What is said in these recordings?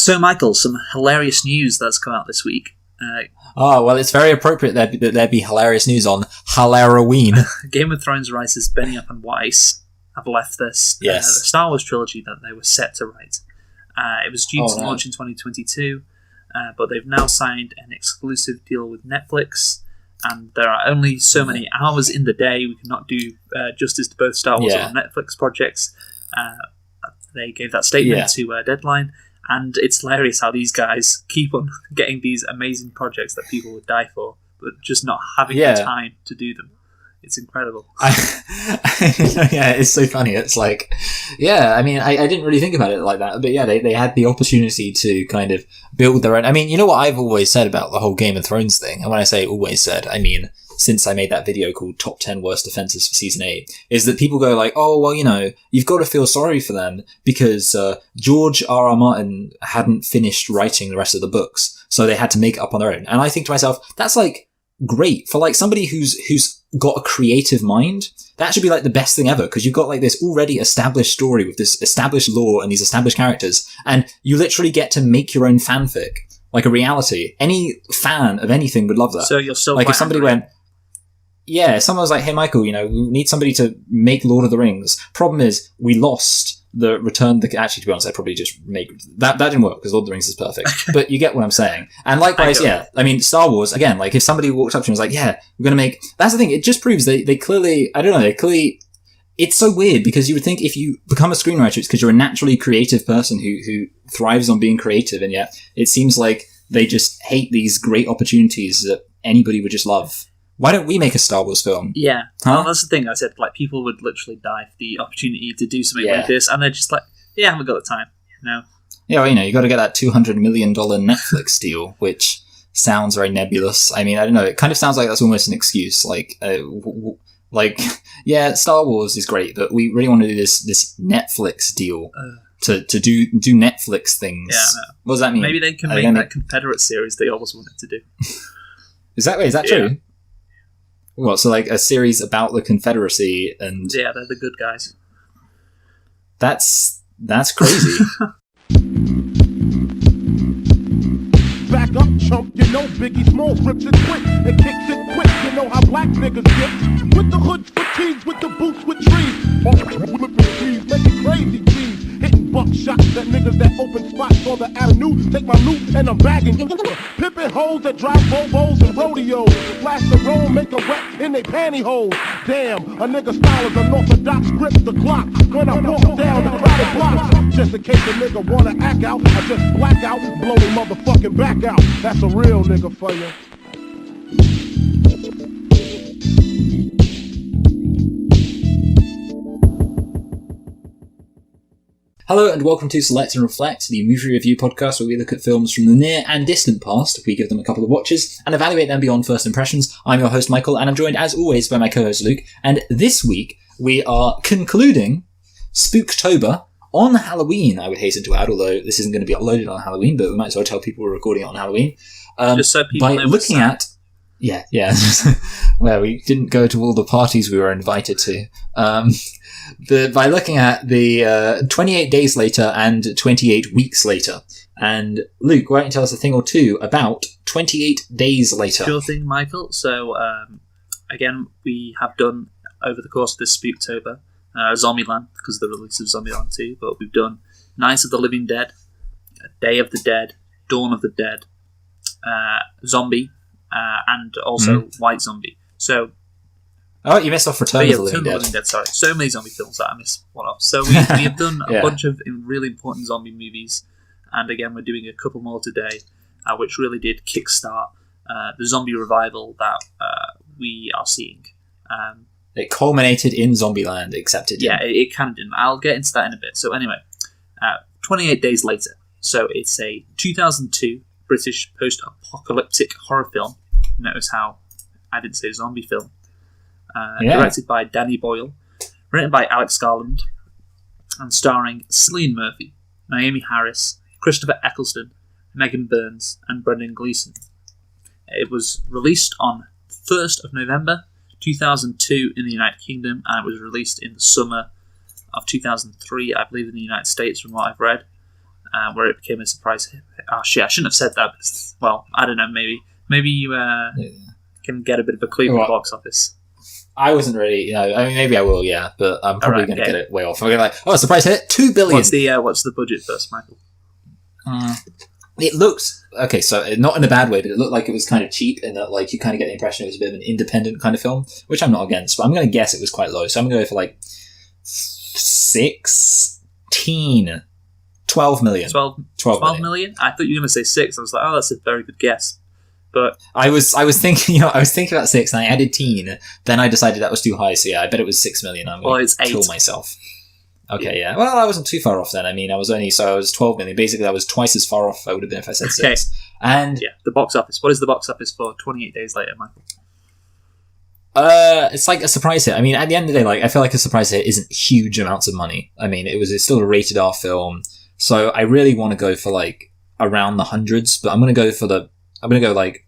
So, Michael, some hilarious news that's come out this week. Well, it's very appropriate that there be hilarious news on Halloween. Game of Thrones writers Benioff and Weiss have left this the Star Wars trilogy that they were set to write. It was due to launch in 2022, but they've now signed an exclusive deal with Netflix, and there are only so many hours in the day. We cannot do justice to both Star Wars and Netflix projects. They gave that statement to Deadline. And it's hilarious how these guys keep on getting these amazing projects that people would die for, but just not having the time to do them. It's incredible. It's so funny. It's like, I mean, I didn't really think about it like that, but they had the opportunity to kind of build their own. I mean, you know what I've always said about the whole Game of Thrones thing, and when I say always said, I mean, since I made that video called Top 10 Worst Offences for Season 8, is that people go like, oh, well, you know, you've got to feel sorry for them because George R.R. Martin hadn't finished writing the rest of the books, so they had to make it up on their own. And I think to myself, that's like great for like somebody who's got a creative mind. That should be like the best thing ever, because you've got like this already established story with this established lore and these established characters, and you literally get to make your own fanfic, like a reality. Any fan of anything would love that. So you're still like if somebody went, someone was like, hey, Michael, you know, we need somebody to make Lord of the Rings. Problem is, we lost the Return... Actually, to be honest, I'd probably just make... That didn't work, because Lord of the Rings is perfect. But you get what I'm saying. And likewise, I mean, Star Wars, again, like, if somebody walked up to me and was like, we're going to make... That's the thing, it just proves they clearly... I don't know, it's so weird, because you would think if you become a screenwriter, it's because you're a naturally creative person who thrives on being creative, and yet it seems like they just hate these great opportunities that anybody would just love. Why don't we make a Star Wars film? Yeah. Well, that's the thing. I said, like, people would literally die for the opportunity to do something like this, and they're just like, I haven't got the time, you know? Yeah, well, you know, you got to get that $200 million Netflix deal, which sounds very nebulous. I mean, I don't know. It kind of sounds like that's almost an excuse. Like, Star Wars is great, but we really want to do this Netflix deal to do Netflix things. Yeah, no. What does that mean? Maybe they can make that Confederate series they always wanted to do. Is that true? What, so like a series about the Confederacy and... Yeah, they're the good guys. That's crazy. Back up, chump, you know Biggie Smalls rips it quick and kicks it quick. You know how black niggas get. With the hoods, fatigues, with the boots, with trees. Flipping trees, making crazy trees. Hitting buckshots at niggas that open spots on the avenue. Take my loot and I'm bagging. Pimping hoes that drive Bobos and rodeos. Flash the roll, make a wet in they pantyhose. Damn, a nigga style is unorthodox. Grip the clock when I walk down the crowded block. Just in case a nigga wanna act out, I just black out, blow the motherfucking back out. That's a real nigga for you. Hello and welcome to Select and Reflect, the movie review podcast where we look at films from the near and distant past. We give them a couple of watches and evaluate them beyond first impressions. I'm your host Michael, and I'm joined as always by my co-host Luke. And this week we are concluding Spooktober on Halloween, I would hasten to add, although this isn't going to be uploaded on Halloween, but we might as well tell people we're recording it on Halloween. Just so people by know looking at... Yeah. Well, we didn't go to all the parties we were invited to. By looking at the 28 days later and 28 weeks later. And Luke, why don't you tell us a thing or two about 28 days later? Sure thing, Michael. So, again, we have done, over the course of this Spooktober, Zombieland, because of the release of Zombieland 2, but we've done Night of the Living Dead, Day of the Dead, Dawn of the Dead, Zombie, and also White Zombie. So... Oh, you missed off Return of the Living Dead. Sorry. So many zombie films that I missed one off. So we have done a bunch of really important zombie movies, and again, we're doing a couple more today, which really did kickstart the zombie revival that we are seeing. It culminated in Zombieland, except it didn't. Yeah, it kind of didn't. I'll get into that in a bit. So anyway, 28 Days Later. So it's a 2002 British post-apocalyptic horror film. Notice how I didn't say zombie film. Directed by Danny Boyle, written by Alex Garland, and starring Cillian Murphy, Naomi Harris, Christopher Eccleston, Megan Burns, and Brendan Gleeson. It was released on 1st of November 2002 in the United Kingdom, and it was released in the summer of 2003, I believe, in the United States, from what I've read. where it became a surprise hit. Oh shit, I shouldn't have said that. Well, I don't know, maybe you can get a bit of a clue from the box office. I wasn't really, I mean, maybe I will, yeah, but I'm probably going to get it way off. I'm going to be like, surprise hit, $2 billion. What's the budget first, Michael? It looked, okay, so not in a bad way, but it looked like it was kind of cheap in that, like, you kind of get the impression it was a bit of an independent kind of film, which I'm not against, but I'm going to guess it was quite low. So I'm going to go for, like, 12 million. 12 million? I thought you were going to say 6. I was like, that's a very good guess. But I was thinking, I was thinking about 6, and I added teen. Then I decided that was too high, so yeah, I bet it was 6 million. I'm going to kill myself. Okay, yeah. Well, I wasn't too far off then. I mean, I was 12 million. Basically, I was twice as far off I would have been if I said 6. And yeah, the box office. What is the box office for 28 Days Later, Michael? It's like a surprise hit. I mean, at the end of the day, like, I feel like a surprise hit isn't huge amounts of money. I mean, it's still a rated R film, so I really want to go for like around the hundreds. But I'm gonna go like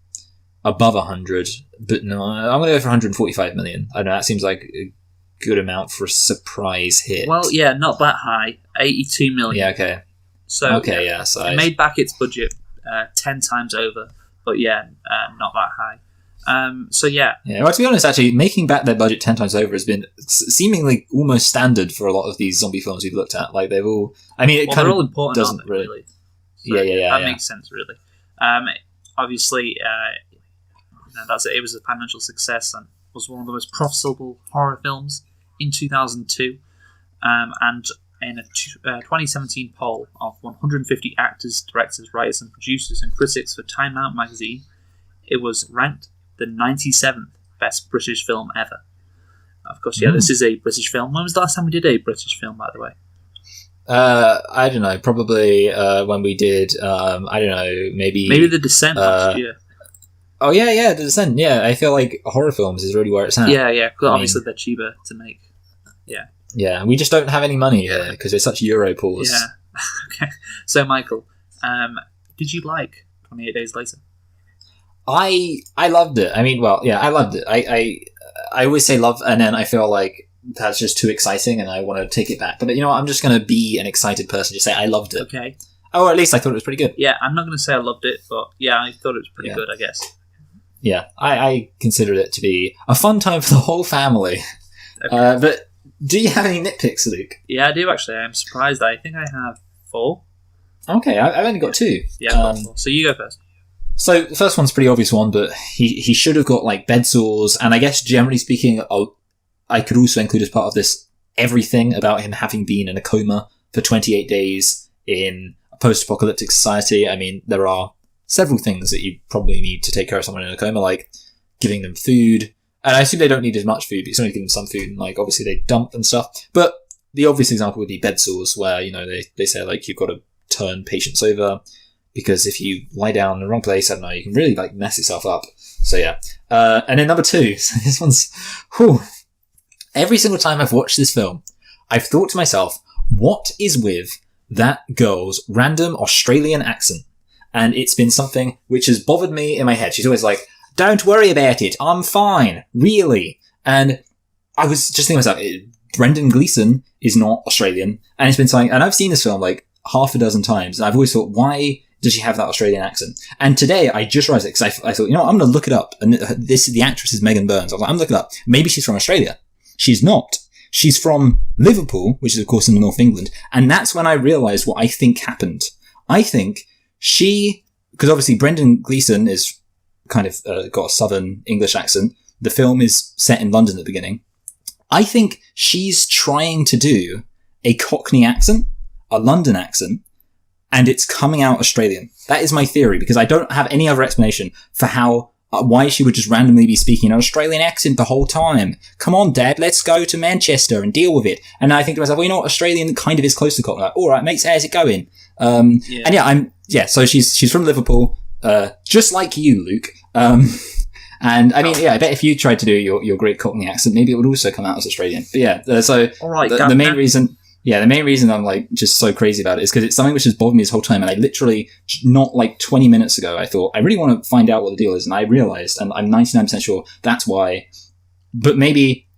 above 100. But no, I'm gonna go for 145 million. I don't know. That seems like a good amount for a surprise hit. Well, yeah, not that high. 82 million. Yeah. Okay. So yeah. So it made back its budget 10 times over. But yeah, not that high. So yeah. Well, to be honest, actually, making back their budget 10 times over has been seemingly almost standard for a lot of these zombie films we've looked at. Like they've all, I mean, they're all important, doesn't aren't they, really. So, yeah. That makes sense, really. Obviously, that's it. It was a financial success and was one of the most profitable horror films in 2002. And in a 2017 poll of 150 actors, directors, writers, and producers and critics for Time Out magazine, it was ranked the 97th best British film ever. Of course, yeah, This is a British film. When was the last time we did a British film, by the way? I don't know. Probably when we did, I don't know, maybe The Descent last year. Oh, yeah, The Descent. Yeah, I feel like horror films is really where it's at. Yeah, because obviously they're cheaper to make. Yeah. Yeah, we just don't have any money here because we're such Europors. Yeah. Okay. So, Michael, did you like 28 Days Later? I loved it. I mean, well, yeah, I loved it. I always say love, and then I feel like that's just too exciting, and I want to take it back. But you know what? I'm just going to be an excited person. Just say I loved it. Okay. Oh, or at least I thought it was pretty good. Yeah, I'm not going to say I loved it, but yeah, I thought it was pretty good, I guess. Yeah, I considered it to be a fun time for the whole family. Okay. But do you have any nitpicks, Luke? Yeah, I do actually. I'm surprised. I think I have 4. Okay, I've only got 2. Yeah, I've got 4. So you go first. So the first one's a pretty obvious one, but he should have got like bed sores, and I guess generally speaking, I could also include as part of this everything about him having been in a coma for 28 days in a post-apocalyptic society. I mean, there are several things that you probably need to take care of someone in a coma, like giving them food, and I assume they don't need as much food, but it's only giving them some food, and like obviously they dump and stuff. But the obvious example would be bed sores, where they say like you've got to turn patients over. Because if you lie down in the wrong place, I don't know, you can really like mess yourself up. So yeah. And then number 2, so this one's, every single time I've watched this film, I've thought to myself, what is with that girl's random Australian accent? And it's been something which has bothered me in my head. She's always like, don't worry about it. I'm fine. Really. And I was just thinking to myself, Brendan Gleeson is not Australian. And it's been something, and I've seen this film like half a dozen times. And I've always thought, why does she have that Australian accent? And today I just realized it because I thought, I'm going to look it up. And the actress is Megan Burns. I was like, I'm looking it up. Maybe she's from Australia. She's not. She's from Liverpool, which is of course in the North of England. And that's when I realized what I think happened. I think because obviously Brendan Gleeson is kind of got a southern English accent. The film is set in London at the beginning. I think she's trying to do a Cockney accent, a London accent, and it's coming out Australian. That is my theory, because I don't have any other explanation for why she would just randomly be speaking an Australian accent the whole time. Come on, Dad, let's go to Manchester and deal with it. And I think to myself, well, Australian kind of is close to Cockney. Like, all right, mates, how's it going? And so she's from Liverpool, just like you, Luke. And I mean, I bet if you tried to do your great Cockney accent, maybe it would also come out as Australian. But yeah, so all right, the main reason. Yeah, the main reason I'm like just so crazy about it is because it's something which has bothered me this whole time. And I literally, not like 20 minutes ago, I thought, I really want to find out what the deal is. And I realized, and I'm 99% sure that's why. But maybe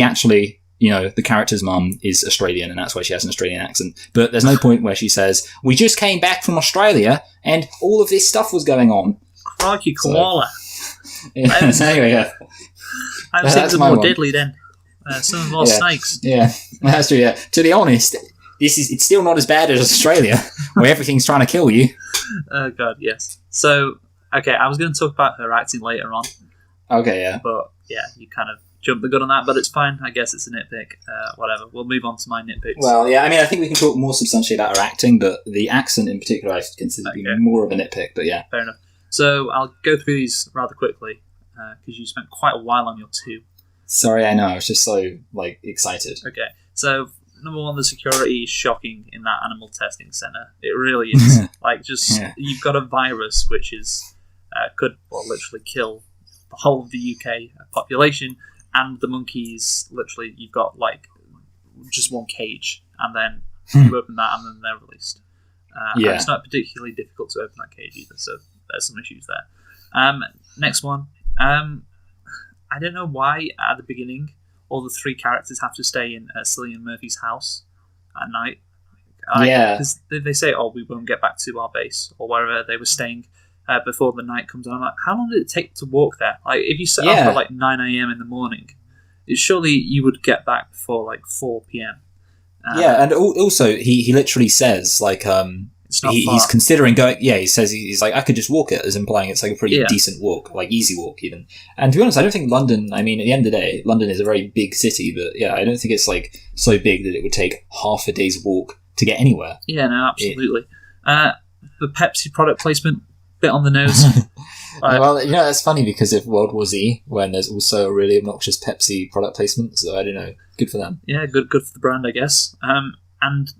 actually the character's mum is Australian and that's why she has an Australian accent. But there's no point where she says, we just came back from Australia and all of this stuff was going on. Crikey, koala. Yeah, so anyway, yeah. I would say it's more deadly then. Some of our snakes. Yeah, that's true, yeah. To be honest, it's still not as bad as Australia, where everything's trying to kill you. Oh, God, yes. So, okay, I was going to talk about her acting later on. Okay, yeah. But, yeah, you kind of jumped the gun on that, but it's fine. I guess it's a nitpick. Whatever. We'll move on to my nitpicks. Well, yeah, I mean, I think we can talk more substantially about her acting, but the accent in particular I consider to be more of a nitpick, but yeah. Fair enough. So, I'll go through these rather quickly, because you spent quite a while on your 2. Sorry, I know. I was just so, excited. Okay. So, number 1, the security is shocking in that animal testing centre. It really is. You've got a virus which is could literally kill the whole of the UK population, and the monkeys, literally, you've got, just one cage, and then you open that, and then they're released. And it's not particularly difficult to open that cage either, so there's some issues there. Next one. I don't know why at the beginning all the 3 characters have to stay in Cillian Murphy's house at night. Because they say, we won't get back to our base or wherever they were staying before the night comes on. I'm like, how long did it take to walk there? If you set off at 9 a.m. in the morning, surely you would get back before 4 p.m. And also he literally says he's considering going. Yeah, he says he's like, I could just walk it, as implying it's a pretty decent walk, easy walk even. And to be honest, I don't think London. I mean, at the end of the day, London is a very big city, but I don't think it's so big that it would take half a day's walk to get anywhere. Yeah, no, absolutely. The Pepsi product placement, bit on the nose. Well, that's funny because of World War Z, when there's also a really obnoxious Pepsi product placement. So I don't know. Good for them. Yeah, good for the brand, I guess. And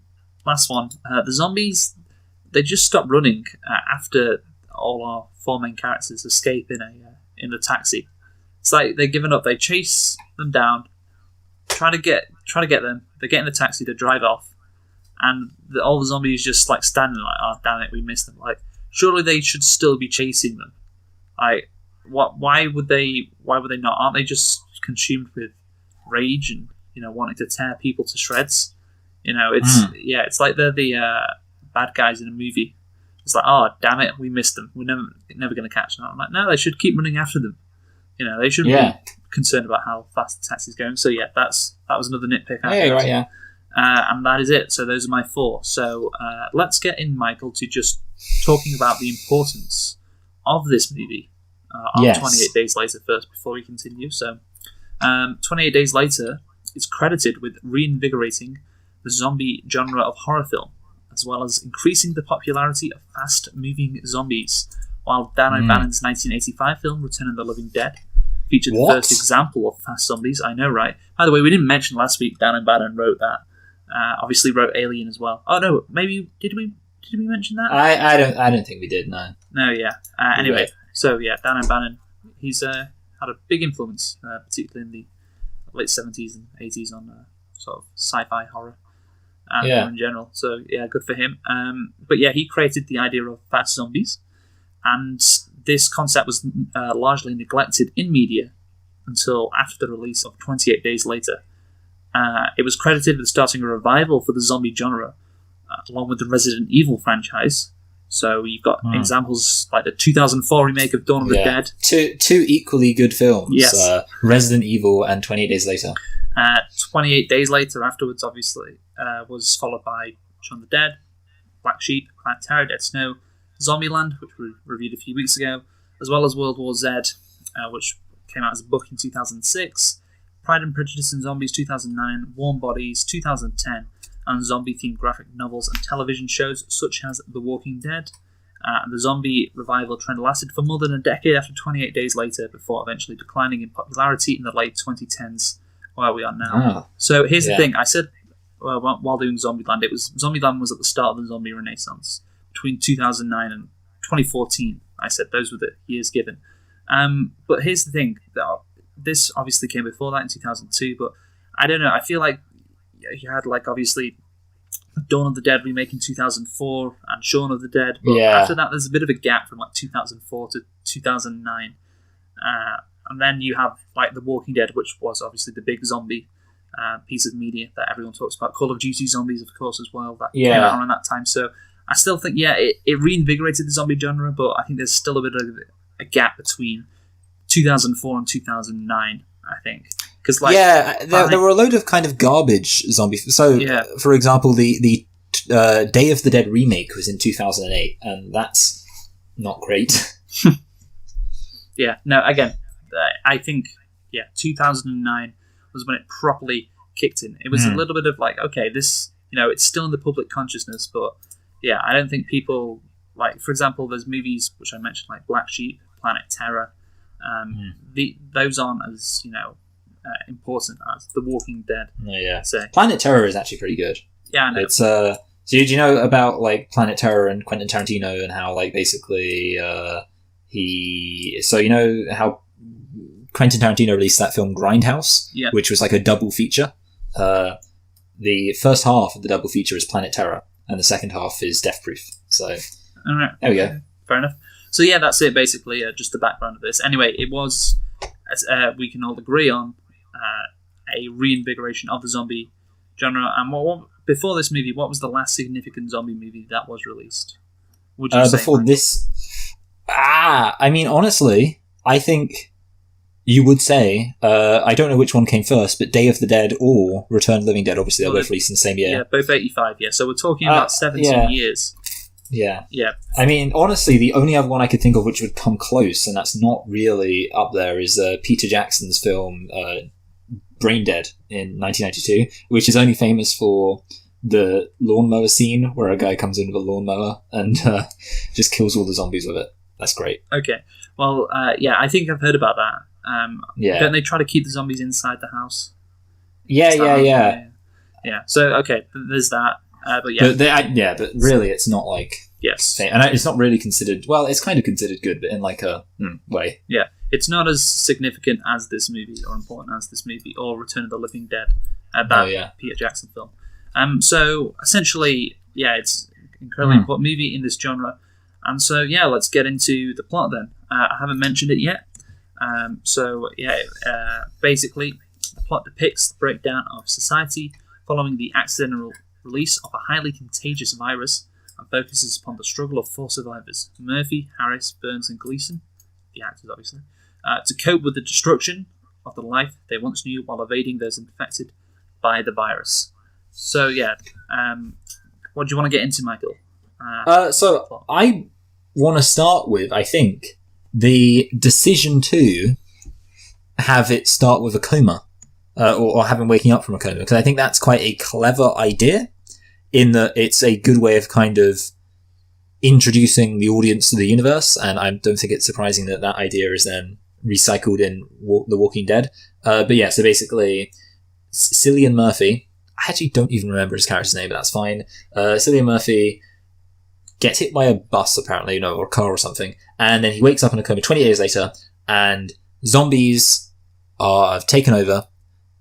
last one, the zombies. They just stop running after all our 4 main characters escape in the taxi. It's like they're giving up. They chase them down, try to get them. They get in the taxi to drive off, and all the zombies just standing oh damn it, we missed them. Surely they should still be chasing them. Why would they not? Aren't they just consumed with rage and wanting to tear people to shreds? It's like they're the bad guys in a movie. It's oh damn it, we missed them. We're never going to catch them. I'm like, no, they should keep running after them. They shouldn't be concerned about how fast the taxi's going. So that was another nitpick. And that is it. So those are my 4. So let's get in, Michael, to just talking about the importance of this movie on 28 Days Later first before we continue. So 28 Days Later is credited with reinvigorating the zombie genre of horror film, as well as increasing the popularity of fast-moving zombies, while Dan O'Bannon's 1985 film Return of the Living Dead featured the first example of fast zombies. I know, right? By the way, we didn't mention last week Dan O'Bannon wrote that. Obviously wrote Alien as well. Oh no, maybe did we mention that? I don't think we did. No. No, yeah. Anyway, so Dan O'Bannon, he's had a big influence, particularly in the late 70s and 80s on sort of sci-fi horror. In general, so good for him. But he created the idea of fast zombies, and this concept was largely neglected in media until after the release of 28 Days Later. It was credited with starting a revival for the zombie genre, along with the Resident Evil franchise. So you've got examples like the 2004 remake of Dawn of the Dead. Two equally good films. Yes. Resident Evil and 28 Days Later. 28 Days Later afterwards, obviously, was followed by Shaun of the Dead, Black Sheep, Planet Terror, Dead Snow, Zombieland, which we reviewed a few weeks ago, as well as World War Z, which came out as a book in 2006, Pride and Prejudice and Zombies 2009, Warm Bodies 2010, and zombie-themed graphic novels and television shows such as The Walking Dead. The zombie revival trend lasted for more than a decade after 28 Days Later, before eventually declining in popularity in the late 2010s, where we are now. So here's the thing. I said, while doing Zombieland, Zombieland was at the start of the zombie renaissance. Between 2009 and 2014, I said those were the years given. But here's the thing. This obviously came before that in 2002, but I don't know. I feel like you had, obviously, Dawn of the Dead remake in 2004 and Shaun of the Dead. But after that, there's a bit of a gap from 2004 to 2009. And then you have The Walking Dead, which was obviously the big zombie piece of media that everyone talks about. Call of Duty Zombies, of course, as well. That came out around that time. So I still think, it reinvigorated the zombie genre, but I think there's still a bit of a gap between 2004 and 2009, I think. Because there were a load of kind of garbage zombies. So, for example, the Day of the Dead remake was in 2008, and that's not great. I think 2009 was when it properly kicked in. It was a little bit of like, okay, this, it's still in the public consciousness, but I don't think people, like, for example, there's movies which I mentioned, like Black Sheep, Planet Terror. Those aren't as important as The Walking Dead. So Planet Terror is actually pretty good. Yeah, I know. It's so do you know about like Planet Terror and Quentin Tarantino and how like basically how Quentin Tarantino released that film Grindhouse, which was like a double feature. The first half of the double feature is Planet Terror, and the second half is Death Proof. So there we go. Fair enough. So that's it basically. Just the background of this. Anyway, it was, as we can all agree on, a reinvigoration of the zombie genre. And before this movie, what was the last significant zombie movie that was released? Would you say, before this? I mean, honestly, I think you would say, I don't know which one came first, but Day of the Dead or Return of the Living Dead, obviously they're both released in the same year. Yeah, both 85, So we're talking about 17 years. Yeah. Yeah. I mean, honestly, the only other one I could think of which would come close, and that's not really up there, is Peter Jackson's film Brain Dead in 1992, which is only famous for the lawnmower scene where a guy comes in with a lawnmower and just kills all the zombies with it. That's great. Okay. Well, I think I've heard about that. Don't they try to keep the zombies inside the house? Yeah. So, okay, there's that. But but really it's not like... Yes. And it's not really considered... Well, it's kind of considered good, but in like a way. Yeah. It's not as significant as this movie, or important as this movie, or Return of the Living Dead, Peter Jackson film. So, essentially, it's an incredibly important movie in this genre. And so, let's get into the plot then. I haven't mentioned it yet. Basically, the plot depicts the breakdown of society following the accidental release of a highly contagious virus and focuses upon the struggle of 4 survivors, Murphy, Harris, Burns and Gleason, the actors obviously, to cope with the destruction of the life they once knew while evading those infected by the virus. So what do you want to get into, Michael? So I want to start with, I think, the decision to have it start with a coma, or have him waking up from a coma, because I think that's quite a clever idea, in that it's a good way of kind of introducing the audience to the universe, and I don't think it's surprising that that idea is then recycled in The Walking Dead. So basically, Cillian Murphy, I actually don't even remember his character's name, but that's fine. Cillian Murphy gets hit by a bus, apparently, or a car or something, and then he wakes up in a coma 20 years later, and zombies have taken over,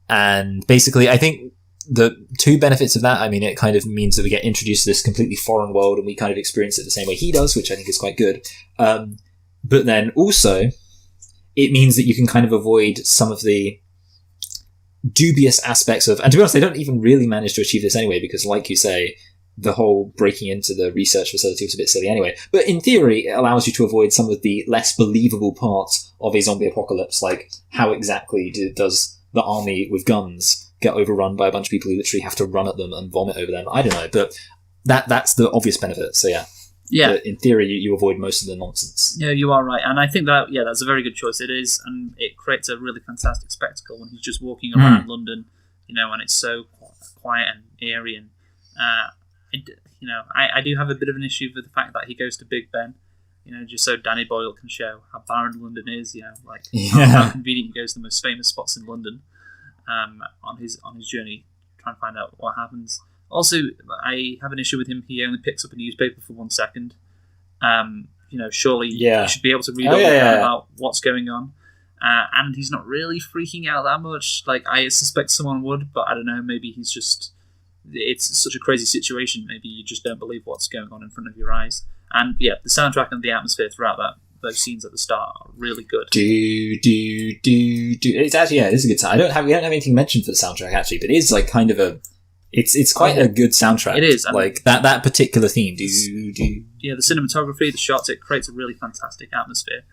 and basically, I think the two benefits of that, I mean, it kind of means that we get introduced to this completely foreign world, and we kind of experience it the same way he does, which I think is quite good. But then also, it means that you can kind of avoid some of the dubious aspects of, and to be honest, they don't even really manage to achieve this anyway, because like you say, the whole breaking into the research facility was a bit silly anyway. But in theory, it allows you to avoid some of the less believable parts of a zombie apocalypse, like how exactly does the army with guns get overrun by a bunch of people who literally have to run at them and vomit over them. I don't know, but that's the obvious benefit. So but in theory, you avoid most of the nonsense. Yeah, you are right, and I think that that's a very good choice. It is, and it creates a really fantastic spectacle when he's just walking around London, and it's so quiet and eerie, and I do have a bit of an issue with the fact that he goes to Big Ben, just so Danny Boyle can show how barren London is, how convenient he goes to the most famous spots in London. On his journey, trying to find out what happens. Also, I have an issue with him. He only picks up a newspaper for 1 second. Surely you should be able to read about what's going on. And he's not really freaking out that much. Like, I suspect someone would, but I don't know. Maybe he's just... It's such a crazy situation. Maybe you just don't believe what's going on in front of your eyes. And the soundtrack and the atmosphere throughout those scenes at the start are really good. It's actually, it is a good sound. We don't have anything mentioned for the soundtrack actually, but it is like kind of it's quite a good soundtrack. It is. Like that particular theme. Yeah, the cinematography, the shots, it creates a really fantastic atmosphere.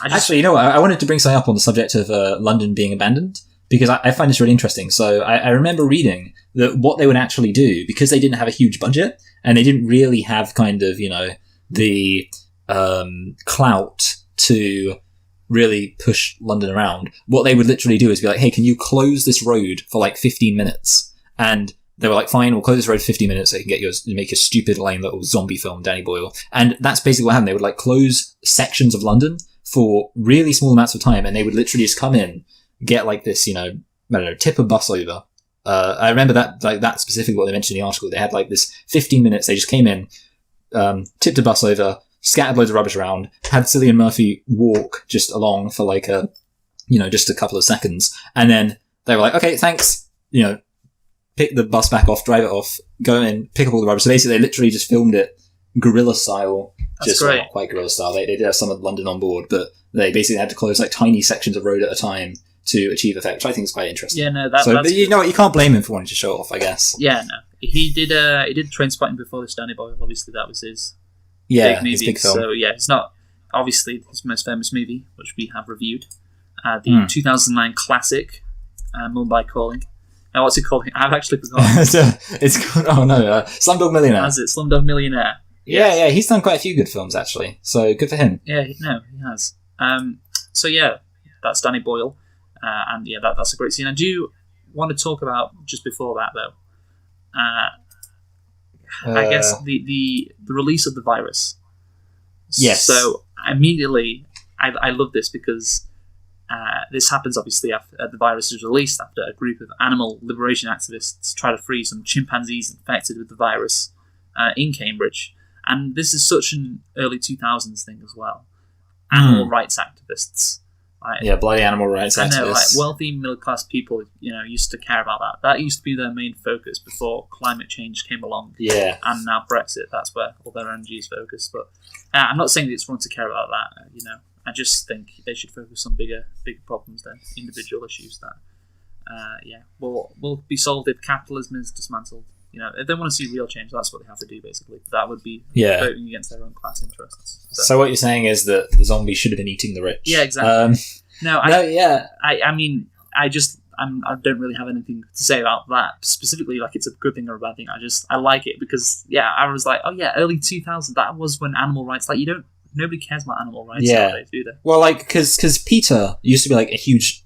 Actually, I wanted to bring something up on the subject of London being abandoned, because I find this really interesting. So I remember reading that what they would actually do, because they didn't have a huge budget and they didn't really have kind of, the clout to really push London around, what they would literally do is be like, hey, can you close this road for like 15 minutes? And they were like, fine, we'll close this road for 15 minutes so you can make your stupid lame little zombie film, Danny Boyle. And that's basically what happened. They would like close sections of London for really small amounts of time, and they would literally just come in, get like this, tip a bus over. I remember that specifically what they mentioned in the article. They had like this 15 minutes, they just came in, tipped a bus over, scattered loads of rubbish around, had Cillian Murphy walk just along for like just a couple of seconds, and then they were like, okay, thanks, pick the bus back off, drive it off, go in, pick up all the rubbish. So basically they literally just filmed it guerrilla style. That's just great. Not quite guerrilla style. They did have some of London on board, but they basically had to close like tiny sections of road at a time to achieve effect, which I think is quite interesting. Yeah, no, that's you know what, you can't blame him for wanting to show it off, I guess. Yeah, no. He did Trainspotting before this, Danny Boyle. Obviously that was his big movie. His big film. So yeah, it's not obviously his most famous movie, which we have reviewed. The 2009 classic, Mumbai Calling. Now, what's it called? I've actually forgotten. It's called, Slumdog Millionaire. Has it? Slumdog Millionaire. Yeah, he's done quite a few good films, actually. So, good for him. Yeah, he has. So, yeah, that's Danny Boyle. And, yeah, that's a great scene. I do want to talk about, just before that, though, I guess the release of the virus. Yes. So, immediately, I love this because this happens, obviously, after the virus is released after a group of animal liberation activists try to free some chimpanzees infected with the virus in Cambridge. And this is such an early 2000s thing as well. Animal rights activists. Bloody animal rights activists. I know, wealthy middle-class people, used to care about that. That used to be their main focus before climate change came along. Yeah. And now Brexit, that's where all their energy is focused. But I'm not saying that it's wrong to care about that, I just think they should focus on bigger problems than individual issues that, will be solved if capitalism is dismantled. If they want to see real change, that's what they have to do, basically. That would be voting against their own class interests. So what you're saying is that the zombies should have been eating the rich. Yeah, exactly. I don't really have anything to say about that specifically. Like, it's a good thing or a bad thing. I like it because I was like, early 2000s. That was when animal rights. Nobody cares about animal rights nowadays, do they? Well, because PETA used to be like a huge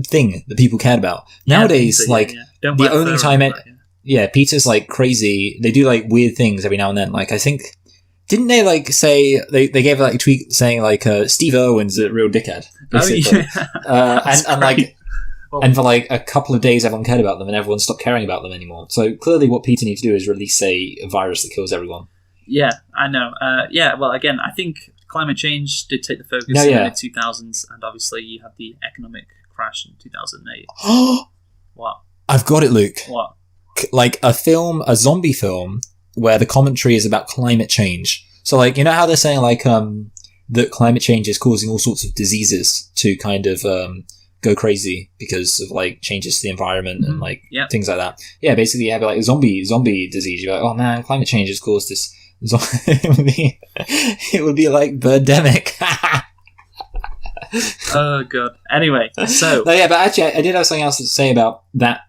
thing that people cared about. Nowadays, PETA, the only time PETA's like crazy. They do like weird things every now and then. Like, I think, didn't they like say they gave like a tweet saying like Steve Irwin's a real dickhead, basically. And for like a couple of days everyone cared about them and everyone stopped caring about them anymore. So clearly what PETA need to do is release a virus that kills everyone. Yeah, I know. Well, again, I think climate change did take the focus in the mid-2000s, and obviously you had the economic crash in 2008. What? I've got it, Luke. What? Like a zombie film, where the commentary is about climate change. So, like, how they're saying, like, that climate change is causing all sorts of diseases to kind of go crazy because of, like, changes to the environment and, like, things like that. Yeah, basically, you have, like, zombie disease. You're like, oh, man, climate change has caused this... it would be like Birdemic. Oh god. Anyway, so but actually I did have something else to say about that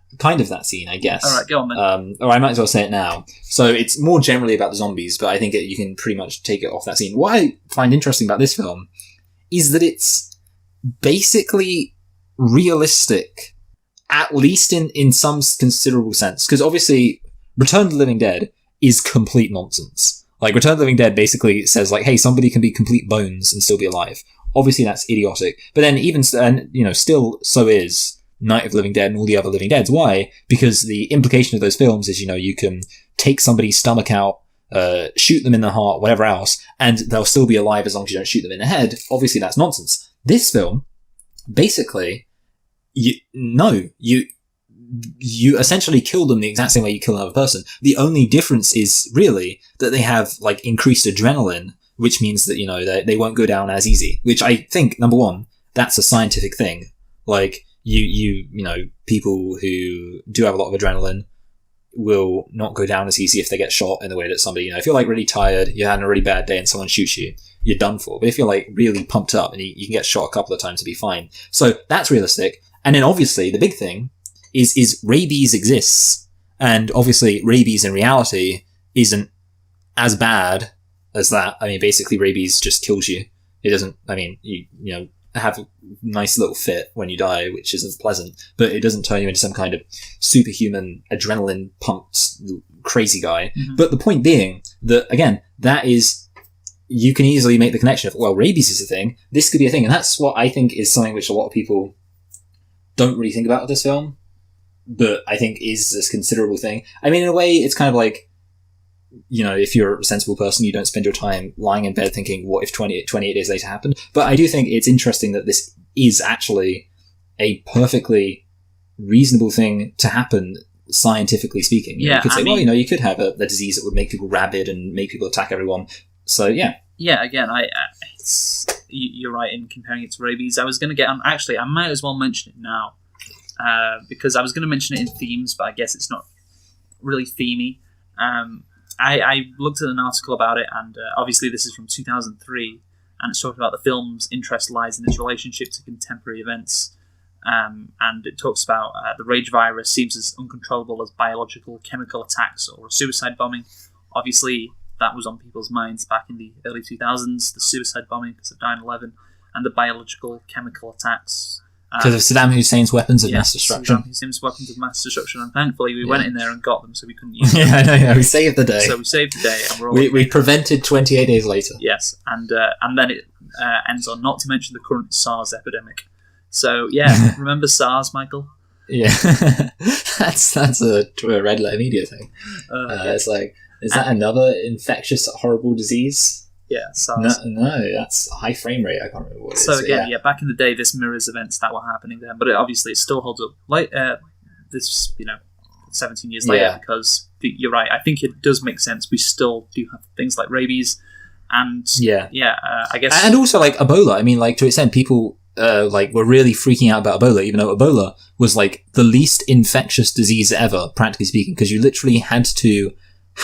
scene, I guess. Alright, go on then. Or I might as well say it now. So it's more generally about the zombies, but I think you can pretty much take it off that scene. What I find interesting about this film is that it's basically realistic, at least in some considerable sense. Because obviously Return of the Living Dead is complete nonsense. Like, Return of the Living Dead basically says, like, hey, somebody can be complete bones and still be alive. Obviously, that's idiotic. But then still so is Night of the Living Dead and all the other Living Deads. Why? Because the implication of those films is, you can take somebody's stomach out, shoot them in the heart, whatever else, and they'll still be alive as long as you don't shoot them in the head. Obviously, that's nonsense. This film, basically, you essentially kill them the exact same way you kill another person. The only difference is really that they have like increased adrenaline which means that, they won't go down as easy, which I think, number one, that's a scientific thing. Like, people who do have a lot of adrenaline will not go down as easy if they get shot in the way that somebody, if you're like really tired, you had a really bad day and someone shoots you, you're done for. But if you're like really pumped up and you can get shot a couple of times to be fine. So that's realistic. And then obviously the big thing is rabies exists. And obviously rabies in reality isn't as bad as that. I mean, basically rabies just kills you. It doesn't, you have a nice little fit when you die, which isn't pleasant, but it doesn't turn you into some kind of superhuman adrenaline pumped crazy guy. Mm-hmm. But the point being that, again, that is, you can easily make the connection of, well, rabies is a thing, this could be a thing. And that's what I think is something which a lot of people don't really think about with this film, but I think is this considerable thing. I mean, in a way, it's kind of like, if you're a sensible person, you don't spend your time lying in bed thinking, what if 28 days later happened? But I do think it's interesting that this is actually a perfectly reasonable thing to happen, scientifically speaking. You could say, you could have a disease that would make people rabid and make people attack everyone. So, yeah. Yeah, again, you're right in comparing it to rabies. I was going to get on... Actually, I might as well mention it now, because I was going to mention it in themes, but I guess it's not really themey. I looked at an article about it, and obviously this is from 2003, and it's talking about the film's interest lies in its relationship to contemporary events. And it talks about the rage virus seems as uncontrollable as biological, chemical attacks or a suicide bombing. Obviously, that was on people's minds back in the early 2000s, the suicide bombing because of 9/11, and the biological, chemical attacks. Because of Saddam Hussein's weapons of mass destruction. Saddam Hussein's weapons of mass destruction, and thankfully we went in there and got them, so we couldn't use them. Yeah, we saved the day. So we saved the day, and we're all we prevented 28 days later. Yes, and then it ends on not to mention the current SARS epidemic. So yeah, remember SARS, Michael? Yeah, that's a red letter media thing. It's like, is that another infectious, horrible disease? Yeah, SARS. No, that's high frame rate. I can't remember what it is. So again, back in the day, this mirrors events that were happening then, but obviously it still holds up. Like this, 17 years later, because you're right. I think it does make sense. We still do have things like rabies, and I guess, and also like Ebola. I mean, like to an extent, people were really freaking out about Ebola, even though Ebola was like the least infectious disease ever, practically speaking, because you literally had to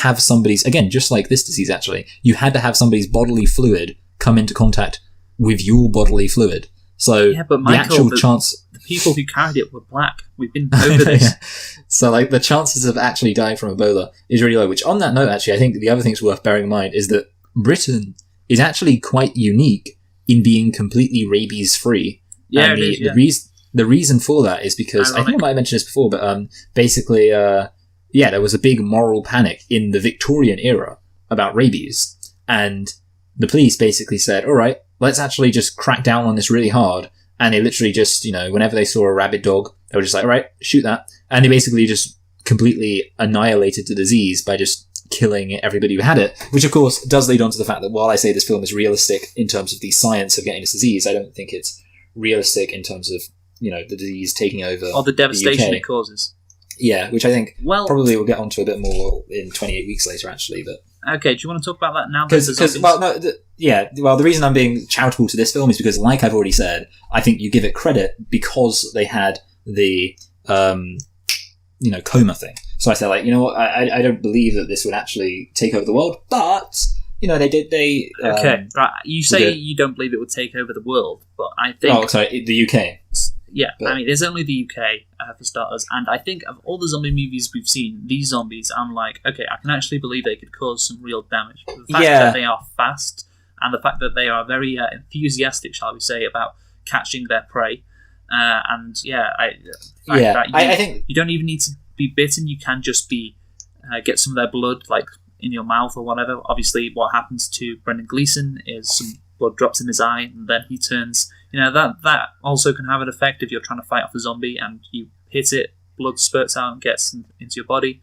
have somebody's, again, just like this disease actually, you had to have somebody's bodily fluid come into contact with your bodily fluid. So but Michael, the people who carried it were black. We've been over this. So like the chances of actually dying from Ebola is really low, which on that note, actually, I think the other thing that's worth bearing in mind is that Britain is actually quite unique in being completely rabies free. Yeah, and it is, the reason for that is because, I think I might have mentioned this before, but basically, there was a big moral panic in the Victorian era about rabies. And the police basically said, all right, let's actually just crack down on this really hard. And they literally just, whenever they saw a rabid dog, they were just like, all right, shoot that. And they basically just completely annihilated the disease by just killing everybody who had it. Which, of course, does lead on to the fact that while I say this film is realistic in terms of the science of getting this disease, I don't think it's realistic in terms of, the disease taking over or the devastation it causes. Yeah, which I think probably we'll get onto a bit more in 28 weeks later, actually. But okay, do you want to talk about that now? The reason I'm being charitable to this film is because, like I've already said, I think you give it credit because they had the, coma thing. So I said, like, I don't believe that this would actually take over the world, but, they did, okay, right, you say you don't believe it would take over the world, but I think... Oh, sorry, the UK. Yeah, but, I mean, there's only the UK for starters, and I think of all the zombie movies we've seen, these zombies, I'm like, okay, I can actually believe they could cause some real damage. The fact that they are fast, and the fact that they are very enthusiastic, shall we say, about catching their prey, I think you don't even need to be bitten. You can just be get some of their blood, like in your mouth or whatever. Obviously, what happens to Brendan Gleeson is some blood drops in his eye, and then he turns. That also can have an effect if you're trying to fight off a zombie and you hit it, blood spurts out and gets into your body.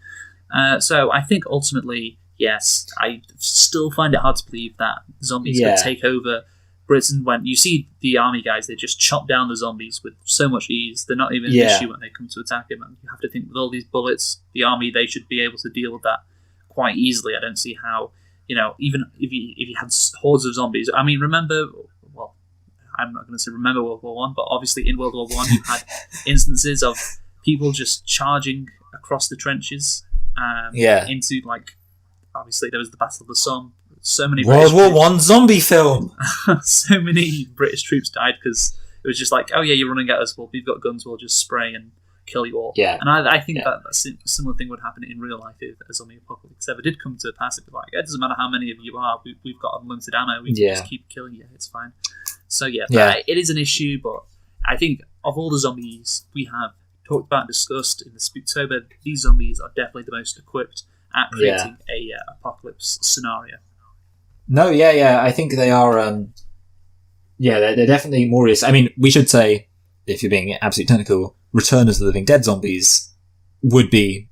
So I think ultimately, yes, I still find it hard to believe that zombies could take over Britain. When you see the army guys, they just chop down the zombies with so much ease. They're not even an issue when they come to attack him. And you have to think with all these bullets, the army, they should be able to deal with that quite easily. I don't see how, even if you had hordes of zombies. I mean, remember? Well, I'm not going to say remember World War One, but obviously in World War One, you had instances of people just charging across the trenches. Into obviously there was the Battle of the Somme. So many World War One zombie film. So many British troops died because it was just like, oh yeah, you're running at us. Well, we've got guns. We'll just spray and kill you all. Yeah. And I think that a similar thing would happen in real life if a zombie apocalypse ever did come to pass. It'd be like, it doesn't matter how many of you are. We've got unlimited ammo. We can just keep killing you. It's fine. So it is an issue. But I think of all the zombies we have talked about and discussed in the Spooktober, these zombies are definitely the most equipped at creating a apocalypse scenario. No, I think they are. They're definitely more risk. I mean, we should say, if you're being absolutely technical, Return of the Living Dead zombies would be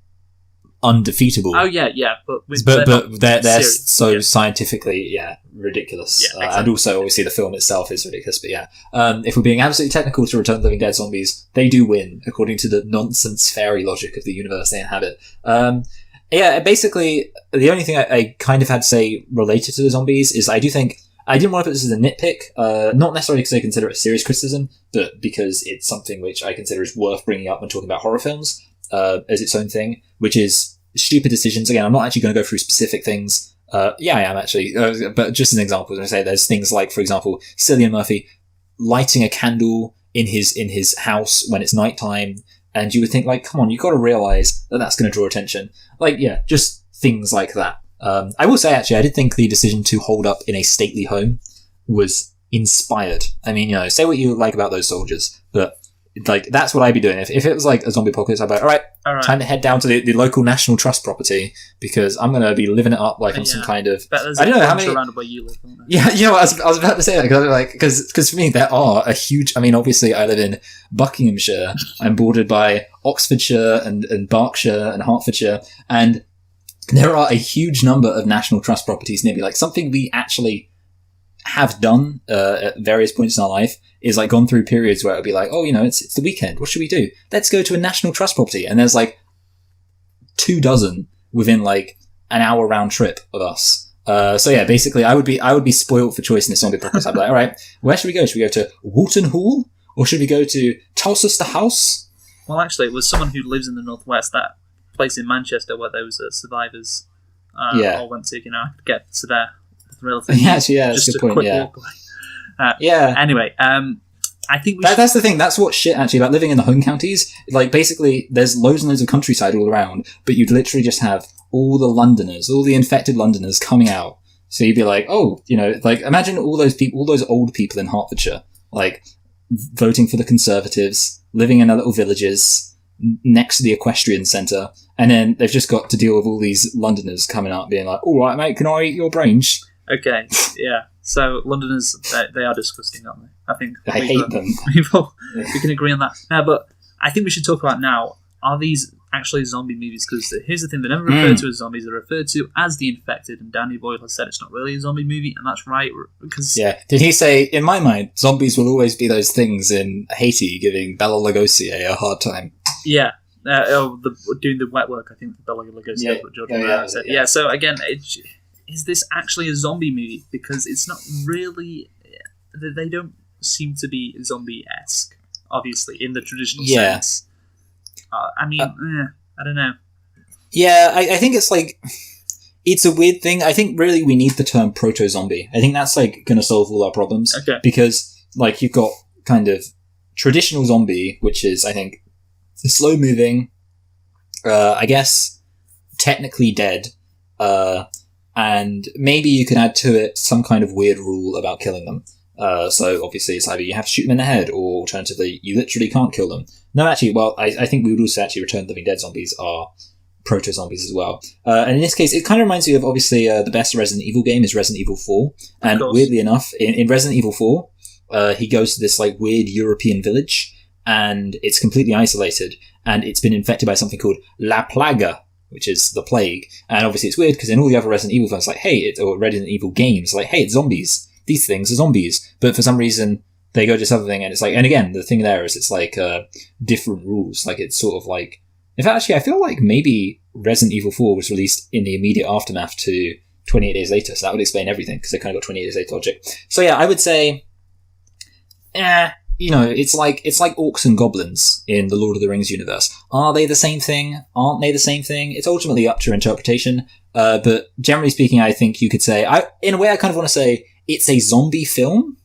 undefeatable. Oh yeah, but they're so scientifically ridiculous. Yeah, exactly. And also, obviously, the film itself is ridiculous. But if we're being absolutely technical to Return of the Living Dead zombies, they do win according to the nonsense fairy logic of the universe they inhabit. Basically, the only thing I kind of had to say related to the zombies is I do think I didn't want to put this as a nitpick, not necessarily because I consider it a serious criticism, but because it's something which I consider is worth bringing up when talking about horror films as its own thing, which is stupid decisions. Again, I'm not actually going to go through specific things. I am actually, but just as an example, as I say, there's things like, for example, Cillian Murphy lighting a candle in his house when it's nighttime, and you would think, like, come on, you've got to realise that that's going to draw attention. Just things like that. I will say, actually, I did think the decision to hold up in a stately home was inspired. I mean, say what you like about those soldiers, but that's what I'd be doing. If it was like a zombie apocalypse, I'd be like, all right, time to head down to the local National Trust property because I'm going to be living it up I'm some kind of. I don't know how many around where you live. Yeah, I was about to say that because for me there are a huge. I mean, obviously I live in Buckinghamshire. I'm bordered by Oxfordshire and Berkshire and Hertfordshire, and there are a huge number of National Trust properties near me. Like something we actually have done at various points in our life is gone through periods where it'll be like, oh, it's the weekend. What should we do? Let's go to a National Trust property. And there's 24 within an hour round trip of us. Basically I would be spoiled for choice in this zombie apocalypse. I'd be like, all right, where should we go? Should we go to Wootton Hall or should we go to Towcester House? Well, actually, it was someone who lives in the Northwest, that place in Manchester where those survivors all went to, I could get to there relatively. That's a good point. Walk away. Anyway, I think that's the thing. That's what shit actually about living in the home counties. Basically, there's loads and loads of countryside all around, but you'd literally just have all the Londoners, all the infected Londoners coming out. So you'd be like, oh, imagine all those people, all those old people in Hertfordshire, voting for the Conservatives, living in their little villages next to the equestrian centre, and then they've just got to deal with all these Londoners coming out being like, all right, mate, can I eat your brains? Okay, yeah. So Londoners, they are disgusting, aren't they? I think I hate them. We can agree on that. But I think we should talk about now, are these actually zombie movies? Because here's the thing, they're never referred to as zombies, they're referred to as the infected, and Danny Boyle has said it's not really a zombie movie, and that's right, because... Yeah, did he say, in my mind, zombies will always be those things in Haiti giving Bela Lugosi a hard time? Yeah. Doing the wet work, I think Bela Lugosi is what Jordan Romero said. Yeah, so again, is this actually a zombie movie? Because it's not really... They don't seem to be zombie-esque, obviously, in the traditional sense. I don't know. Yeah, I think it's it's a weird thing. I think really we need the term Proto Zombie. I think that's going to solve all our problems. Okay. Because you've got kind of traditional zombie, which is, I think, slow moving, I guess technically dead, and maybe you can add to it some kind of weird rule about killing them. So obviously it's either you have to shoot them in the head, or alternatively you literally can't kill them. No, actually, well, I think we would also actually Return of the Living Dead zombies are Proto Zombies as well. And in this case, it kind of reminds me of, obviously, the best Resident Evil game is Resident Evil 4. And weirdly enough, in Resident Evil 4, he goes to this weird European village, and it's completely isolated, and it's been infected by something called La Plaga, which is the plague. And obviously it's weird because in all the other Resident Evil films, or Resident Evil games, hey, it's zombies. These things are zombies. But for some reason, they go to this other thing, and it's and again, the thing there is it's different rules. It's sort of in fact, actually, I feel like maybe Resident Evil 4 was released in the immediate aftermath to 28 Days Later, so that would explain everything, because they kind of got 28 Days Later logic. So yeah, I would say, it's like orcs and goblins in the Lord of the Rings universe. Are they the same thing? Aren't they the same thing? It's ultimately up to your interpretation. But generally speaking, I think you could say, in a way, I kind of want to say it's a zombie film,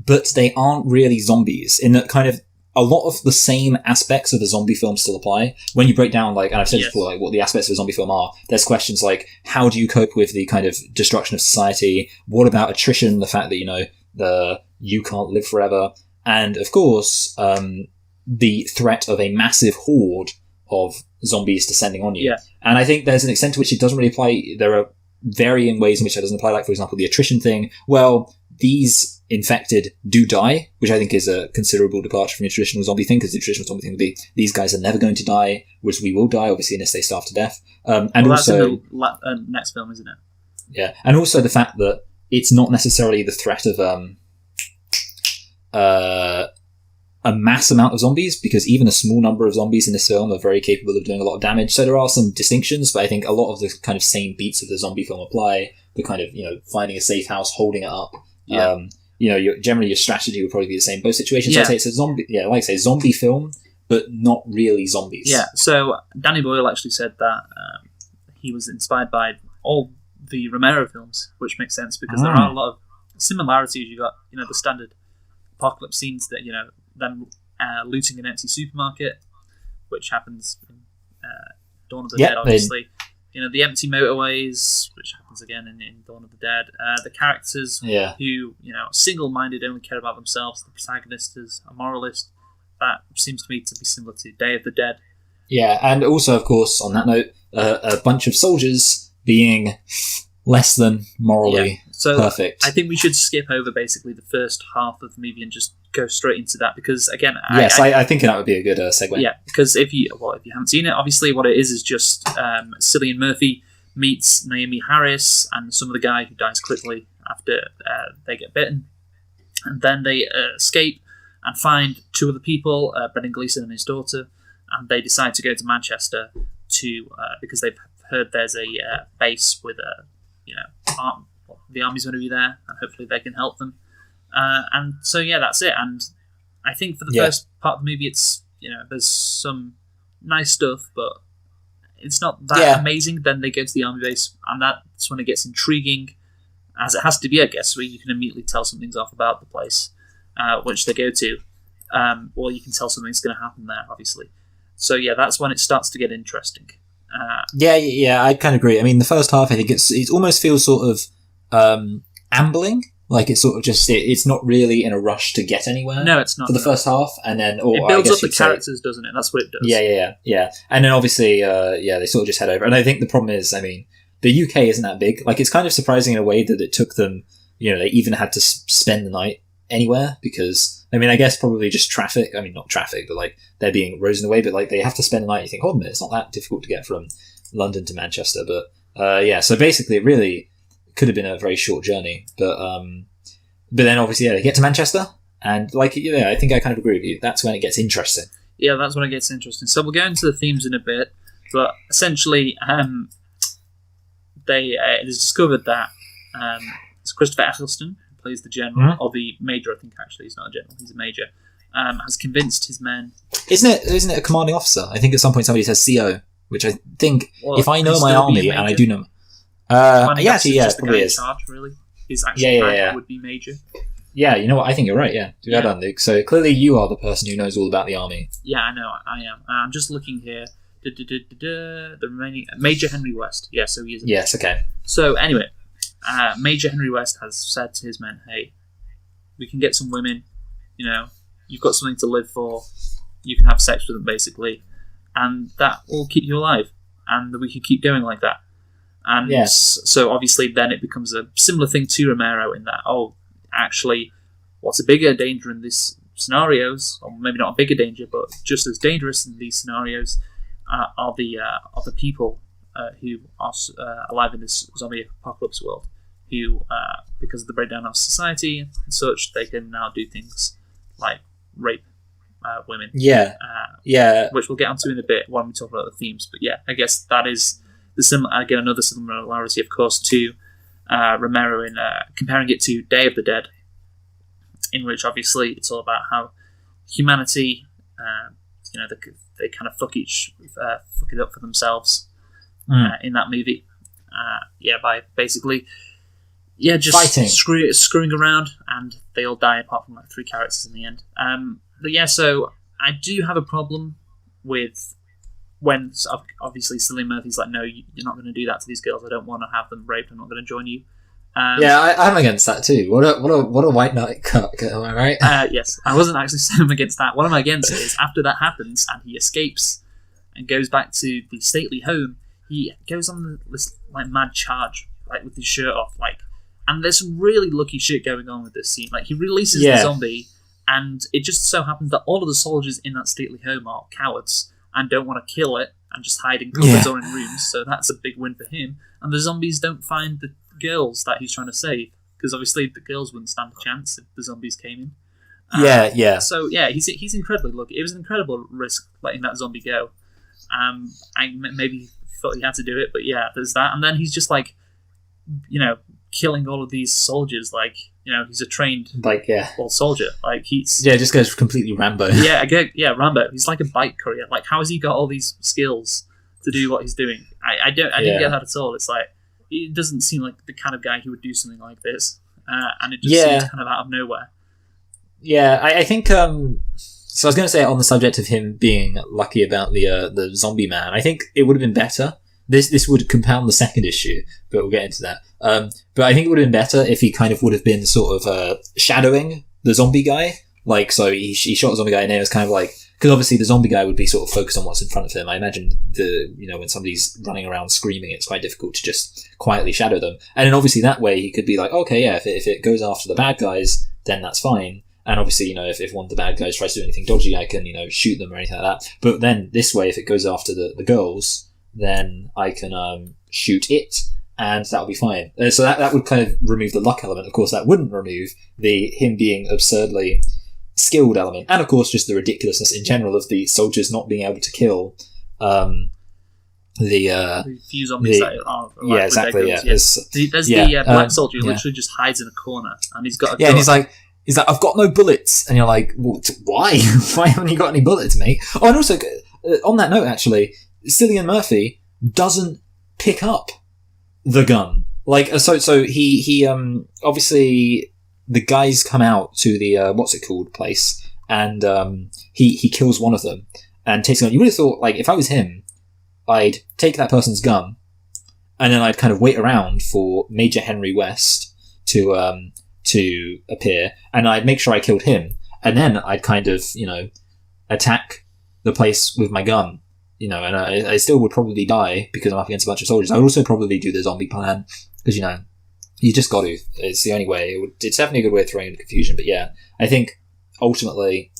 but they aren't really zombies. In that kind of a lot of the same aspects of a zombie film still apply. When you break down, like, and I've said before, like what the aspects of a zombie film are, there's questions like, how do you cope with the kind of destruction of society? What about attrition? The fact that, you can't live forever. And of course, the threat of a massive horde of zombies descending on you. Yeah. And I think there's an extent to which it doesn't really apply. There are varying ways in which it doesn't apply. Like, for example, the attrition thing. Well, these infected do die, which I think is a considerable departure from your traditional zombie thing, because the traditional zombie thing would be, these guys are never going to die, whereas we will die, obviously, unless they starve to death. And that's also... in the next film, isn't it? Yeah. And also the fact that it's not necessarily the threat of a mass amount of zombies, because even a small number of zombies in this film are very capable of doing a lot of damage. So there are some distinctions, but I think a lot of the kind of same beats of the zombie film apply. The kind of, finding a safe house, holding it up. Yeah. Generally your strategy would probably be the same in both situations. Yeah. So I'd say it's a zombie film, but not really zombies. Yeah, so Danny Boyle actually said that he was inspired by all the Romero films, which makes sense, because there are a lot of similarities. You got, the standard apocalypse scenes that, them looting an empty supermarket, which happens in Dawn of the Dead, obviously. The empty motorways, which happens again in Dawn of the Dead. The characters who, single-minded, only care about themselves. The protagonist is a moralist. That seems to me to be similar to Day of the Dead. Yeah, and also, of course, on that note, a bunch of soldiers being less than morally perfect. I think we should skip over basically the first half of the movie and just go straight into that, because again, I think that would be a good segue. Yeah, because if you haven't seen it, obviously what it is just Cillian Murphy meets Naomi Harris and some of the guy who dies quickly after they get bitten, and then they escape and find two other people, Brendan Gleeson and his daughter, and they decide to go to Manchester because they've heard there's a base with the army's going to be there, and hopefully they can help them. And so that's it. And I think for the first part of the movie, it's there's some nice stuff, but it's not that amazing. Then they go to the army base, and that's when it gets intriguing, as it has to be, I guess, where you can immediately tell something's off about the place which they go to, or you can tell something's going to happen there, obviously. So that's when it starts to get interesting. I kind of agree. I mean, the first half, I think it almost feels sort of ambling. Like it's sort of just it's not really in a rush to get anywhere. No, it's not for the first half, and then it builds up the characters, doesn't it? That's what it does. Yeah. And then obviously, they sort of just head over. And I think the problem is, I mean, the UK isn't that big. Like it's kind of surprising in a way that it took them. They even had to spend the night anywhere, because I mean, I guess probably just traffic. I mean, not traffic, but like they're being rosen away. But like they have to spend the night. You think, hold on a minute, it's not that difficult to get from London to Manchester. But so basically, it really could have been a very short journey, but then obviously they get to Manchester, and I think I kind of agree with you. That's when it gets interesting. Yeah, that's when it gets interesting. So we'll go into the themes in a bit, but essentially, it is discovered that it's Christopher Eccleston, who plays the general, or the major. I think actually he's not a general; he's a major. Has convinced his men. Isn't it a commanding officer? I think at some point somebody says CO, which I think if I know my army, and I do know. Probably is. Charge, really. His actual rank would be major. Yeah, you know what? I think you're right. Yeah, do that on Luke. So clearly, you are the person who knows all about the army. Yeah, I know. I am. I'm just looking here. The remaining Major Henry West. Yeah, so he is. Yes. Okay. So anyway, Major Henry West has said to his men, "Hey, we can get some women. You've got something to live for. You can have sex with them, basically, and that will keep you alive. And we can keep going like that." And so obviously then it becomes a similar thing to Romero in that, actually, what's a bigger danger in these scenarios, or maybe not a bigger danger, but just as dangerous in these scenarios, are the people who are alive in this zombie apocalypse world, who, because of the breakdown of society and such, they can now do things like rape women. Which we'll get onto in a bit when we talk about the themes. But I guess that is another similarity, of course, to Romero in comparing it to Day of the Dead, in which obviously it's all about how humanity, they kind of fuck it up for themselves in that movie. By basically, just fighting, screwing around, and they all die apart from like 3 characters in the end. So I do have a problem with when obviously Cillian Murphy's like, no, you're not going to do that to these girls. I don't want to have them raped. I'm not going to join you. I'm against that too. What a white knight cut, am I right? Yes, I wasn't actually saying I'm against that. What I'm against is after that happens and he escapes and goes back to the stately home, he goes on this like mad charge, like with his shirt off, like, and there's some really lucky shit going on with this scene. Like he releases the zombie, and it just so happens that all of the soldiers in that stately home are cowards and don't want to kill it and just hide in cupboards or in rooms. So that's a big win for him. And the zombies don't find the girls that he's trying to save, because obviously the girls wouldn't stand a chance if the zombies came in. So he's incredibly lucky. It was an incredible risk letting that zombie go. I maybe thought he had to do it, but there's that. And then he's just like, killing all of these soldiers. Like, he's a trained old soldier. Like he's just goes completely Rambo. Rambo. He's like a bike courier. Like, how has he got all these skills to do what he's doing? I didn't get that at all. It's like, it doesn't seem like the kind of guy who would do something like this, and it just seems kind of out of nowhere. I think. So I was going to say, on the subject of him being lucky about the zombie man, I think it would have been better. This would compound the second issue, but we'll get into that. But I think it would have been better if he kind of would have been sort of shadowing the zombie guy. Like, so he shot the zombie guy, and it was kind of like, because obviously the zombie guy would be sort of focused on what's in front of him. I imagine when somebody's running around screaming, it's quite difficult to just quietly shadow them. And then obviously that way he could be like, okay, if it goes after the bad guys, then that's fine. And obviously, if one of the bad guys tries to do anything dodgy, I can, shoot them or anything like that. But then this way, if it goes after the girls, then I can shoot it, and that'll be fine. So that would kind of remove the luck element. Of course, that wouldn't remove him being absurdly skilled element, and of course just the ridiculousness in general of the soldiers not being able to kill the few zombies that are like, exactly. There's the black soldier who literally just hides in a corner, and he's got a gun. And he's like, I've got no bullets, and you're like, well, why? Why haven't you got any bullets, mate? Oh, and also on that note, actually, Cillian Murphy doesn't pick up the gun. Like, so he obviously, the guys come out to the what's it called place, and he kills one of them and takes the gun. You would have thought, like, if I was him, I'd take that person's gun, and then I'd kind of wait around for Major Henry West to appear, and I'd make sure I killed him, and then I'd kind of attack the place with my gun. And I still would probably die because I'm up against a bunch of soldiers. I would also probably do the zombie plan because you just got to. It's the only way. It's definitely a good way of throwing into confusion. But I think ultimately,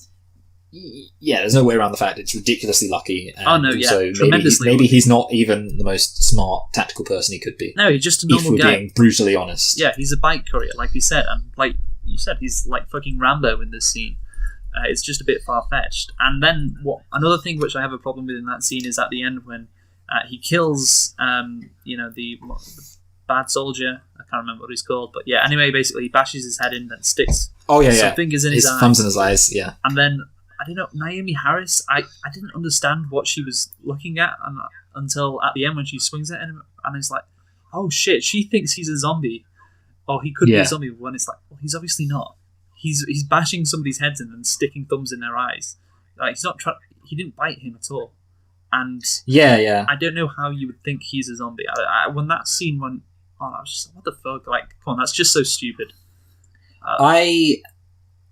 there's no way around the fact it's ridiculously lucky. And tremendously. Maybe he's not even the most smart tactical person he could be. No, he's just a normal guy. If we're being brutally honest. Yeah, he's a bike courier, like we said, and like you said, he's like fucking Rambo in this scene. It's just a bit far-fetched. And then another thing which I have a problem with in that scene is at the end when he kills the bad soldier. I can't remember what he's called, but anyway, basically he bashes his head in and sticks some fingers in his eyes. Thumbs in his eyes, And then I don't know, Naomi Harris, I didn't understand what she was looking at until at the end when she swings at him, and it's like, oh shit, she thinks he's a zombie, or he could be a zombie, when it's like, well, he's obviously not. He's bashing somebody's heads in and sticking thumbs in their eyes. Like, he's not he didn't bite him at all. And I don't know how you would think he's a zombie. When that scene went on, I was just like, what the fuck? Like, come on, that's just so stupid. I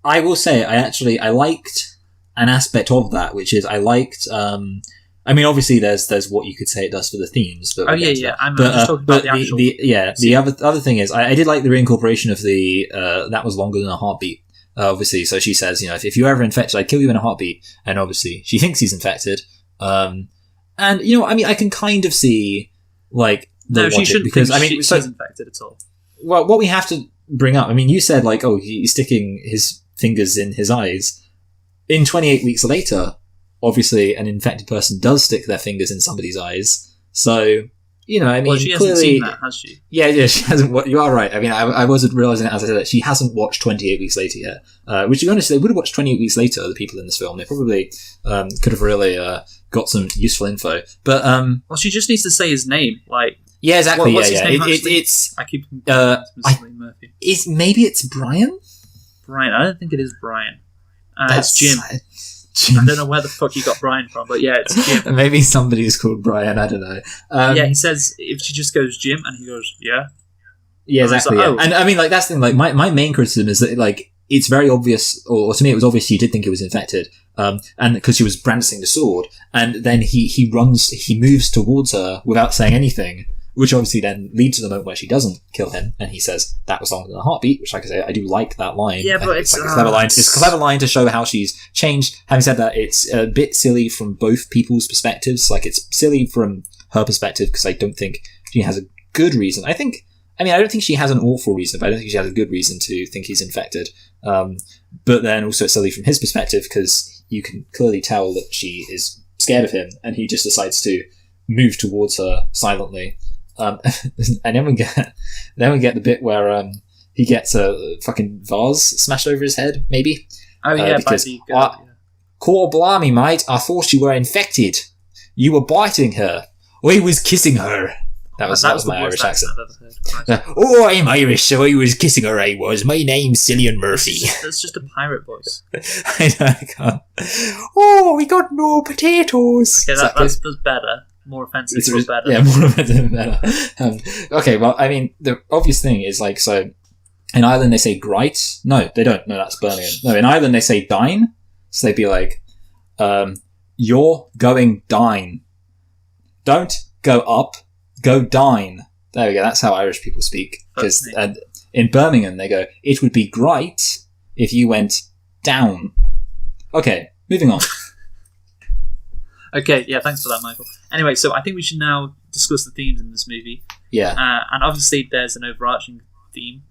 will say, I liked an aspect of that, which is I liked. I mean, obviously, there's what you could say it does for the themes. But I'm just talking about the actual. The other thing is, I did like the reincorporation of the that was longer than a heartbeat. Obviously, so she says, if you're ever infected, I'd kill you in a heartbeat. And obviously, she thinks he's infected. And I mean, I can kind of see like the logic, she shouldn't because she's infected at all. Well, what we have to bring up, I mean, you said like, oh, he's sticking his fingers in his eyes. In 28 weeks later, obviously, an infected person does stick their fingers in somebody's eyes. So you know, I mean, she clearly, hasn't seen that, has she? Yeah, she hasn't. You are right. I mean, I wasn't realizing it as I said that she hasn't watched 28 Weeks Later yet. Which, to be honest, they would have watched 28 Weeks Later. The people in this film, they probably could have really got some useful info. But well, she just needs to say his name, like. Yeah, exactly. What's yeah, his yeah. name, It's. I keep. Murphy. Maybe it's Brian. Brian. I don't think it is Brian. It's Jim. I don't know where the fuck you got Brian from, but yeah, it's Jim. Maybe somebody's called Brian, I don't know. Yeah, he says, if she just goes Jim, and he goes, yeah. Yeah, exactly. Like, yeah. And I mean, like, that's the thing, like, my main criticism is that, like, it's very obvious, or to me it was obvious she did think he was infected, and because she was brandishing the sword, and then he moves towards her without saying anything, which obviously then leads to the moment where she doesn't kill him, and he says, that was longer than a heartbeat, which, like I say, I do like that line. Yeah, but it's like a clever line. It's a clever line to show how she's changed. Having said that, it's a bit silly from both people's perspectives. Like, it's silly from her perspective, because I don't think she has a good reason. I don't think she has an awful reason, but I don't think she has a good reason to think he's infected. But then also it's silly from his perspective, because you can clearly tell that she is scared of him, and he just decides to move towards her silently. And then we get the bit where he gets a fucking vase smashed over his head, maybe. Oh yeah, because core blimey, mate! I thought you were infected. You were biting her. He was kissing her. That was my Irish accent. Oh, I'm Irish, so I was kissing her. I was. My name's Cillian Murphy. That's just a pirate voice. I know. I can't. Oh, we got no potatoes. Okay, that's better. More offensive, but better. Yeah, more offensive, better. Okay, well, I mean, the obvious thing is, like, so, in Ireland they say grite. No, they don't. No, that's Birmingham. No, in Ireland they say dine. So they'd be like, you're going dine. Don't go up, go dine. There we go, that's how Irish people speak. Because in Birmingham they go, it would be great if you went down. Okay, moving on. Okay, yeah, thanks for that, Michael. Anyway, so I think we should now discuss the themes in this movie. Yeah. And obviously there's an overarching theme,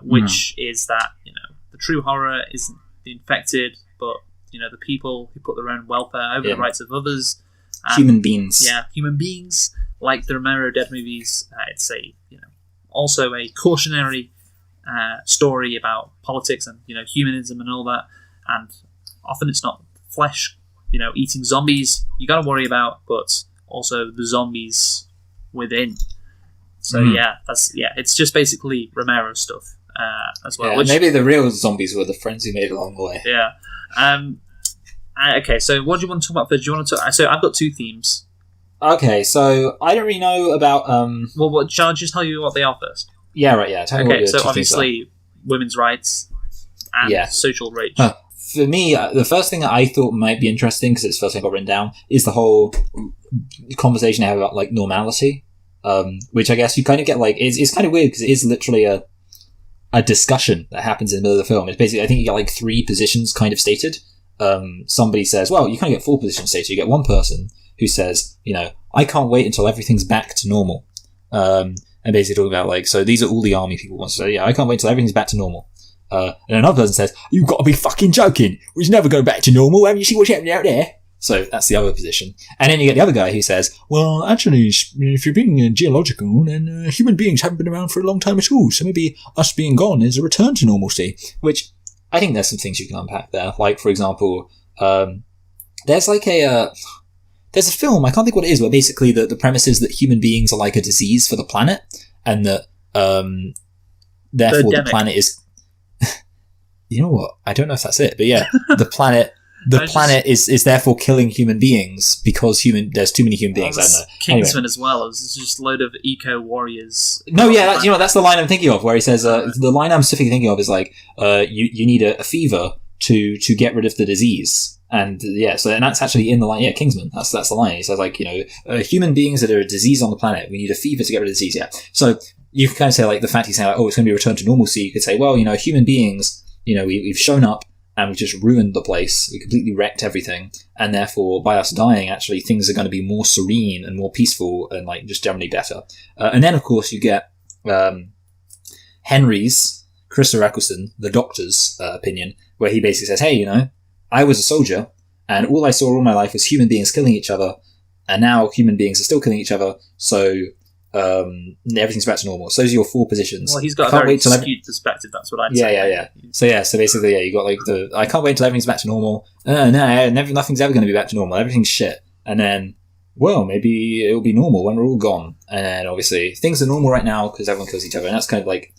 which is that, you know, the true horror isn't the infected, but, you know, the people who put their own welfare over the rights of others. Human beings. Yeah, human beings. Like the Romero Dead movies, it's also a cautionary story about politics and, you know, humanism and all that. And often it's not flesh, you know, eating zombies you got to worry about, but also the zombies within. So it's just basically Romero stuff as well. Yeah, maybe the real zombies were the friends he made along the way. Yeah. Okay, so what do you want to talk about first? Do you want to talk? So I've got two themes. Okay, so I don't really know about. Well, shall I just tell you what they are first? Yeah, right. Yeah. Tell me what your so two obviously women's rights and social rage. For me, the first thing that I thought might be interesting, because it's the first thing I got written down, is the whole conversation I have about, like, normality, which I guess you kind of get, like, it's kind of weird because it is literally a discussion that happens in the middle of the film. It's basically, I think you get, like, 3 positions kind of stated. Somebody says, well, you kind of get 4 positions stated. You get one person who says, you know, I can't wait until everything's back to normal. And basically talking about, like, so these are all the army people want to say, yeah, I can't wait until everything's back to normal. And another person says, you've got to be fucking joking. We're never going back to normal. Haven't you seen what's happening out there? So that's the other position. And then you get the other guy who says, well, actually, if you're being geological, then human beings haven't been around for a long time at all. So maybe us being gone is a return to normalcy. Which, I think there's some things you can unpack there. Like, for example, there's like there's a film, I can't think what it is, where basically the premise is that human beings are like a disease for the planet, and that therefore the planet is... You know what? I don't know if that's it, but yeah, the planet is therefore killing human beings because there's too many human beings. I don't know. Kingsman as well. It's just a load of eco warriors. No, yeah, that's the line I'm thinking of, where he says the line I'm specifically thinking of is like you need a fever to get rid of the disease. And and that's actually in the line. Yeah, Kingsman. That's the line. He says, like, you know, human beings that are a disease on the planet. We need a fever to get rid of the disease. Yeah. So you can kind of say, like, the fact he's saying, like, oh, it's going to be a return to normalcy. You could say, well, you know, human beings, you know, we've shown up and we've just ruined the place. We completely wrecked everything. And therefore, by us dying, actually, things are going to be more serene and more peaceful and, like, just generally better. And then, of course, you get Henry's, Christopher Eccleston, the doctor's opinion, where he basically says, hey, you know, I was a soldier and all I saw all my life was human beings killing each other. and now human beings are still killing each other, so everything's back to normal. So those are your 4 positions. Well, he's got a very skewed perspective, that's what I'd say. Yeah. So basically, you got like I can't wait until everything's back to normal. No, nothing's ever going to be back to normal. Everything's shit. And then, well, maybe it'll be normal when we're all gone. And then obviously, things are normal right now because everyone kills each other. And that's kind of like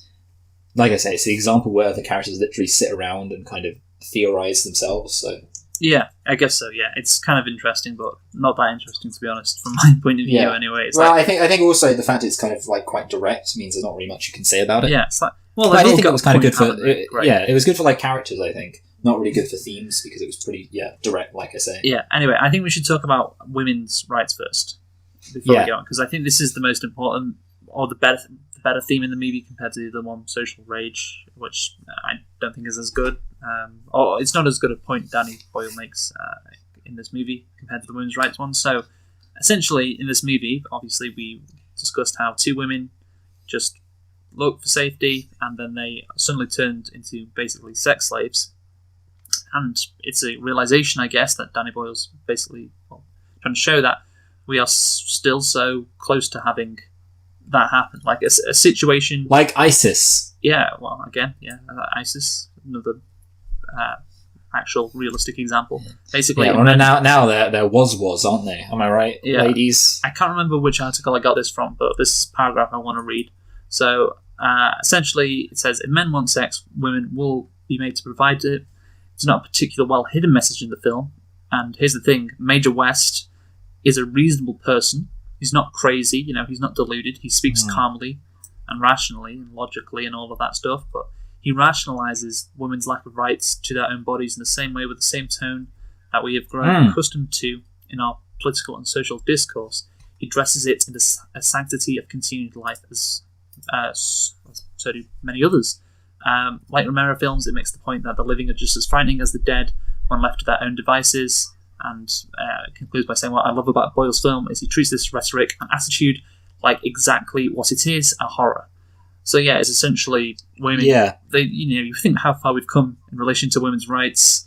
I say, it's the example where the characters literally sit around and kind of theorize themselves. So yeah, I guess so. Yeah, it's kind of interesting, but not that interesting to be honest, from my point of view. Anyway, it's I think also the fact it's kind of like quite direct means there's not really much you can say about it. Yeah, it's like I didn't think it was kind of good for. It was good for like characters. I think not really good for themes because it was pretty direct, like I say. Yeah. Anyway, I think we should talk about women's rights first before we go on, because I think this is the most important or the better theme in the movie compared to the one, social rage, which I don't think is as good. Or it's not as good a point Danny Boyle makes in this movie compared to the women's rights one. So essentially, in this movie, obviously we discussed how 2 women just looked for safety, and then they suddenly turned into basically sex slaves. And it's a realization, I guess, that Danny Boyle's basically trying to show that we are still so close to having that happen, like a situation like ISIS. Yeah, well, again, ISIS, another actual realistic example. Basically, now there was, aren't they? Am I right, ladies? I can't remember which article I got this from, but this paragraph I want to read. So essentially, it says, if men want sex, women will be made to provide it. It's not a particular well-hidden message in the film. And here's the thing, Major West is a reasonable person. He's not crazy, he's not deluded. He speaks calmly and rationally and logically and all of that stuff, but he rationalizes women's lack of rights to their own bodies in the same way, with the same tone that we have grown accustomed to in our political and social discourse. He dresses it in a sanctity of continued life, as so do many others. Like Romero films, it makes the point that the living are just as frightening as the dead when left to their own devices, and concludes by saying, what I love about Boyle's film is he treats this rhetoric and attitude like exactly what it is, a horror. So yeah, it's essentially women. Yeah. You think how far we've come in relation to women's rights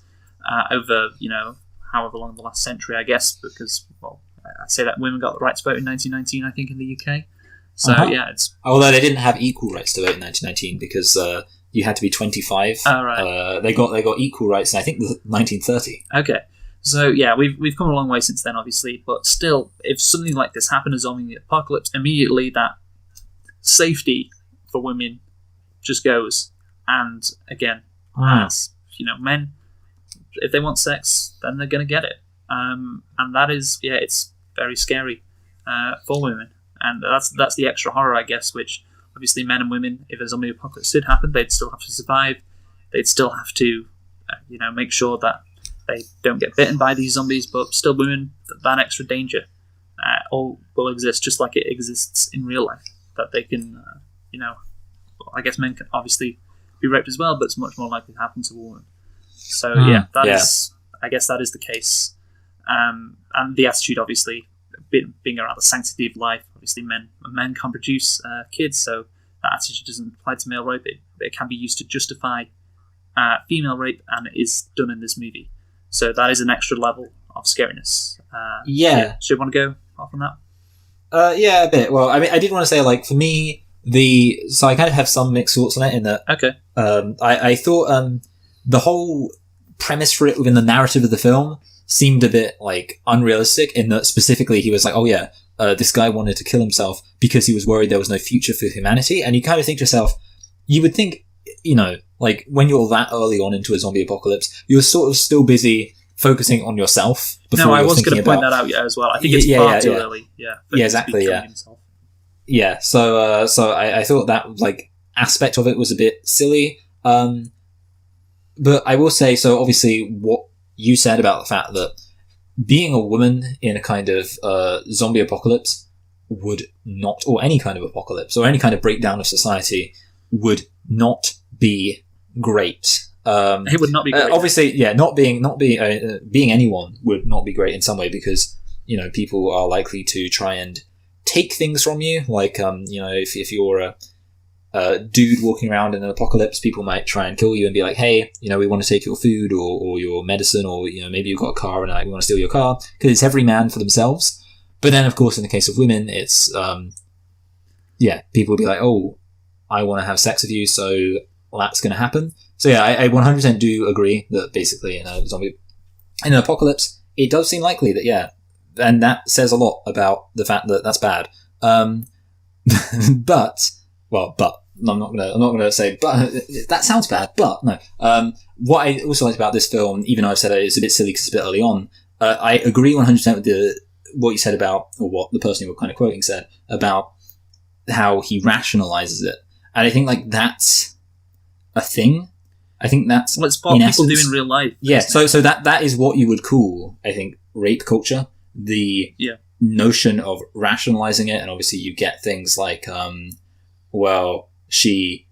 over, however long the last century, I guess, because, well, I say that women got the right to vote in 1919, I think, in the UK. So yeah, it's... Although they didn't have equal rights to vote in 1919 because you had to be 25. Oh, right. They got equal rights in, I think, 1930. Okay. So yeah, we've come a long way since then, obviously, but still, if something like this happened, a zombie apocalypse, immediately that safety for women just goes. And again, as men, if they want sex, then they're going to get it. And that is, it's very scary for women. And that's the extra horror, I guess, which obviously men and women, if a zombie apocalypse did happen, they'd still have to survive. They'd still have to, make sure that they don't get bitten by these zombies, but still women, that extra danger all will exist, just like it exists in real life. That they can, I guess men can obviously be raped as well, but it's much more likely to happen to a woman. So is, I guess that is the case. And the attitude, obviously, being around the sanctity of life, obviously men can't produce kids, so that attitude doesn't apply to male rape. It can be used to justify female rape, and it is done in this movie. So that is an extra level of scariness. Should we want to go off on that? A bit. Well, I mean, I did want to say, like, for me, so I kind of have some mixed thoughts on it in that. Okay. I thought the whole premise for it within the narrative of the film seemed a bit like unrealistic in that specifically he was like, this guy wanted to kill himself because he was worried there was no future for humanity. And you kind of think to yourself, you would think, like when you're that early on into a zombie apocalypse, you're sort of still busy focusing on yourself. No, I was going to point that out as well. I think it's far too early. Yeah, exactly. Yeah. So I thought that like aspect of it was a bit silly. But I will say, so obviously what you said about the fact that being a woman in a kind of zombie apocalypse would not, or any kind of apocalypse, or any kind of breakdown of society would not be great. It would not be great. Obviously, being anyone would not be great in some way because, people are likely to try and take things from you. Like, if you're a dude walking around in an apocalypse, people might try and kill you and be like, hey, we want to take your food or your medicine, or, maybe you've got a car and we want to steal your car, because it's every man for themselves. But then, of course, in the case of women, it's, people will be like, oh, I want to have sex with you, so that's going to happen. So yeah, I 100% do agree that basically in an apocalypse, it does seem likely that, and that says a lot about the fact that that's bad. I'm not gonna say, but that sounds bad, but no. What I also liked about this film, even though I've said it's a bit silly because it's a bit early on, I agree 100% with what you said about, or what the person you were kind of quoting said, about how he rationalizes it. And I think, like, that's a thing. I think that's... Well, it's what people do in real life. Yeah, so that is what you would call, I think, rape culture. The notion of rationalizing it, and obviously you get things like, she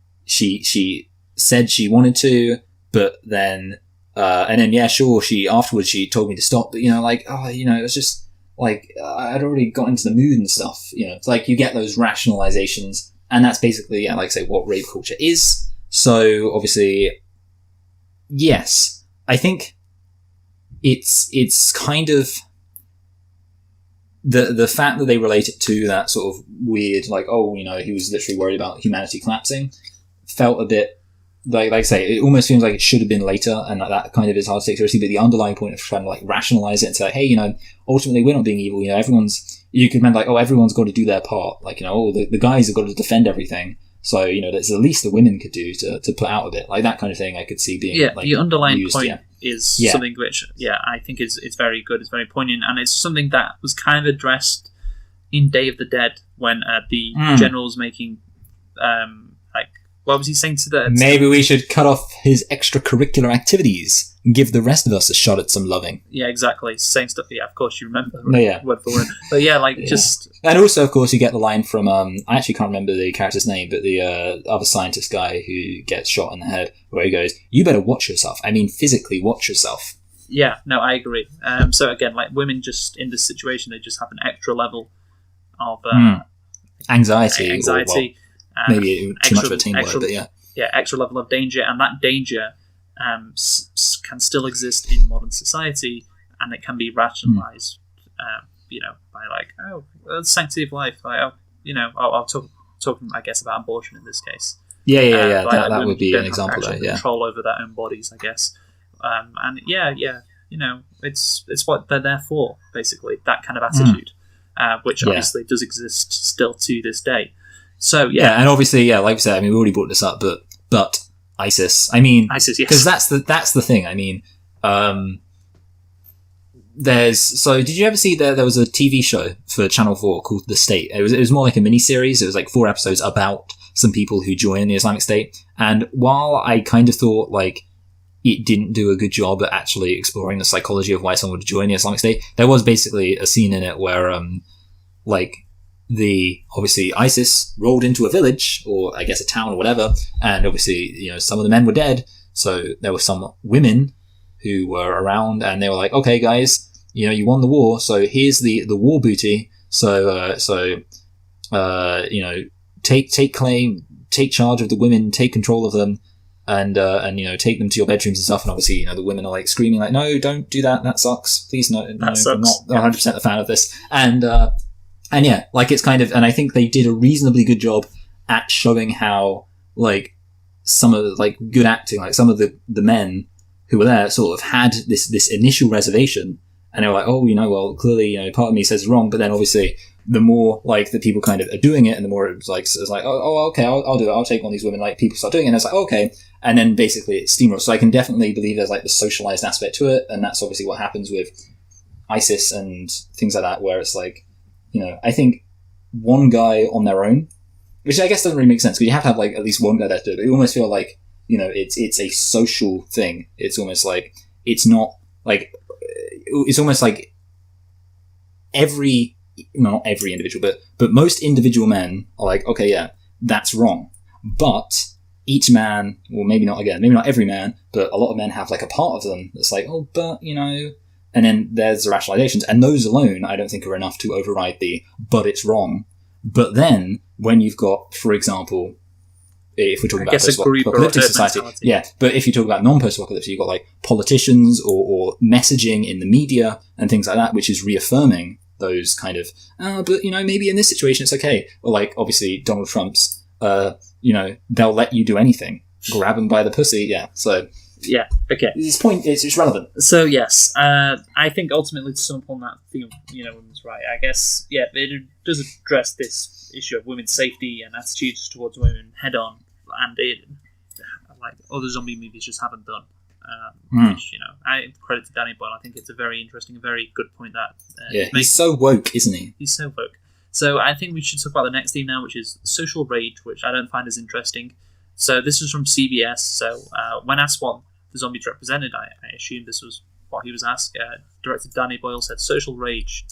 said she wanted to, but then, afterwards she told me to stop, but, it was just, like, I'd already got into the mood and stuff, It's like you get those rationalizations, and that's basically, like I say, what rape culture is. So, obviously, yes, I think it's kind of the fact that they relate it to that sort of weird, like, he was literally worried about humanity collapsing, felt a bit like I say, it almost seems like it should have been later, and that kind of is hard to take seriously. But the underlying point of trying to, like, rationalize it and say, like, hey, ultimately we're not being evil. You could remember, like, everyone's got to do their part. Like, the guys have got to defend everything. So, there's the least the women could do to put out a bit, like that kind of thing. I could see being the underlying used, point is something which I think it's very good. It's very poignant, and it's something that was kind of addressed in Day of the Dead when the general was making what was he saying to the... Maybe we should cut off his extracurricular activities and give the rest of us a shot at some loving. Yeah, exactly. Same stuff. Yeah, of course you remember. No, yeah. Word for word. But just... And also, of course, you get the line from... I actually can't remember the character's name, but the other scientist guy who gets shot in the head, where he goes, you better watch yourself. I mean, physically watch yourself. Yeah, no, I agree. So again, like, women just, in this situation, they just have an extra level of... Anxiety. Maybe too much of a team word, but yeah. Yeah, extra level of danger, and that danger can still exist in modern society, and it can be rationalized, by like, the sanctity of life. Like, I'll talk, I guess, about abortion in this case. Yeah. That would be an example, though. Yeah. Control over their own bodies, I guess. It's what they're there for, basically. That kind of attitude, which obviously does exist still to this day. So and obviously, like we said, I mean, we already brought this up, but ISIS. I mean, ISIS, yes, because that's the thing. I mean, did you ever see there was a TV show for Channel 4 called The State? It was more like a mini series. It was like 4 episodes about some people who join the Islamic State. And while I kind of thought, like, it didn't do a good job at actually exploring the psychology of why someone would join the Islamic State, there was basically a scene in it where obviously ISIS rolled into a village, or I guess a town or whatever, and obviously, some of the men were dead, so there were some women who were around, and they were like, okay guys, you won the war, so here's the war booty, so take claim, take charge of the women, take control of them, and take them to your bedrooms and stuff. And obviously, the women are like screaming like, no, don't do that sucks, please, no, I'm not 100% a fan of this. And yeah, like, it's kind of, and I think they did a reasonably good job at showing how, like, some of, like, good acting, like, some of the men who were there sort of had this initial reservation, and they were like, well, clearly, part of me says it's wrong, but then obviously the more, like, the people kind of are doing it, and the more it's like, okay, I'll do it, I'll take on these women, like, people start doing it, and it's like, okay, and then basically it steamrolls. So I can definitely believe there's, like, the socialized aspect to it, and that's obviously what happens with ISIS and things like that, where it's like, I think one guy on their own, which I guess doesn't really make sense, because you have to have, like, at least one guy there to do it, but you almost feel like, it's a social thing. It's almost like, it's not, like, it's almost like not every individual, but most individual men are like, okay, yeah, that's wrong. But each man, well, maybe not every man, but a lot of men have, like, a part of them that's like, oh, but, and then there's the rationalizations, and those alone I don't think are enough to override but it's wrong. But then, when you've got, for example, if we're talking about post-apocalyptic society, but if you talk about non-post-apocalyptic, you've got, like, politicians or messaging in the media and things like that, which is reaffirming those kind of, but maybe in this situation it's okay. Or like obviously Donald Trump's, they'll let you do anything, grab them by the pussy. Yeah, so. Yeah, okay. This point is relevant. So, yes, I think ultimately to sum up on that theme, women's right, I guess, yeah, it does address this issue of women's safety and attitudes towards women head on, and it, like other zombie movies just haven't done. Which, I credit to Danny Boyle. I think it's a very interesting, very good point that... he's so woke, isn't he? He's so woke. So I think we should talk about the next theme now, which is social rage, which I don't find as interesting. So this was from CBS. So when asked what the zombies represented, I assumed this was what he was asked. Director Danny Boyle said, social rage.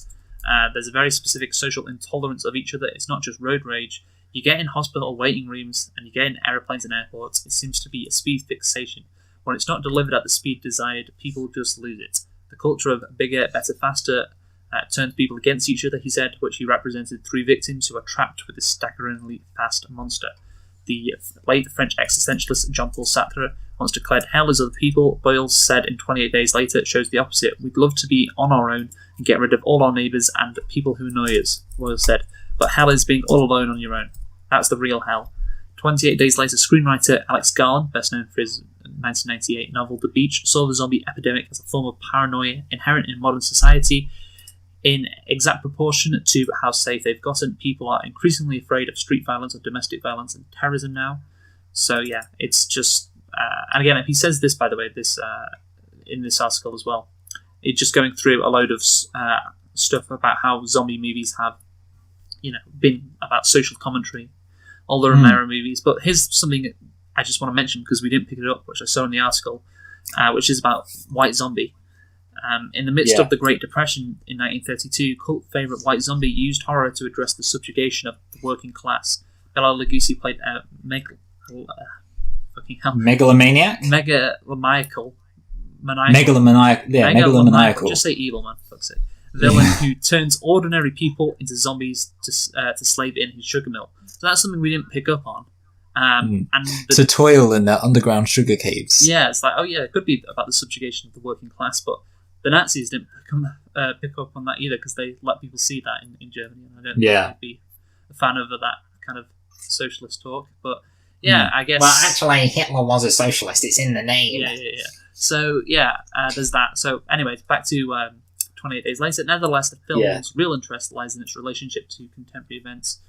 There's a very specific social intolerance of each other. It's not just road rage. You get in hospital waiting rooms and you get in aeroplanes and airports. It seems to be a speed fixation. When it's not delivered at the speed desired, people just lose it. The culture of bigger, better, faster turns people against each other, he said, which he represented 3 victims who are trapped with this staggeringly fast monster. The late French existentialist Jean-Paul Sartre once declared hell is other people. Boyle said in 28 Days Later it shows the opposite. We'd love to be on our own and get rid of all our neighbours and people who annoy us, Boyle said. But hell is being all alone on your own. That's the real hell. 28 Days Later screenwriter Alex Garland, best known for his 1998 novel The Beach, saw the zombie epidemic as a form of paranoia inherent in modern society. In exact proportion to how safe they've gotten, people are increasingly afraid of street violence, of domestic violence and terrorism now. So yeah, it's just... and again, he says this, by the way, in this article as well. It's just going through a load of stuff about how zombie movies have, been about social commentary. All the Romero movies. But here's something I just want to mention, because we didn't pick it up, which I saw in the article, which is about White Zombie. In the midst of the Great Depression in 1932, cult favourite White Zombie used horror to address the subjugation of the working class. Bela Lugosi played megalomaniac? Megalomaniacal. Just say evil, man. Fuck's sake. Villain who turns ordinary people into zombies to slave in his sugar mill. So that's something we didn't pick up on. To toil in their underground sugar caves. Yeah, it's like, it could be about the subjugation of the working class, but the Nazis didn't pick up on that either, because they let people see that in Germany, and I don't think I'd be a fan of that kind of socialist talk. But I guess... Well, actually, Hitler was a socialist. It's in the name. Yeah. So, there's that. So, anyways, back to 28 Days Later. Nevertheless, the film's real interest lies in its relationship to contemporary events,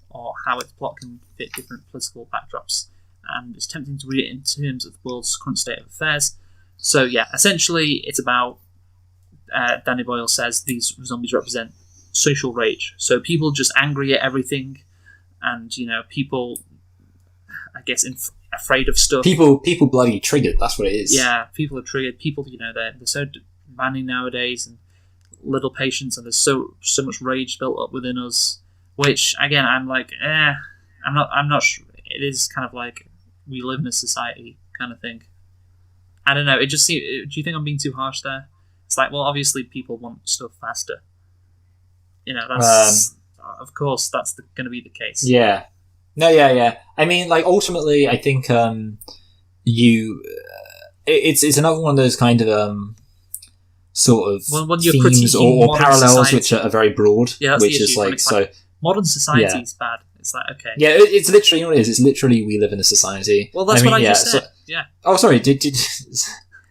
or how its plot can fit different political backdrops. And it's tempting to read it in terms of the world's current state of affairs. So, essentially, it's about... Danny Boyle says these zombies represent social rage. So people just angry at everything, and people, I guess, afraid of stuff. People bloody triggered. That's what it is. Yeah, people are triggered. People, they're so demanding nowadays, and little patience, and there's so much rage built up within us. Which again, I'm like, I'm not sure. It is kind of like we live in a society kind of thing. I don't know. It just seems. Do you think I'm being too harsh there? It's like, well, obviously people want stuff faster. That's of course that's going to be the case. Yeah. No, yeah. I mean, like, ultimately, I think it's another one of those kind of sort of themes or parallels society, which are very broad. Yeah, that's which the is like so. Modern society is bad. It's like, okay. Yeah, it's literally what it is. It's literally we live in a society. Well, that's what I just said. Yeah. Oh, sorry. Did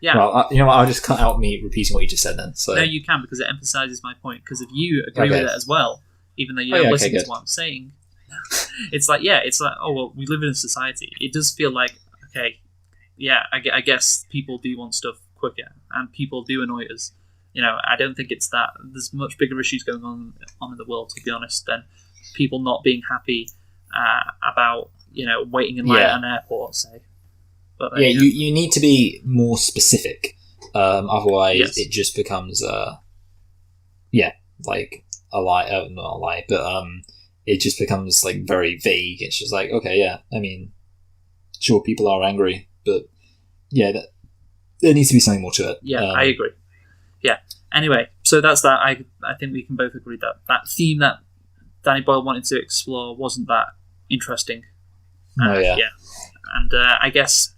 Yeah. Well, you know what? I'll just cut out me repeating what you just said then. So. No, you can, because it emphasises my point. Because if you agree with it as well, even though you don't listen to what I'm saying, it's like, oh, well, we live in a society. It does feel like, okay, I guess people do want stuff quicker, and people do annoy us. I don't think it's that. There's much bigger issues going on in the world, to be honest, than people not being happy about, waiting in line at an airport, say. But, you need to be more specific. Otherwise, it just becomes, like a lie. Not a lie, but it just becomes like very vague. It's just like, okay, I mean, sure, people are angry, but there needs to be something more to it. Yeah, I agree. Yeah. Anyway, so that's that. I think we can both agree that theme that Danny Boyle wanted to explore wasn't that interesting. And I guess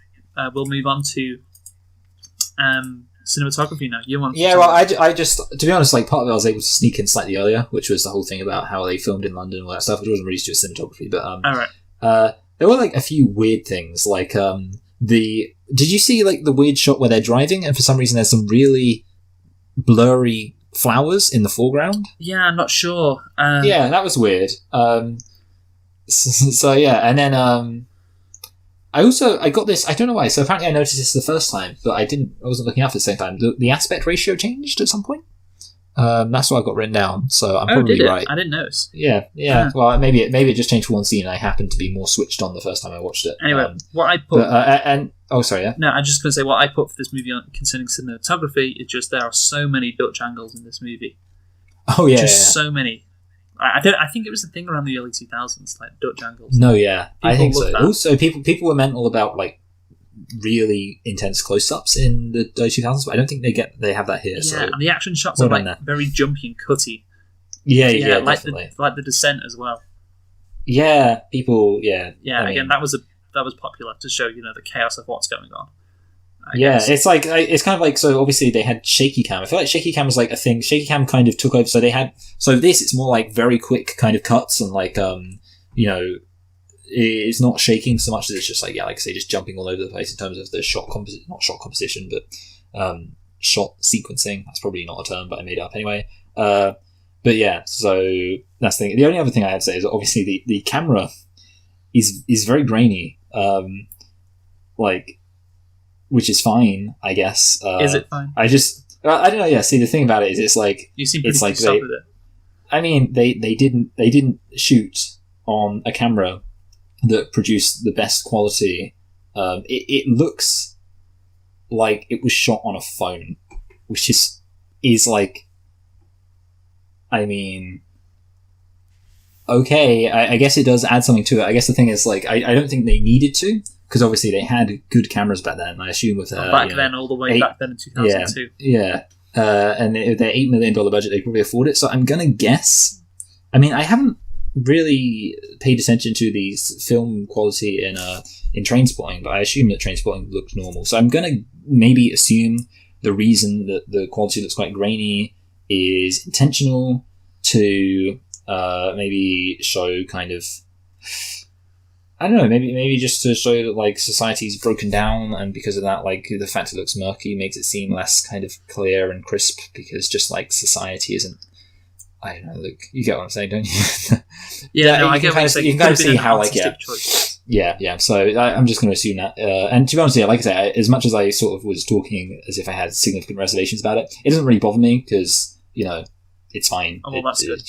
we'll move on to cinematography now. You want? Yeah, well, I just, to be honest, like part of it I was able to sneak in slightly earlier, which was the whole thing about how they filmed in London and all that stuff, which wasn't really to do with cinematography, but all right. There were like a few weird things, like did you see like the weird shot where they're driving and for some reason there's some really blurry flowers in the foreground? Yeah, I'm not sure. Yeah, that was weird. So yeah, and then I got this, I don't know why, so apparently I noticed this the first time, but I wasn't looking out at the same time. The aspect ratio changed at some point. That's what I've got written down, so I'm probably right. I didn't notice. Yeah. Well, maybe it just changed for one scene and I happened to be more switched on the first time I watched it. Anyway, what I put... sorry, yeah? No, I'm just going to say what I put for this movie concerning cinematography is just there are so many Dutch angles in this movie. Oh, yeah. So many. I think it was a thing around the early 2000s, like Dutch angles. No, yeah. I think so. That. Also, people were mental about, like, really intense close-ups in the early 2000s, but I don't think they have that here. Yeah, so and the action shots are like very jumpy and cutty. Yeah, like definitely. Like the Descent as well. Yeah, people. Yeah, again, that was popular to show the chaos of what's going on. I guess. It's like it's kind of like, so obviously they had shaky cam. I feel like shaky cam was like a thing. Shaky cam kind of took over. So it's more like very quick kind of cuts and like it's not shaking so much as it's just like I say, just jumping all over the place in terms of the not shot composition, but shot sequencing. That's probably not a term, but I made it up anyway. But yeah, so that's the thing. The only other thing I had to say is obviously the camera is very grainy, which is fine, I guess. Is it fine? I don't know. Yeah. See, the thing about it is, it's like you seem pretty pissed off with it. I mean, they didn't shoot on a camera that produced the best quality. It looks like it was shot on a phone, which is like, I mean, okay, I guess it does add something to it. I guess the thing is, like, I don't think they needed to, because obviously they had good cameras back then. I assume with back then in 2002. Yeah. And their $8 million budget, they probably afford it. So I'm gonna guess. I mean, I haven't really paid attention to the film quality in Trainspotting, but I assume that Trainspotting looked normal. So I'm gonna maybe assume the reason that the quality looks quite grainy is intentional to maybe show kind of, I don't know, maybe just to show that like society's broken down, and because of that, like the fact it looks murky makes it seem less kind of clear and crisp, because just like society isn't, I don't know, like, you get what I'm saying, don't you? I get what you're saying. You can kind of see how, like, choice. Yeah. So I'm just going to assume that. And to be honest, like I say, as much as I sort of was talking as if I had significant reservations about it, it doesn't really bother me because, it's fine. Oh, well, that's good.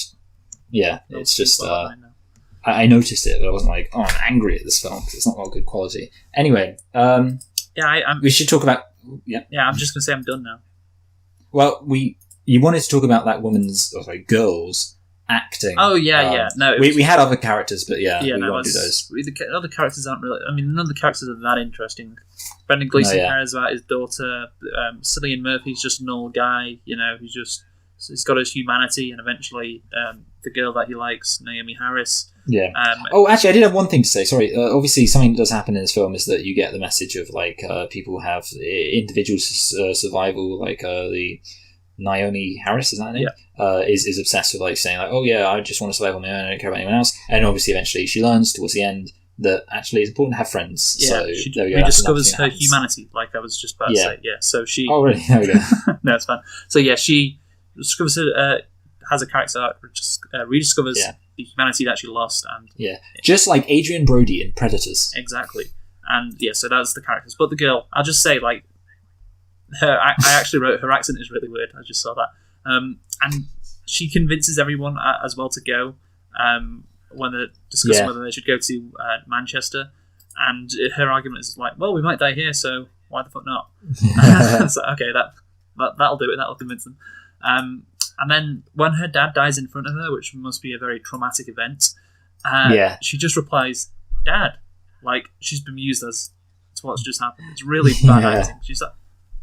It's just, I noticed it, but I wasn't like, I'm angry at this film because it's not got good quality. Anyway, we should talk about, Yeah, I'm just going to say I'm done now. Well, you wanted to talk about that girl's acting. Oh, yeah. No, we had other characters, but we won't do those. The other characters aren't really, none of the characters are that interesting. Brendan Gleeson cares about his daughter. Cillian Murphy's just a normal guy, he's got his humanity, and eventually the girl that he likes, Naomi Harris. Yeah. Actually, I did have one thing to say. Sorry. Obviously, something that does happen in this film is that you get the message of like people have individual survival. Like the Naomi Harris, is that her name? Yeah. Is obsessed with like saying like, oh yeah, I just want to survive on my own. I don't care about anyone else. And obviously, eventually, she learns towards the end that actually it's important to have friends. Yeah. So she there we go. rediscovers her humanity. Like I was just about to say. Yeah. So she. Oh really? There we go. No, it's fine. So yeah, she discovers has a character arc, rediscovers the humanity that she lost, and just like Adrian Brody in Predators. Exactly. And so that's the characters. But the girl, I'll just say, like, I actually wrote her accent is really weird. I just saw that, and she convinces everyone as well to go when they're discussing whether they should go to Manchester, and her argument is like, well, we might die here, so why the fuck not? So, okay, that'll do it. That'll convince them. And then when her dad dies in front of her, which must be a very traumatic event, she just replies, "Dad," like she's bemused as to what's just happened. It's really bad acting. She's like,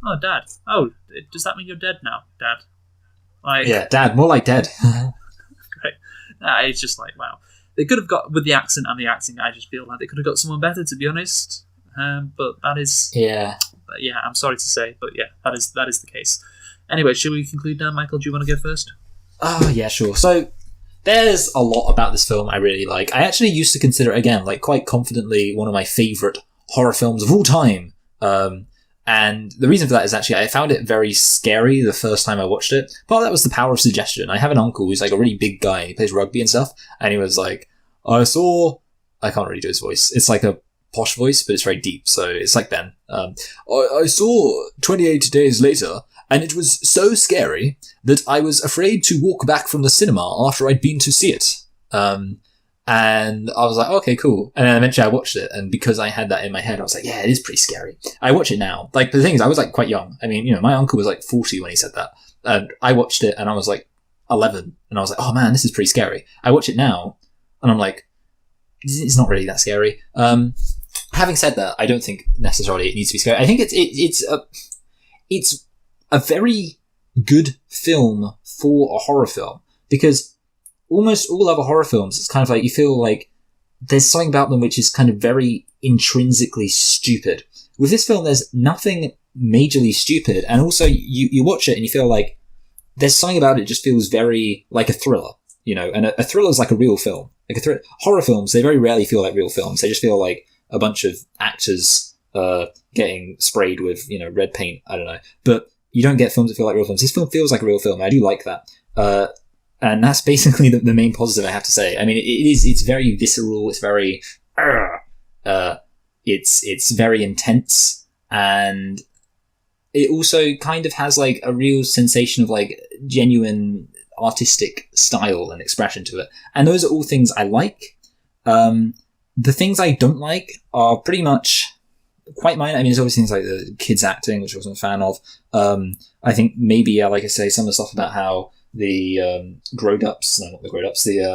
"Oh, Dad. Oh, does that mean you're dead now, Dad?" Like, Dad. More like dead. Great. It's just like, wow. They could have got, with the accent and the acting, I just feel like they could have got someone better, to be honest. But that is yeah, I'm sorry to say, but yeah, that is the case. Anyway, should we conclude now, Michael? Do you want to go first? Oh, yeah, sure. So, there's a lot about this film I really like. I actually used to consider it, again, like, quite confidently one of my favourite horror films of all time. And the reason for that is actually I found it very scary the first time I watched it. Part of that was the power of suggestion. I have an uncle who's like a really big guy. He plays rugby and stuff. And he was like, I can't really do his voice. It's like a posh voice, but it's very deep. So it's like Ben. I saw 28 Days Later, and it was so scary that I was afraid to walk back from the cinema after I'd been to see it. And I was like, okay, cool. And then eventually I watched it, and because I had that in my head, I was like, yeah, it is pretty scary. I watch it now. Like, the thing is, I was like quite young. I mean, my uncle was like 40 when he said that. And I watched it and I was like 11, and I was like, oh man, this is pretty scary. I watch it now and I'm like, it's not really that scary. Having said that, I don't think necessarily it needs to be scary. I think it's a very good film for a horror film, because almost all other horror films, it's kind of like you feel like there's something about them which is kind of very intrinsically stupid. With this film, there's nothing majorly stupid, and also you watch it and you feel like there's something about it just feels very like a thriller, and a thriller is like a real film. Like horror films, they very rarely feel like real films. They just feel like a bunch of actors getting sprayed with, red paint. I don't know. But you don't get films that feel like real films. This film feels like a real film. I do like that. And that's basically the main positive I have to say. I mean, it's very visceral. It's very, it's very intense, and it also kind of has like a real sensation of like genuine artistic style and expression to it. And those are all things I like. The things I don't like are pretty much quite minor. I mean, there's always things like the kids acting, which I wasn't a fan of. I think maybe, like I say, some of the stuff about how the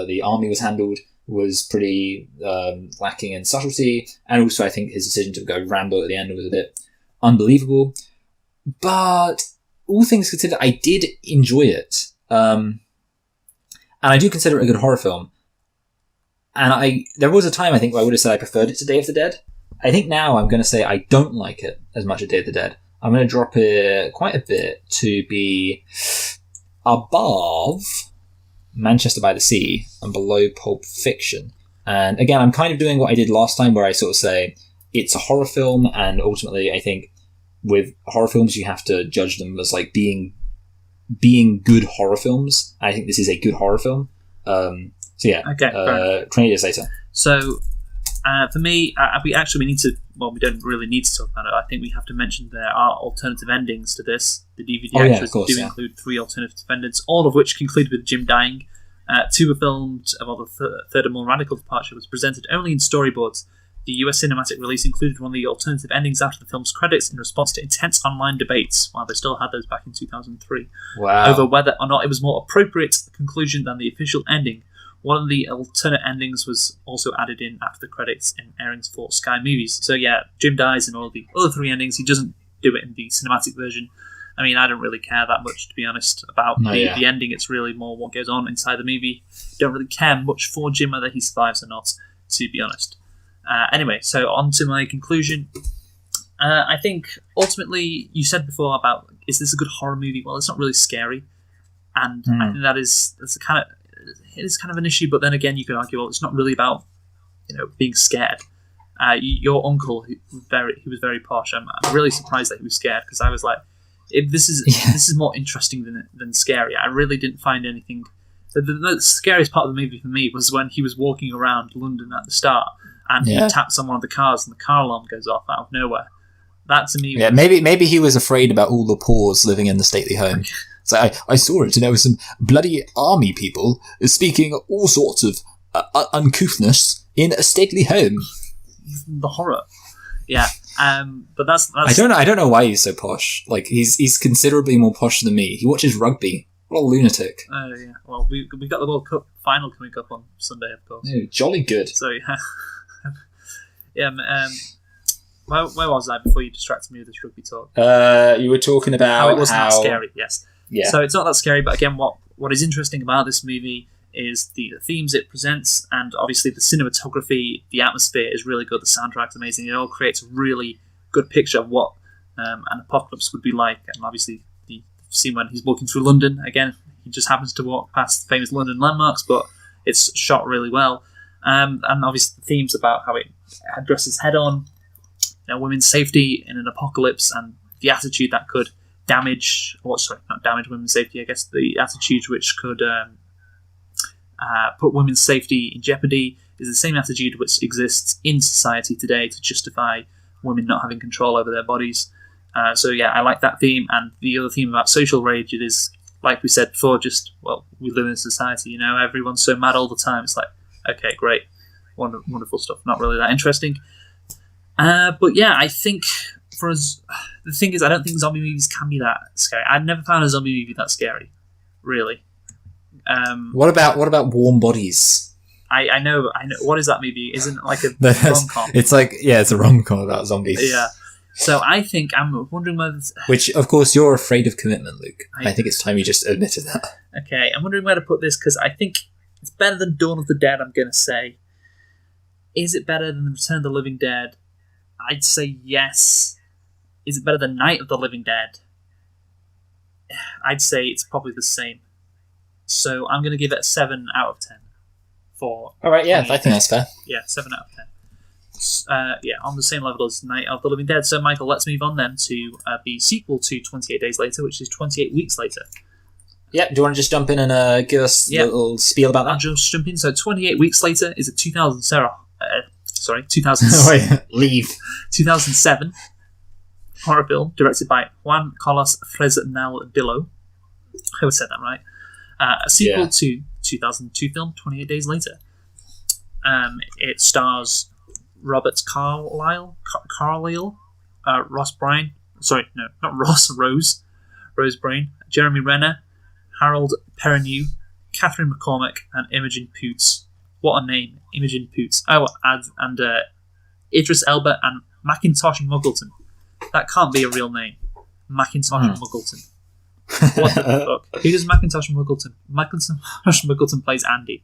the army was handled was pretty lacking in subtlety, and also I think his decision to go Rambo at the end was a bit unbelievable. But all things considered, I did enjoy it, and I do consider it a good horror film. And there was a time, I think, where I would have said I preferred it to Day of the Dead. I think now I'm going to say I don't like it as much as Day of the Dead. I'm going to drop it quite a bit to be above Manchester by the Sea and below Pulp Fiction. And again, I'm kind of doing what I did last time, where I sort of say it's a horror film, and ultimately I think with horror films you have to judge them as like being good horror films. I think this is a good horror film. So yeah, okay, 20 Days Later. So for me, we need to, we don't really need to talk about it. I think we have to mention there are alternative endings to this. The DVD extras include 3 alternative endings, all of which conclude with Jim dying. 2 were filmed, while the third and more radical departure was presented only in storyboards. The US cinematic release included one of the alternative endings after the film's credits in response to intense online debates, while they still had those back in 2003, over whether or not it was more appropriate conclusion than the official ending. One of the alternate endings was also added in after the credits in airings for Sky Movies. So yeah, Jim dies in all the other 3 endings. He doesn't do it in the cinematic version. I mean, I don't really care that much, to be honest, about the ending. It's really more what goes on inside the movie. Don't really care much for Jim, whether he survives or not, to be honest. Anyway, so on to my conclusion. I think, ultimately, you said before about, is this a good horror movie? Well, it's not really scary. And I think it is kind of an issue, but then again, you could argue, well, it's not really about, being scared. Your uncle, he was very posh. I'm really surprised that he was scared, because I was like, this is more interesting than scary. I really didn't find anything. The scariest part of the movie for me was when he was walking around London at the start, and he taps on one of the cars, and the car alarm goes off out of nowhere. That to me, maybe he was afraid about all the poors living in the stately home. So I saw it, and there was some bloody army people speaking all sorts of uncouthness in a stately home. The horror, yeah. But that's I don't know why he's so posh. Like he's considerably more posh than me. He watches rugby. What a lunatic. Oh yeah. Well, we got the World Cup final coming up on Sunday, of course. Oh, jolly good. So yeah, yeah. Where was I before you distracted me with this rugby talk? You were talking about how it wasn't that scary. Yes. Yeah. So it's not that scary, but again, what is interesting about this movie is the themes it presents, and obviously the cinematography, the atmosphere is really good, the soundtrack's amazing. It all creates a really good picture of what an apocalypse would be like. And obviously, the scene when he's walking through London again, he just happens to walk past famous London landmarks, but it's shot really well. And obviously, the themes about how it addresses head-on, women's safety in an apocalypse, and the attitude that could not damage women's safety. I guess the attitude which could put women's safety in jeopardy is the same attitude which exists in society today to justify women not having control over their bodies. So yeah, I like that theme. And the other theme about social rage, it is, like we said before, we live in a society, everyone's so mad all the time. It's like, okay, great, wonderful stuff. Not really that interesting. But yeah, I think for us, the thing is, I don't think zombie movies can be that scary. I've never found a zombie movie that scary, really. What about Warm Bodies? I know. What is that movie? Isn't it like a rom-com? It's it's a rom-com about zombies. Yeah. So I'm wondering whether... Which, of course, you're afraid of commitment, Luke. I think it's time you just admitted that. Okay, I'm wondering where to put this, because I think it's better than Dawn of the Dead, I'm going to say. Is it better than Return of the Living Dead? I'd say yes. Is it better than Night of the Living Dead? I'd say it's probably the same. So I'm going to give it a 7 out of 10. All right, yeah, I think that's fair. Yeah, 7 out of 10. On the same level as Night of the Living Dead. So, Michael, let's move on then to the sequel to 28 Days Later, which is 28 Weeks Later. Yeah, do you want to just jump in and give us a little spiel about that? I'll just jump in. So, 28 Weeks Later is a 2007 horror film directed by Juan Carlos Fresnel-Dillo. I hope I said that right. A sequel to 2002 film 28 Days Later. It stars Robert Carlyle, Ross Bryan. Sorry, no, not Ross. Rose Bryan, Jeremy Renner, Harold Perrineau, Catherine McCormack, and Imogen Poots. What a name, Imogen Poots. Oh, and Idris Elba and Macintosh Muggleton. That can't be a real name. Macintosh Muggleton. What the fuck? Who does Macintosh Muggleton? Macintosh Muggleton plays Andy.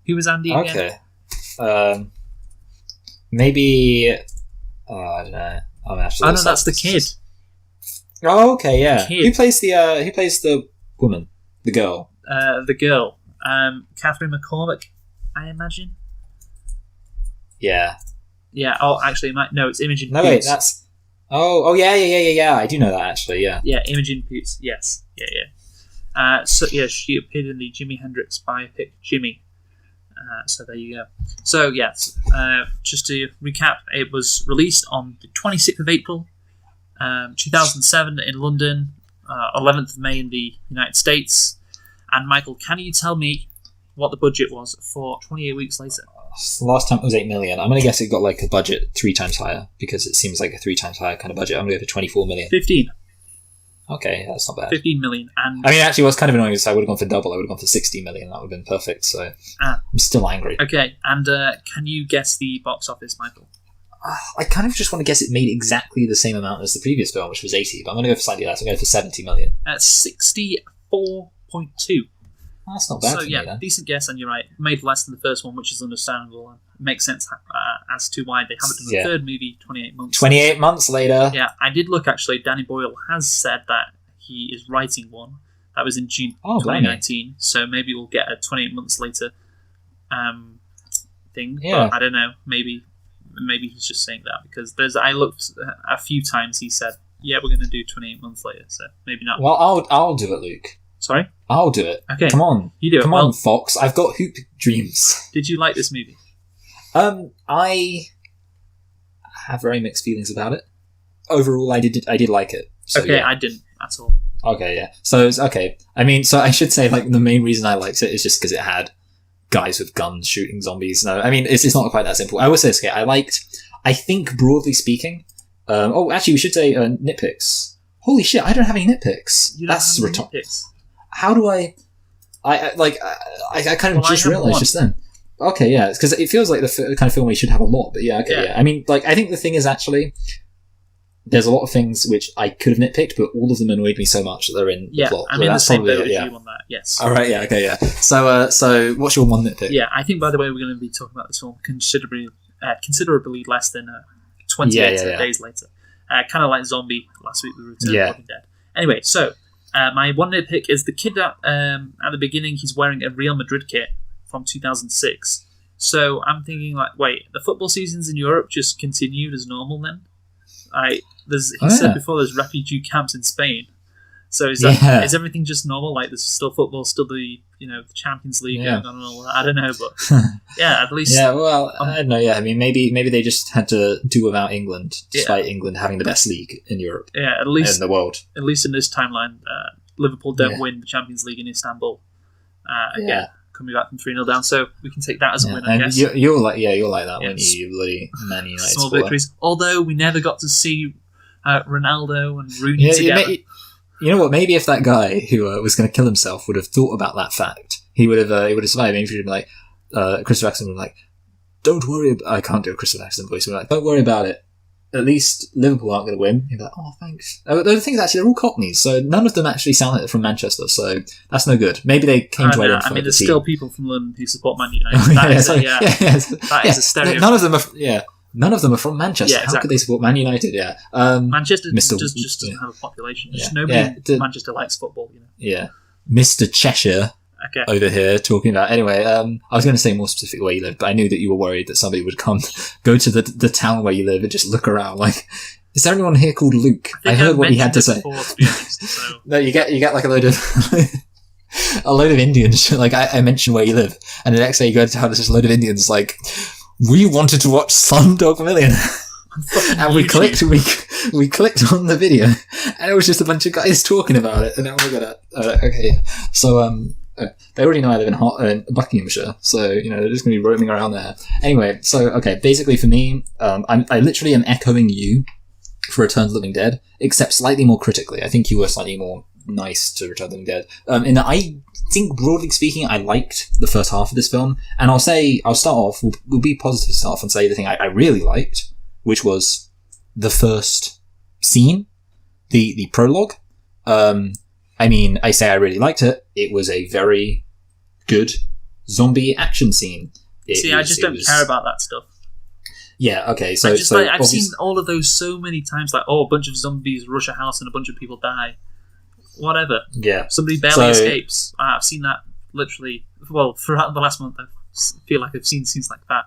Who was Andy again? Okay. Maybe... I don't know. No, that's the kid. Oh, okay, yeah. Who plays the woman? The girl? The girl. Catherine McCormack, I imagine. Yeah. Yeah, actually, it's Imogen Poots. No, wait, that's... Oh, yeah, I do know that, actually, yeah. Yeah, Imogen Poots, yes. Yeah. She appeared in the Jimi Hendrix biopic, Jimmy. So there you go. So, yes, just to recap, it was released on the 26th of April, 2007 in London, 11th of May in the United States. And, Michael, can you tell me what the budget was for 28 Weeks Later? Last time it was 8 million. I'm going to guess it got a budget 3 times higher, because it seems like a 3 times higher kind of budget. I'm going to go for 24 million. 15. Okay, that's not bad. 15 million. And actually, what's kind of annoying is I would have gone for double. I would have gone for 60 million. That would have been perfect. So I'm still angry. Okay, and can you guess the box office, Michael? I kind of just want to guess it made exactly the same amount as the previous film, which was 80. But I'm going to go for slightly less. I'm going to go for 70 million. At 64.2. That's not bad. So yeah, decent guess, and you're right. Made less than the first one, which is understandable and makes sense as to why they haven't done a third movie 28 months. 28 months later. Yeah, I did look actually. Danny Boyle has said that he is writing one. That was in June 2019. Blimey. So maybe we'll get a 28 months later thing. Yeah. But I don't know. Maybe he's just saying that because I looked a few times. He said, "Yeah, we're going to do 28 months later." So maybe not. Well, I'll do it, Luke. Sorry? I'll do it. Okay. Come on. You do it. Come on, Fox. I've got hoop dreams. Did you like this movie? I have very mixed feelings about it. Overall, I did like it. So, okay, yeah. I didn't at all. Okay, yeah. So, okay. I mean, so I should say, the main reason I liked it is just because it had guys with guns shooting zombies. No, I mean, it's not quite that simple. I will say, okay, I think, broadly speaking... actually, we should say nitpicks. Holy shit, I don't have any nitpicks. That's retarded. How do I kind of just realised just then. Okay, yeah, because it feels like the kind of film where you should have a lot, but yeah, okay, yeah. I mean, I think the thing is actually, there's a lot of things which I could have nitpicked, but all of them annoyed me so much that they're in the plot. I'm in the same boat as you on that, yes. Alright, yeah, okay, yeah. So what's your one nitpick? Yeah, I think, by the way, we're going to be talking about this film considerably less than 28 days later. Kind of like Zombie last week with Return of the Living Dead. Anyway, so my one nitpick is the kid at the beginning, he's wearing a Real Madrid kit from 2006. So I'm thinking, like, wait, the football seasons in Europe just continued as normal then? He said before there's refugee camps in Spain. So is everything just normal? Like, there's still football, still the the Champions League going on and all that. I don't know, but at least. Yeah, well, I don't know. Yeah, I mean, maybe they just had to do without England, despite England having the best league in Europe. Yeah, at least in the world. At least in this timeline, Liverpool don't win the Champions League in Istanbul. Again, coming back from 3-0 down, so we can take that as a win. I guess you're like that when you bloody Man United small victories. Although we never got to see Ronaldo and Rooney together. You know what? Maybe if that guy who was going to kill himself would have thought about that fact, he would have survived. Maybe he'd be like, Christopher Jackson would be like, "Don't worry." I can't do a Christopher Jackson voice. But like, "Don't worry about it. At least Liverpool aren't going to win." He'd be like, "Oh, thanks." The thing is, actually, they're all Cockneys, so none of them actually sound like they're from Manchester. So that's no good. Maybe they came to identify. I mean, there's the still people from London who support Man United. That is a stereotype. None of them are. None of them are from Manchester. Exactly. How could they support Man United? Yeah, Manchester just doesn't have a population. Just nobody in Manchester likes football. Yeah, Mr. Cheshire over here talking about. Anyway, I was going to say more specific where you live, but I knew that you were worried that somebody would go to the town where you live and just look around. Like, is there anyone here called Luke? I heard what he had to say. Before, to be honest, so. No, you get like a load of Indians. Like I mentioned where you live, and the next day you go to town, there's just a load of Indians like. We wanted to watch Slumdog Millionaire, and we clicked on the video, and it was just a bunch of guys talking about it. And now we're gonna okay. So they already know I live in Buckinghamshire, so they're just gonna be roaming around there. Anyway, so okay, basically for me, I literally am echoing you for Return of the Living Dead, except slightly more critically. I think you were slightly more nice to Return of the Living Dead. In that I think, broadly speaking, I liked the first half of this film, and I'll start off. We'll be positive to start off and say the thing I really liked, which was the first scene, the prologue. I mean, I say I really liked it. It was a very good zombie action scene. I just don't care about that stuff. Yeah, okay. So I've seen all of those so many times. Like, a bunch of zombies rush a house and a bunch of people die. Whatever. Yeah. Somebody barely escapes. I've seen that literally. Well, throughout the last month, I feel like I've seen scenes like that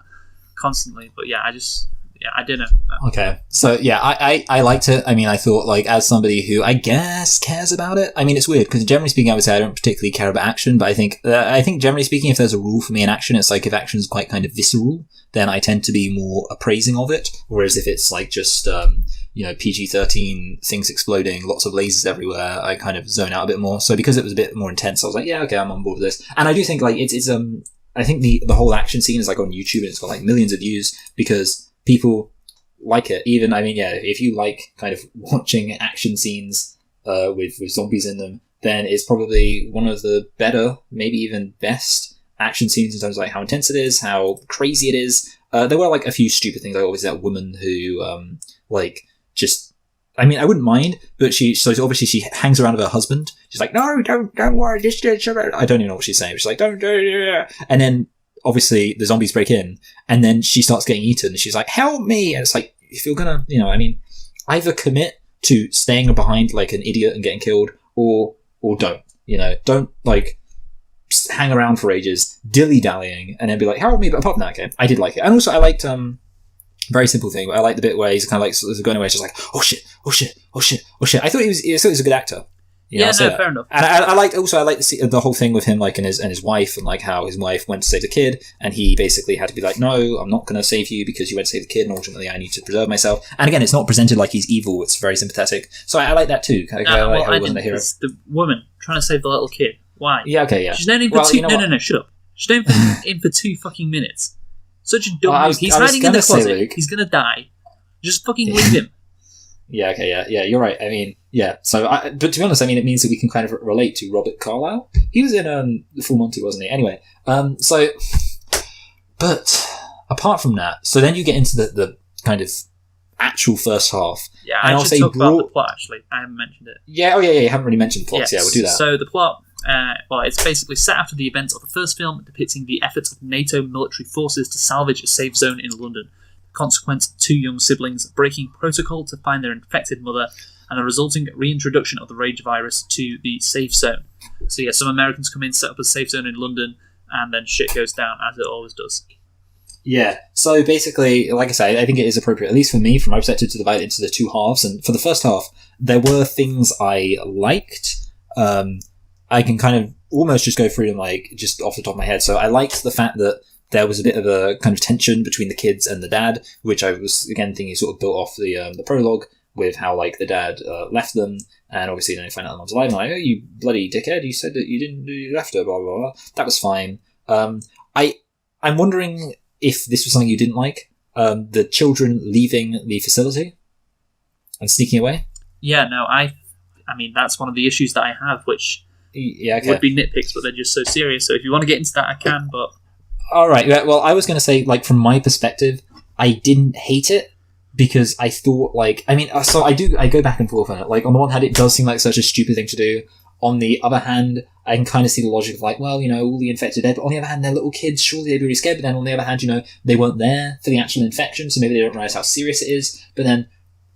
constantly. But I don't know. Okay. So I liked it. I mean, I thought, like, as somebody who I guess cares about it. I mean, it's weird because generally speaking, I would say I don't particularly care about action. But I think generally speaking, if there's a rule for me in action, it's like if action is quite kind of visceral, then I tend to be more appraising of it. Whereas if it's like just PG-13, things exploding, lots of lasers everywhere, I kind of zone out a bit more. So because it was a bit more intense, I was like, yeah, okay, I'm on board with this. And I do think like it's I think the whole action scene is like on YouTube and it's got like millions of views because people like it. Even, I mean, if you like kind of watching action scenes with zombies in them, then it's probably one of the better, maybe even best action scenes in terms of like how intense it is, how crazy it is. There were like a few stupid things, like obviously that woman who just, I mean, I wouldn't mind, but she hangs around with her husband. She's like, no, don't worry, just I don't even know what she's saying. She's like, don't, and then obviously the zombies break in, and then she starts getting eaten, and she's like, help me, and it's like, if you're gonna, I mean, either commit to staying behind like an idiot and getting killed, or don't, don't like hang around for ages, dilly-dallying, and then be like, help me, but apart from that, okay, I did like it. And also I liked, very simple thing. I like the bit where he's kind of like going away, just like, oh shit. I thought he was a good actor. Fair enough. And I liked the whole thing with him, like, and his wife, and like how his wife went to save the kid, and he basically had to be like, no, I'm not going to save you because you went to save the kid, and ultimately I need to preserve myself. And again, it's not presented like he's evil; it's very sympathetic. So I like that too. I like how he wasn't a hero. The woman trying to save the little kid. Why? Yeah. Okay. Yeah. She's known him for No, shut up. She's known him for 2 fucking minutes. Such a dumb move. He's hiding in the closet. He's going to die. Just fucking leave him. Yeah, okay, yeah, you're right. I mean, yeah. So, but to be honest, I mean, it means that we can kind of relate to Robert Carlyle. He was in Full Monty, wasn't he? Anyway, but apart from that, so then you get into the kind of actual first half. Yeah, and I should talk about the plot, actually. I haven't mentioned it. Yeah, you haven't really mentioned the plot, yes. So yeah, we'll do that. So the plot... it's basically set after the events of the first film, depicting the efforts of NATO military forces to salvage a safe zone in London. The consequence, 2 young siblings breaking protocol to find their infected mother, and the resulting reintroduction of the rage virus to the safe zone. So yeah, some Americans come in, set up a safe zone in London, and then shit goes down, as it always does. Yeah, so basically, like I say, I think it is appropriate, at least for me, from my perspective, to divide it into the 2 halves. And for the first half, there were things I liked. I can kind of almost just go through them, like, just off the top of my head. So I liked the fact that there was a bit of a kind of tension between the kids and the dad, which I was, again, thinking sort of built off the prologue, with how, like, the dad left them, and obviously then they find out the mom's alive, and like, oh, you bloody dickhead, you said that you left her, blah, blah, blah. That was fine. I'm wondering if this was something you didn't like, the children leaving the facility and sneaking away. Yeah, no, I mean, that's one of the issues that I have, which would be nitpicks, but they're just so serious, so if you want to get into that, I can, but... Alright, yeah, well, I was going to say, like, from my perspective, I didn't hate it, because I thought, like, I mean, so I go back and forth on it. Like, on the one hand, it does seem like such a stupid thing to do. On the other hand, I can kind of see the logic of, like, well, you know, all the infected are dead, but on the other hand, they're little kids, surely they'd be really scared. But then on the other hand, you know, they weren't there for the actual infection, so maybe they don't realize how serious it is. But then,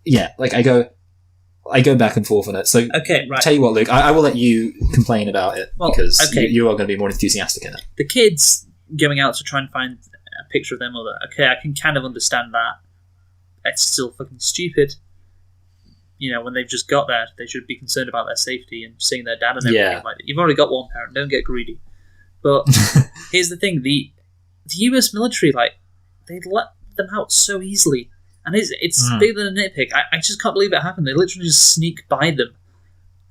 yeah, like, I go back and forth on it. So, okay, right. Tell you what, Luke, I will let you complain about it, because you are going to be more enthusiastic in it. The kids going out to try and find a picture of their mother, okay, I can kind of understand that. It's still fucking stupid. You know, when they've just got there, they should be concerned about their safety and seeing their dad and everything like that. You've already got one parent, don't get greedy. But here's the thing, the US military, like, they let them out so easily. And it's bigger than a nitpick. I just can't believe it happened. They literally just sneak by them.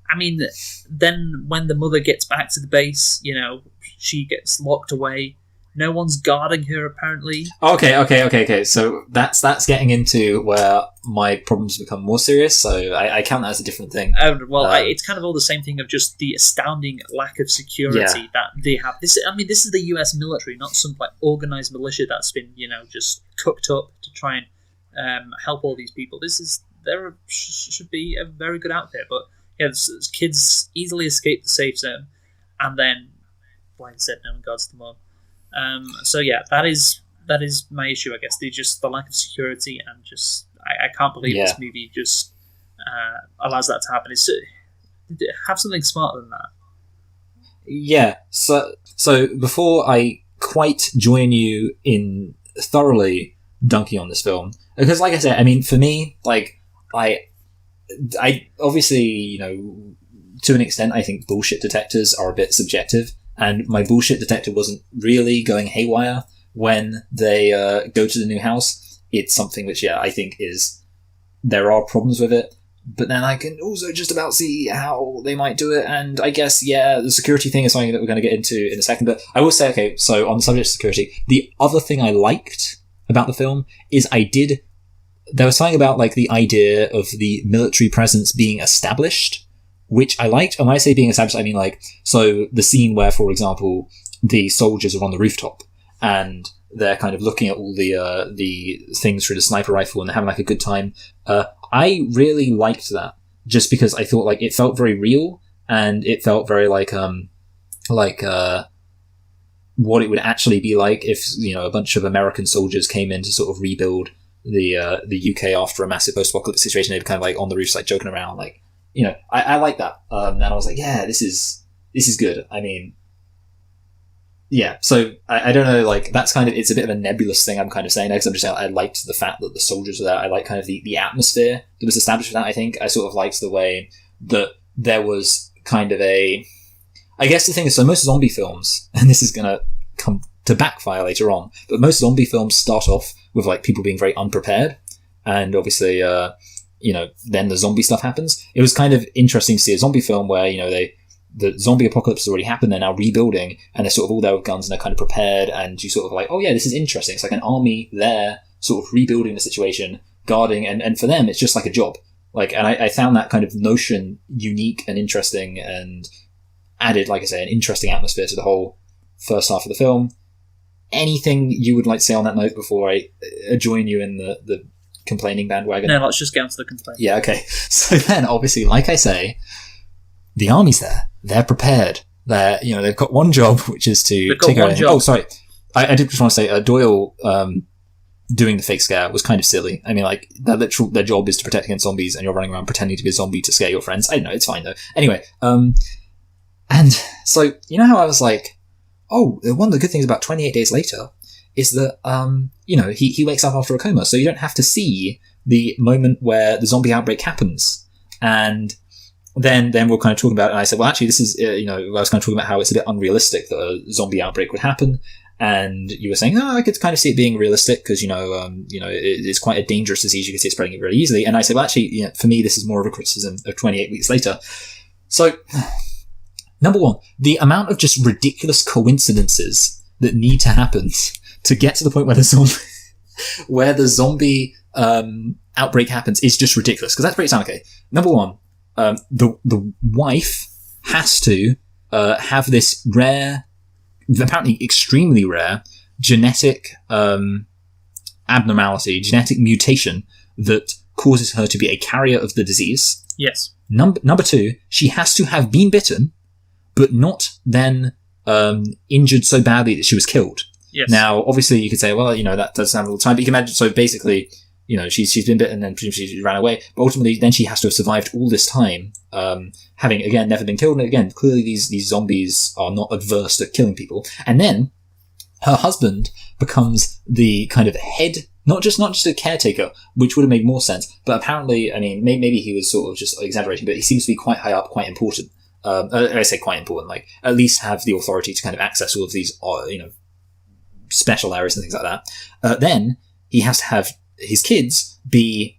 I mean, then when the mother gets back to the base, you know, she gets locked away. No one's guarding her, apparently. Okay. So that's getting into where my problems become more serious, so I count that as a different thing. It's kind of all the same thing of just the astounding lack of security that they have. This is the US military, not some, like, organised militia that's been, you know, just cooked up to try and help all these people. There should be a very good outfit, but yeah, kids easily escape the safe zone, and then, like I said, no one guards them all. So yeah, that is my issue, I guess. The lack of security, and just I can't believe this movie just allows that to happen. Have something smarter than that. Yeah. So before I quite join you in thoroughly dunking on this film, because like I said, I mean, for me, like I obviously, you know, to an extent, I think bullshit detectors are a bit subjective. And my bullshit detector wasn't really going haywire when they go to the new house. It's something which, I think there are problems with it. But then I can also just about see how they might do it. And I guess, the security thing is something that we're going to get into in a second. But I will say, okay, so on the subject of security, the other thing I liked about the film is there was something about, like, the idea of the military presence being established, which I liked. And when I say being established, I mean, like, so the scene where, for example, the soldiers are on the rooftop and they're kind of looking at all the things through the sniper rifle and they're having, like, a good time. I really liked that, just because I thought, like, it felt very real, and it felt very like what it would actually be like if, you know, a bunch of American soldiers came in to sort of rebuild the UK after a massive post-apocalyptic situation. They'd kind of, like, on the roofs, like, joking around, like, you know, I like that. And I was like, yeah, this is good. I mean, yeah. So I don't know, like, that's kind of, it's a bit of a nebulous thing I'm kind of saying, because I'm just saying I liked the fact that the soldiers were there. I like kind of the atmosphere that was established with that. I think I sort of liked the way that there was kind of I guess the thing is, so most zombie films, and this is going to come to backfire later on, but most zombie films start off with, like, people being very unprepared. And obviously, you know, then the zombie stuff happens. It was kind of interesting to see a zombie film where, you know, the zombie apocalypse has already happened, they're now rebuilding, and they're sort of all there with guns, and they're kind of prepared, and you sort of like, oh yeah, this is interesting. It's like an army there, sort of rebuilding the situation, guarding, and for them, it's just like a job. Like, and I found that kind of notion unique and interesting, and added, like I say, an interesting atmosphere to the whole first half of the film. Anything you would like to say on that note before I join you in the complaining bandwagon? No, let's just get on to the complaint. Yeah, okay. So then, obviously, like I say, the army's there. They're prepared. They've got one job, which is to take out. Oh, sorry. I did just want to say, Doyle doing the fake scare was kind of silly. I mean, like, their job is to protect against zombies, and you're running around pretending to be a zombie to scare your friends. I don't know, it's fine though. Anyway, and so, you know how I was like, oh, one of the good things about 28 Days Later is that, he wakes up after a coma, so you don't have to see the moment where the zombie outbreak happens. And then we're kind of talking about it, and I said, well, actually, this is, I was kind of talking about how it's a bit unrealistic that a zombie outbreak would happen. And you were saying, I could kind of see it being realistic because, it's quite a dangerous disease. You can see it spreading it really easily. And I said, well, actually, for me, this is more of a criticism of 28 Weeks Later. So, number one, the amount of just ridiculous coincidences that need to happen to get to the point where the zombie outbreak happens is just ridiculous. Because that's pretty sound okay. Number one, the wife has to have this rare, apparently extremely rare, genetic abnormality, genetic mutation that causes her to be a carrier of the disease. Yes. Number two, she has to have been bitten, but not then injured so badly that she was killed. Yes. Now, obviously, you could say, well, that does happen all the time, but you can imagine, so basically, she's been bitten and presumably she ran away, but ultimately then she has to have survived all this time, having, again, never been killed. And again, clearly these zombies are not adverse to killing people. And then her husband becomes the kind of head, not just a caretaker, which would have made more sense, but apparently, I mean, maybe he was sort of just exaggerating, but he seems to be quite high up, quite important. I say quite important, like, at least have the authority to kind of access all of these, special areas and things like that. Then he has to have his kids be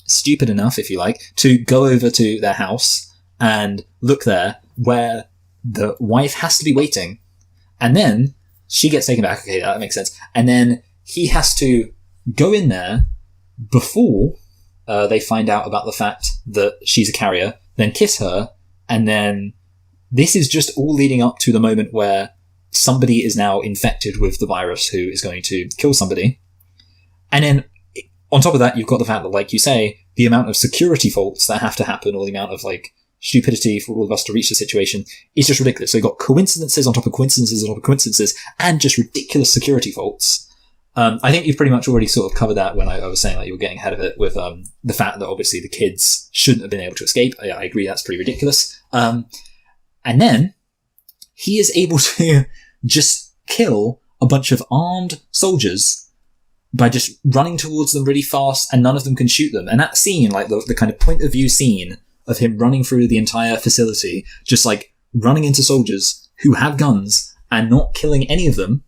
stupid enough, if you like, to go over to their house and look there where the wife has to be waiting. And then she gets taken back. Okay, that makes sense. And then he has to go in there before they find out about the fact that she's a carrier, then kiss her. And then this is just all leading up to the moment where somebody is now infected with the virus who is going to kill somebody. And then on top of that, you've got the fact that, like you say, the amount of security faults that have to happen, or the amount of, like, stupidity for all of us to reach the situation is just ridiculous. So you've got coincidences on top of coincidences on top of coincidences, and just ridiculous security faults. I think you've pretty much already sort of covered that when I was saying that you were getting ahead of it with the fact that obviously the kids shouldn't have been able to escape. I agree, that's pretty ridiculous. And then he is able to just kill a bunch of armed soldiers by just running towards them really fast, and none of them can shoot them. And that scene, like the kind of point of view scene of him running through the entire facility, just like running into soldiers who have guns and not killing any of them,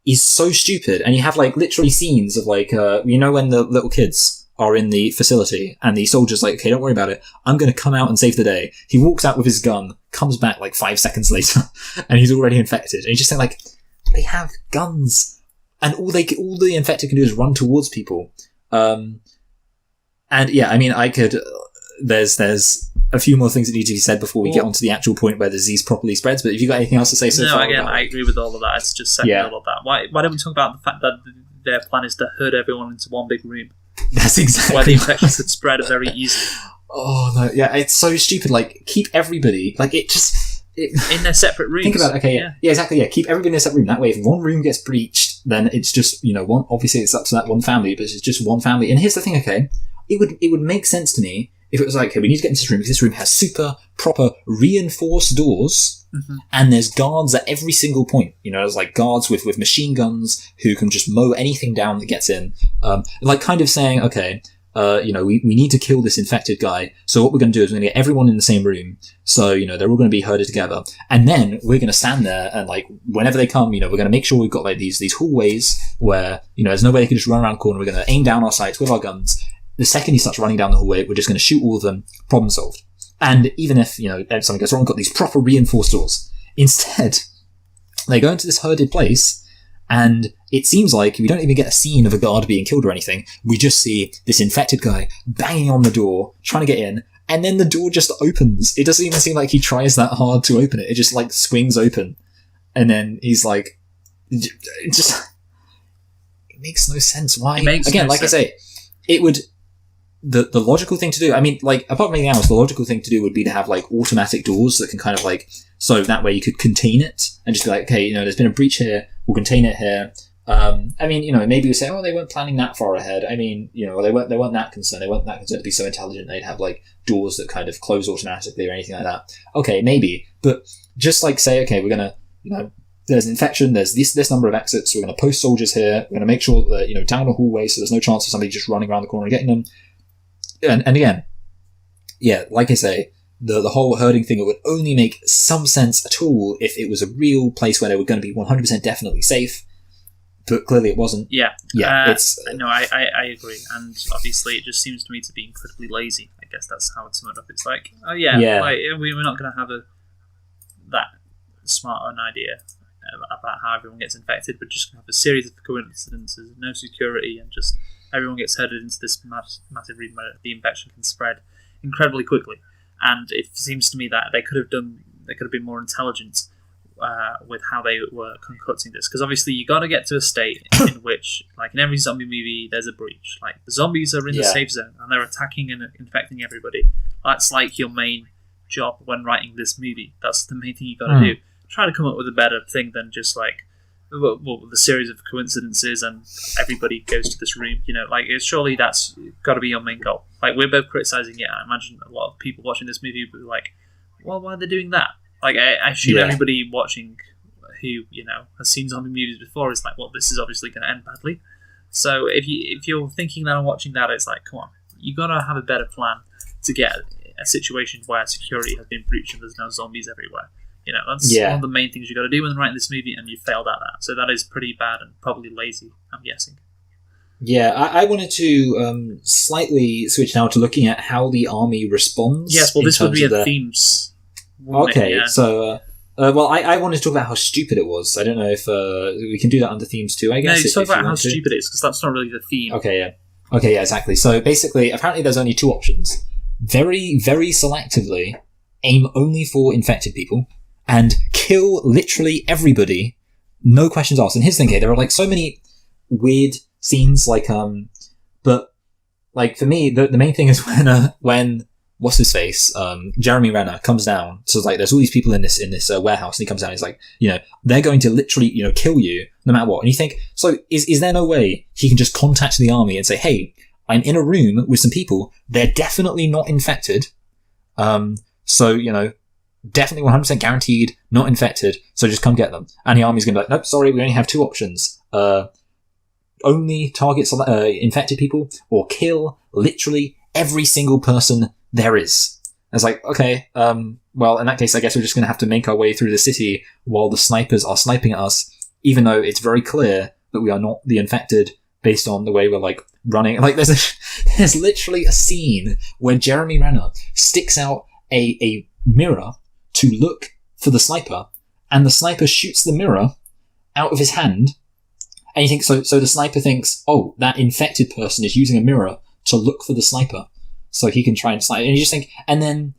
is so stupid. And you have like literally scenes of like, when the little kids are in the facility and the soldier's like, okay, don't worry about it, I'm going to come out and save the day. He walks out with his gun, comes back like 5 seconds later, and he's already infected. And you just think like, they have guns. And all the infected can do is run towards people. And yeah, I mean, there's a few more things that need to be said before we get on to the actual point where the disease properly spreads. But if you got anything else to say so far? No, again, I agree with all of that. It's just saying all of that. Why don't we talk about the fact that their plan is to herd everyone into one big room? That's exactly where the infection could spread very easily. Oh, no, yeah, it's so stupid. Like, keep everybody, like, in their separate rooms. Think about it, okay, yeah, exactly, yeah, keep everybody in a separate room. That way, if one room gets breached, then it's just, one, obviously it's up to that one family, but it's just one family. And here's the thing, okay, it would make sense to me if it was like, okay, we need to get into this room because this room has super proper reinforced doors, and there's guards at every single point. There's like guards with machine guns who can just mow anything down that gets in. Like kind of saying, okay, we need to kill this infected guy. So what we're going to do is we're going to get everyone in the same room. So, they're all going to be herded together. And then we're going to stand there and like, whenever they come, we're going to make sure we've got like these hallways where, there's no way they can just run around the corner. We're going to aim down our sights with our guns. The second he starts running down the hallway, we're just going to shoot all of them. Problem solved. And even if, something goes wrong, we've got these proper reinforced doors. Instead, they go into this herded place, and it seems like we don't even get a scene of a guard being killed or anything. We just see this infected guy banging on the door, trying to get in, and then the door just opens. It doesn't even seem like he tries that hard to open it. It just like swings open. And then he's like, it makes no sense. Why? Again, like I say, it would, the logical thing to do, I mean, like, apart from anything else, the logical thing to do would be to have like automatic doors that can kind of like, so that way you could contain it and just be like, okay, there's been a breach here, we'll contain it here, I mean, maybe we say, oh, they weren't planning that far ahead. I mean, they weren't that concerned. They weren't that concerned to be so intelligent they'd have like doors that kind of close automatically or anything like that. Okay, maybe, but just like say, okay, we're gonna, there's an infection. There's this number of exits. We're gonna post soldiers here. We're gonna make sure that down a hallway, so there's no chance of somebody just running around the corner and getting them. And again, yeah, like I say, the whole herding thing, it would only make some sense at all if it was a real place where they were going to be 100% definitely safe. But clearly it wasn't. Yeah. No, I agree. And obviously it just seems to me to be incredibly lazy. I guess that's how it's summed up. It's like, oh yeah. Like, we're not going to have that smart an idea about how everyone gets infected. We're just going to have a series of coincidences, no security, and just everyone gets herded into this massive region where the infection can spread incredibly quickly. And it seems to me that they could have been more intelligent with how they were concocting this, because obviously you got to get to a state in which, like in every zombie movie, there's a breach. Like the zombies are in the safe zone and they're attacking and infecting everybody. That's like your main job when writing this movie. That's the main thing you got to do. Try to come up with a better thing than just like the series of coincidences and everybody goes to this room. Like surely that's got to be your main goal. Like we're both criticizing it. I imagine a lot of people watching this movie will be like, well, why are they doing that? Like, I assume everybody watching who, has seen zombie movies before is like, well, this is obviously going to end badly. So if you're thinking that and watching that, it's like, come on, you got to have a better plan to get a situation where security has been breached and there's no zombies everywhere. That's one of the main things you got to do when writing this movie, and you failed at that. So that is pretty bad and probably lazy, I'm guessing. Yeah, I wanted to slightly switch now to looking at how the army responds. Yes, well, this would be a themes. Okay, so, I wanted to talk about how stupid it was. I don't know if we can do that under themes too, I guess. No, talk about how stupid it is, because that's not really the theme. Okay, yeah, exactly. So basically, apparently there's only two options. Very, very selectively, aim only for infected people, and kill literally everybody, no questions asked. And here's the thing, there are like so many weird scenes, but like for me, the main thing is when what's his face? Jeremy Renner comes down. So like, there's all these people in this warehouse, and he comes down. And he's like, they're going to literally, kill you no matter what. And you think, so is there no way he can just contact the army and say, hey, I'm in a room with some people. They're definitely not infected. So definitely 100% guaranteed not infected. So just come get them. And the army's going to be like, nope, sorry, we only have two options. Only target infected people, or kill literally every single person there is. I was like, okay, well, in that case, I guess we're just going to have to make our way through the city while the snipers are sniping at us, even though it's very clear that we are not the infected based on the way we're like running. Like there's literally a scene where Jeremy Renner sticks out a mirror to look for the sniper, and the sniper shoots the mirror out of his hand. And you think, so the sniper thinks, oh, that infected person is using a mirror to look for the sniper, so he can try and snipe. And you just think, and then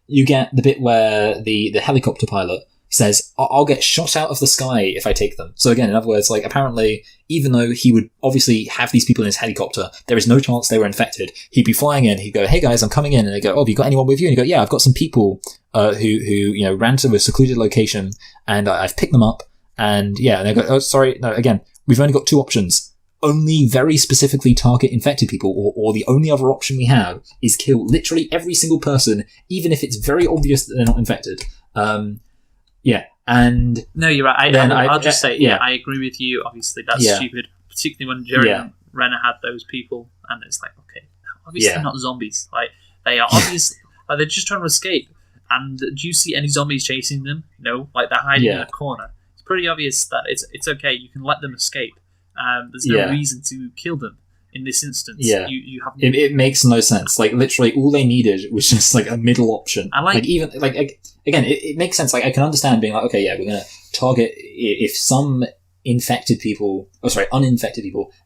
you get the bit where the helicopter pilot says, I'll get shot out of the sky if I take them. So again, in other words, like apparently, even though he would obviously have these people in his helicopter, there is no chance they were infected. He'd be flying in, he'd go, hey guys, I'm coming in. And they go, oh, have you got anyone with you? And you go, yeah, I've got some people who ran to a secluded location, and I've picked them up. And yeah, and they go, oh, sorry, no, again, we've only got two options. Only very specifically target infected people, or the only other option we have is kill literally every single person, even if it's very obvious that they're not infected. Yeah, and... No, you're right. I'll just say, I agree with you. Obviously, that's stupid, particularly when Jeremy Renner had those people, and it's like, okay, obviously they're not zombies. Like, they are obviously... like, they're just trying to escape. And do you see any zombies chasing them? No, like, they're hiding in a corner. It's pretty obvious that it's okay, you can let them escape. There's no reason to kill them in this instance. Yeah. You have it makes no sense. Like, literally, all they needed was just, like, a middle option. I like even, like, again, it makes sense. Like, I can understand being like, okay, yeah, we're going to target if some uninfected people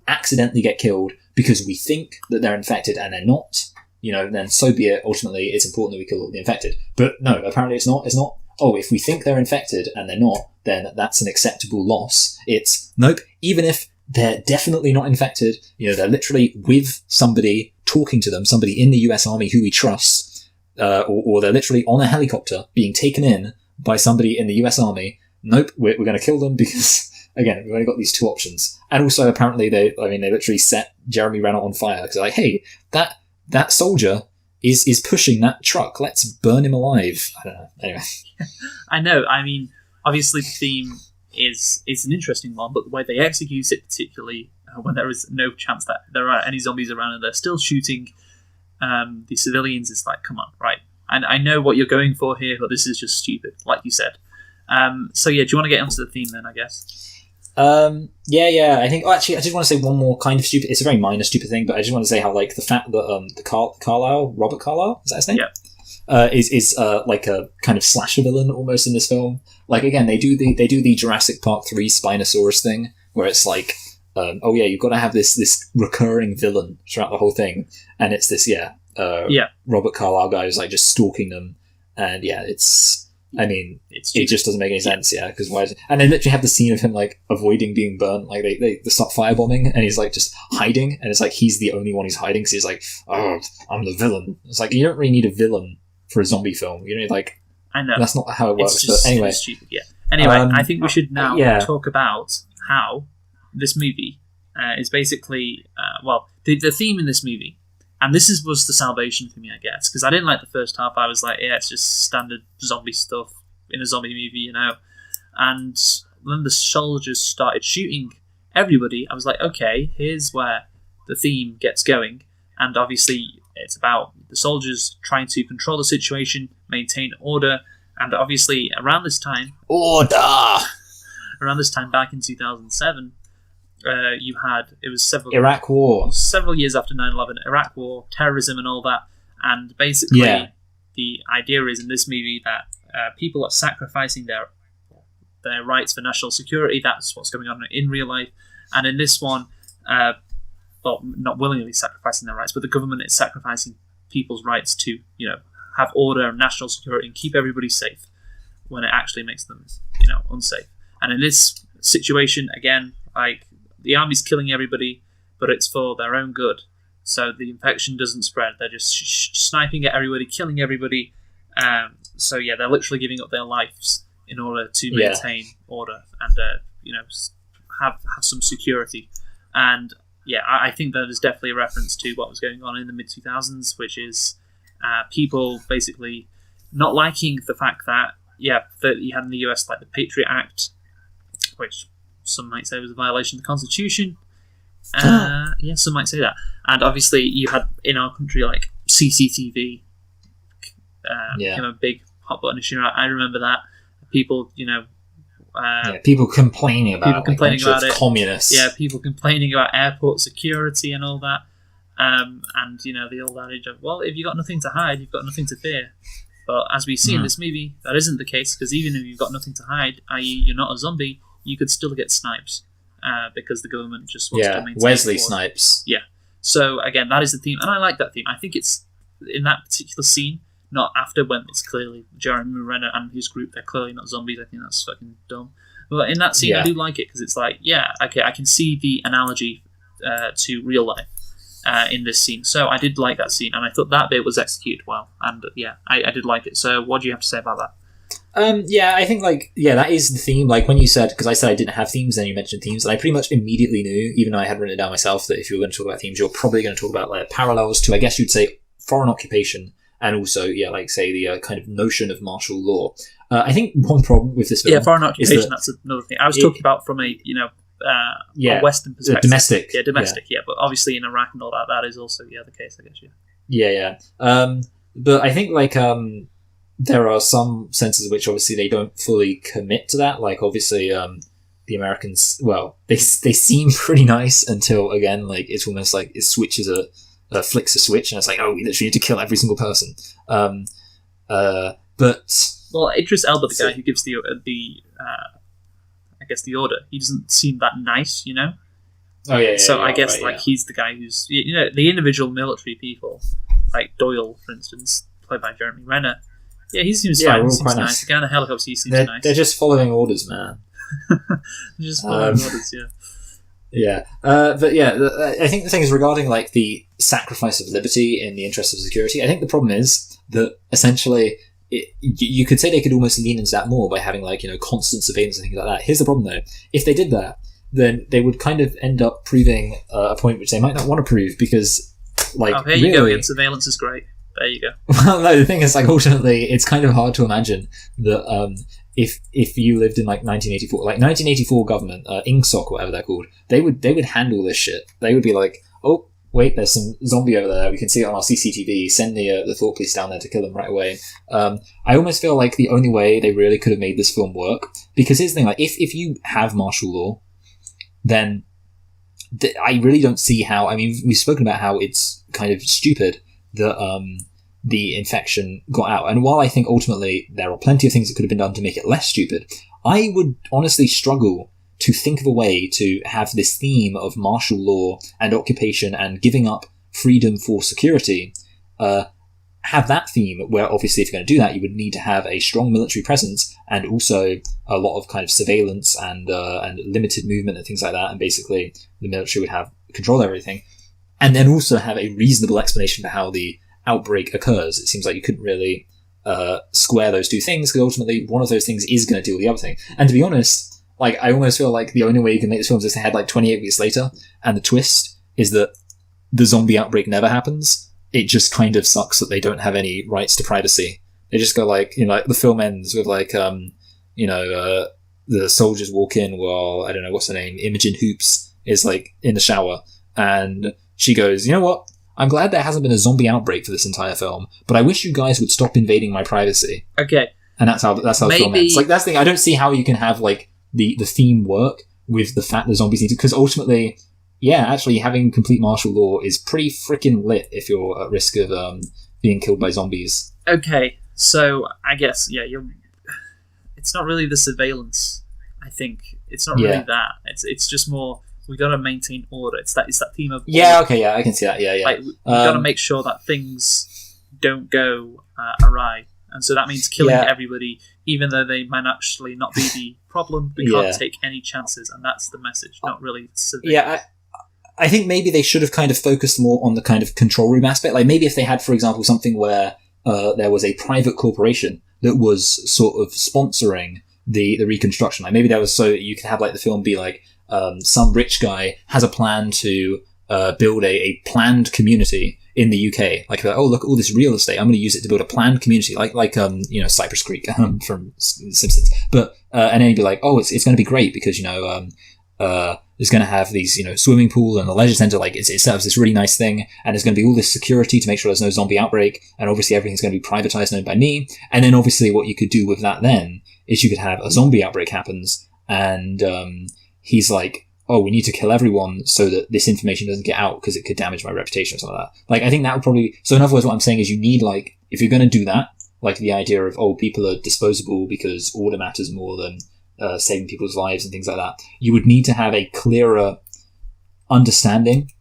accidentally get killed because we think that they're infected and they're not, then so be it. Ultimately, it's important that we kill all the infected. But no, apparently it's not. It's not, oh, if we think they're infected and they're not, then that's an acceptable loss. It's, nope, even if they're definitely not infected, they're literally with somebody, talking to them, somebody in the US Army who we trust, or they're literally on a helicopter being taken in by somebody in the US Army. Nope, we're going to kill them because again, we've only got these two options. And also, apparently, they literally set Jeremy Renner on fire because like, hey, that soldier is pushing that truck. Let's burn him alive. I don't know. Anyway, I know. I mean, obviously, the theme is an interesting one, but the way they execute it, particularly when there is no chance that there are any zombies around and they're still shooting the civilians, it's like, come on, right? And I know what you're going for here, but this is just stupid, like you said. So yeah, do you want to get onto the theme then, I guess? Yeah. I think. Actually, I just want to say one more kind of stupid. It's a very minor stupid thing, but I just want to say how like the fact that Robert Carlyle, is that his name? Yeah. Is like a kind of slasher villain almost in this film. Like again, they do the Jurassic Park 3 Spinosaurus thing where it's like, oh yeah, you've got to have this recurring villain throughout the whole thing, and it's this Robert Carlyle guy who's like just stalking them, and yeah, it just doesn't make any sense, because why? And they literally have the scene of him like avoiding being burnt, like they start firebombing, and he's like just hiding, and it's like he's the only one who's hiding, because he's like, oh, I'm the villain. It's like you don't really need a villain for a zombie film. You know, like I know that's not how it works. It's just, but anyway, it's stupid. Yeah. Anyway, I think we should now talk about how this movie is basically the theme in this movie. And this was the salvation for me, I guess, because I didn't like the first half. I was like, yeah, it's just standard zombie stuff in a zombie movie, you know. And when the soldiers started shooting everybody, I was like, okay, here's where the theme gets going. And obviously, it's about the soldiers trying to control the situation, maintain order, and obviously, around this time back in 2007, you had, it was Iraq War. Several years after 9/11, Iraq War, terrorism and all that. And basically, the idea is in this movie that people are sacrificing their rights for national security. That's what's going on in real life. And in this one, not willingly sacrificing their rights, but the government is sacrificing people's rights to, you know, have order and national security and keep everybody safe when it actually makes them, you know, unsafe. And in this situation, again, like, the army's killing everybody, but it's for their own good. So the infection doesn't spread. They're just sniping at everybody, killing everybody. So yeah, they're literally giving up their lives in order to maintain order and you know, have some security. And yeah, I think that is definitely a reference to what was going on in the mid-2000s, which is people basically not liking the fact that that you had in the US like the Patriot Act, which some might say was a violation of the Constitution. Some might say that. And obviously, you had in our country like CCTV became a big hot button issue. I remember that people, you know, people complaining about it. Communists. Yeah, people complaining about airport security and all that. And you know, the old adage of, well, if you've got nothing to hide, you've got nothing to fear. But as we see in this movie, that isn't the case, because even if you've got nothing to hide, i.e., you're not a zombie, you could still get snipes because the government just wants to maintain Wesley order. Snipes. Yeah. So again, that is the theme, and I like that theme. I think it's in that particular scene, not after when it's clearly Jeremy Renner and his group. They're clearly not zombies. I think that's fucking dumb. But in that scene, I do like it because it's like, okay, I can see the analogy to real life in this scene. So I did like that scene, and I thought that bit was executed well. And I did like it. So what do you have to say about that? I think that is the theme. Like when you said, because I said I didn't have themes, then you mentioned themes, and I pretty much immediately knew, even though I had written it down myself, that if you were going to talk about themes, you're probably going to talk about like parallels to, I guess you'd say, foreign occupation, and also like say the kind of notion of martial law. I think one problem with this film, foreign occupation, that's another thing. I was talking about from a a Western perspective, domestic, but obviously in Iraq and all that, that is also the case, I guess. But I think there are some senses in which obviously they don't fully commit to that. Like obviously the Americans, well, they seem pretty nice until again, like it's almost like it switches flicks a switch and it's like, oh, we literally need to kill every single person. Well, Idris Elba, the guy who gives the I guess the order, he doesn't seem that nice, you know. Oh yeah. So I guess he's the guy who's, you know, the individual military people, like Doyle, for instance, played by Jeremy Renner. Yeah, he seems fine. He seems nice. The guy in the helicopter, he seems nice. They're just following orders, man. Just following orders, yeah. Yeah, I think the thing is regarding like the sacrifice of liberty in the interest of security. I think the problem is that essentially you could say they could almost lean into that more by having like, you know, constant surveillance and things like that. Here's the problem though: if they did that, then they would kind of end up proving a point which they might not want to prove because, like, here you go. Surveillance is great. There you go. Well, no, the thing is, like, ultimately, it's kind of hard to imagine that if you lived in like 1984 government, INGSOC, whatever they're called, they would handle this shit. They would be like, oh, wait, there's some zombie over there. We can see it on our CCTV. Send the Thought Police down there to kill them right away. I almost feel like the only way they really could have made this film work, because here's the thing, like, if you have martial law, then I really don't see how. I mean, we've spoken about how it's kind of stupid that the infection got out. And while I think ultimately there are plenty of things that could have been done to make it less stupid, I would honestly struggle to think of a way to have this theme of martial law and occupation and giving up freedom for security, have that theme where obviously if you're going to do that, you would need to have a strong military presence and also a lot of kind of surveillance and limited movement and things like that. And basically the military would have control of everything. And then also have a reasonable explanation for how the outbreak occurs. It seems like you couldn't really square those two things because ultimately one of those things is going to deal with the other thing. And to be honest, like, I almost feel like the only way you can make this film is to head like 28 weeks later, and the twist is that the zombie outbreak never happens. It just kind of sucks that they don't have any rights to privacy. They just go like, you know, like the film ends with like, the soldiers walk in while, I don't know, what's her name, Imogen Hoops is like in the shower, and she goes, you know what? I'm glad there hasn't been a zombie outbreak for this entire film, but I wish you guys would stop invading my privacy. Okay. And that's how the film ends. Like, that's the thing. I don't see how you can have like the theme work with the fact that zombies need to, because ultimately, yeah, actually having complete martial law is pretty freaking lit if you're at risk of being killed by zombies. Okay, so I guess, yeah, it's not really the surveillance, I think. It's not really that. It's just more, we got to maintain order. It's that theme of order. Yeah, okay, yeah, I can see that. Yeah. Like, we got to make sure that things don't go awry. And so that means killing everybody, even though they might actually not be the problem. We can't take any chances, and that's the message, not really surveillance. Yeah, I think maybe they should have kind of focused more on the kind of control room aspect. Like, maybe if they had, for example, something where there was a private corporation that was sort of sponsoring the reconstruction. Like, maybe that was so you can have, like, the film be like, some rich guy has a plan to build a planned community in the UK. Like, oh, look at all this real estate. I'm going to use it to build a planned community, like Cypress Creek from Simpsons. But and then he'd be like, oh, it's going to be great because it's going to have these, swimming pool and a leisure centre. Like, it serves this really nice thing, and there's going to be all this security to make sure there's no zombie outbreak. And obviously, everything's going to be privatised and owned by me. And then, obviously, what you could do with that then is you could have a zombie outbreak happens, and he's like, oh, we need to kill everyone so that this information doesn't get out because it could damage my reputation or something like that. Like, I think that would probably... So in other words, what I'm saying is you need, like, if you're going to do that, like the idea of, oh, people are disposable because order matters more than saving people's lives and things like that, you would need to have a clearer understanding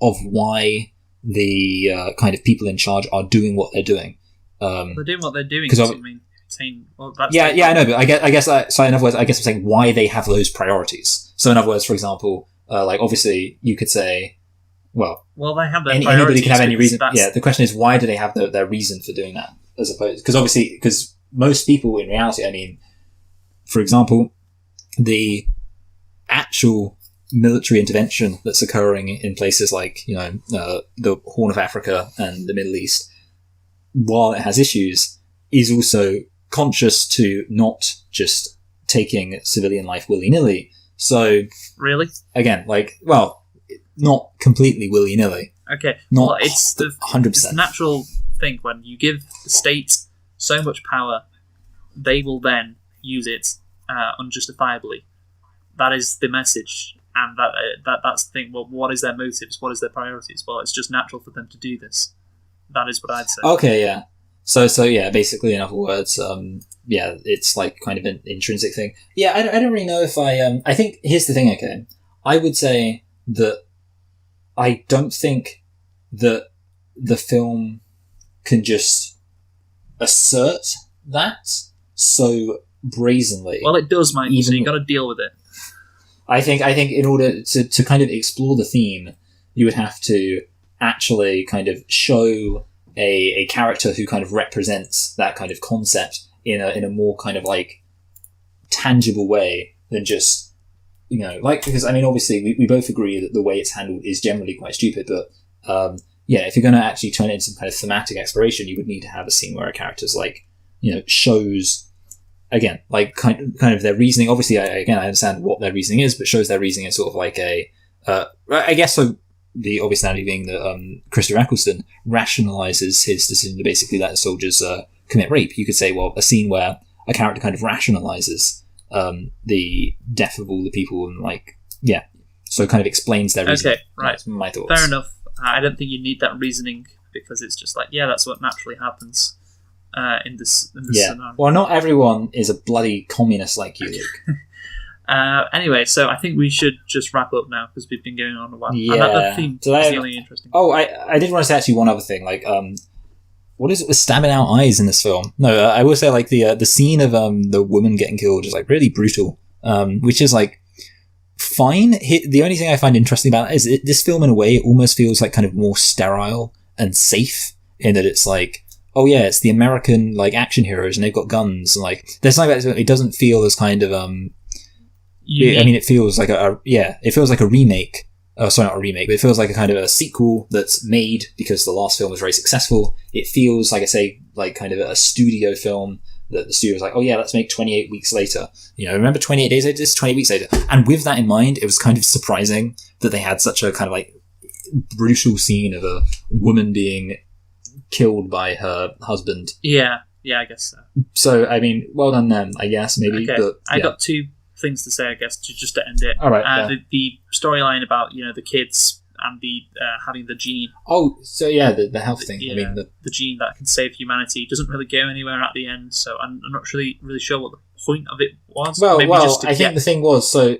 of why the kind of people in charge are doing what they're doing. They're doing what they're doing. Because I mean, saying, well, that's I know, but I guess. So in other words, I guess I'm saying why they have those priorities. So in other words, for example, like obviously you could say, well, they have their anybody can have any reason. Yeah, the question is why do they have their reason for doing that? As opposed, because most people in reality, I mean, for example, the actual military intervention that's occurring in places like the Horn of Africa and the Middle East, while it has issues, is also conscious to not just taking civilian life willy-nilly. So, really? Again, not completely willy-nilly. Okay. Not it's the 100%. It's the natural thing when you give the state so much power, they will then use it unjustifiably. That is the message, and that's the thing. Well, what is their motives? What is their priorities? Well, it's just natural for them to do this. That is what I'd say. Okay, yeah. So yeah, basically, in other words, it's like kind of an intrinsic thing. Yeah, I don't really know if I think, here's the thing, okay. I would say that I don't think that the film can just assert that so brazenly. Well, it does, mate, so you got to deal with it. I think in order to kind of explore the theme, you would have to actually kind of show a character who kind of represents that kind of concept in a more kind of like tangible way than just, because I mean, obviously we both agree that the way it's handled is generally quite stupid, but if you're going to actually turn it into some kind of thematic exploration, you would need to have a scene where a character's like, shows, again, like kind of their reasoning. Obviously, I understand what their reasoning is, but shows their reasoning as sort of like I guess so. The obvious analogy being that Christopher Eccleston rationalizes his decision to basically let the soldiers commit rape. You could say, well, a scene where a character kind of rationalizes the death of all the people and so kind of explains their reasoning. Okay, right. That's my thoughts. Fair enough. I don't think you need that reasoning because it's just like, that's what naturally happens in this scenario. Well, not everyone is a bloody communist like you, Luke. Anyway, so I think we should just wrap up now because we've been going on a while. Yeah. And that theme is the only interesting. Oh, I did want to say actually one other thing. Like, what is it with stabbing out eyes in this film? No, I will say like the scene of the woman getting killed is like really brutal. Which is like fine. The only thing I find interesting about it is this film in a way almost feels like kind of more sterile and safe in that it's like, oh yeah, it's the American like action heroes and they've got guns and like there's something about it doesn't feel as kind of it feels like it feels like a remake. Oh, sorry, not a remake, but it feels like a kind of a sequel that's made because the last film was very successful. It feels like, I say, like kind of a studio film that the studio was like, oh yeah, let's make 28 weeks later. Remember 28 days later? This is 28 weeks later. And with that in mind, it was kind of surprising that they had such a kind of like brutal scene of a woman being killed by her husband. Yeah, I guess so. So, I mean, well done them, I guess, maybe. Okay. But, I got two things to say, I guess, just to end it. All right. The storyline about the kids and the having the gene. Oh, so yeah, the health thing. Yeah, I mean, the gene that can save humanity doesn't really go anywhere at the end. So I'm not really sure what the point of it was. Well, I think the thing was, so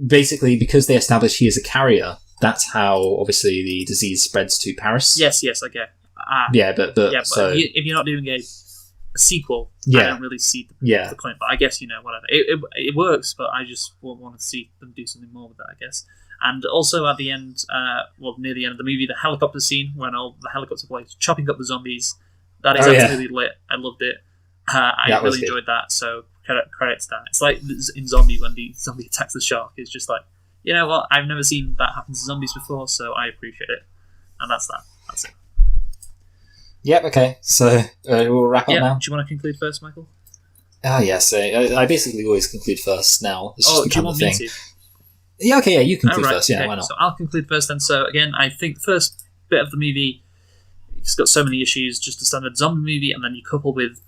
basically because they established he is a carrier, that's how obviously the disease spreads to Paris. Yes, I get. But so if you're not doing a sequel, I don't really see the point. But I guess whatever. It works, but I just want to see them do something more with that, I guess. And also at the end, near the end of the movie, the helicopter scene when all the helicopter planes chopping up the zombies. That is absolutely lit. I loved it. I really enjoyed that. So credit to that. It's like in Zombie when the zombie attacks the shark. It's just like, you know what? I've never seen that happen to zombies before, so I appreciate it. And that's that. That's it. Yep, okay. So we'll wrap up now. Do you want to conclude first, Michael? Yes. I basically always conclude first now. It's just do you want me to? Yeah, okay, you conclude first. Yeah, okay. Why not? So I'll conclude first then. So again, I think the first bit of the movie, it's got so many issues, just a standard zombie movie, and then you couple with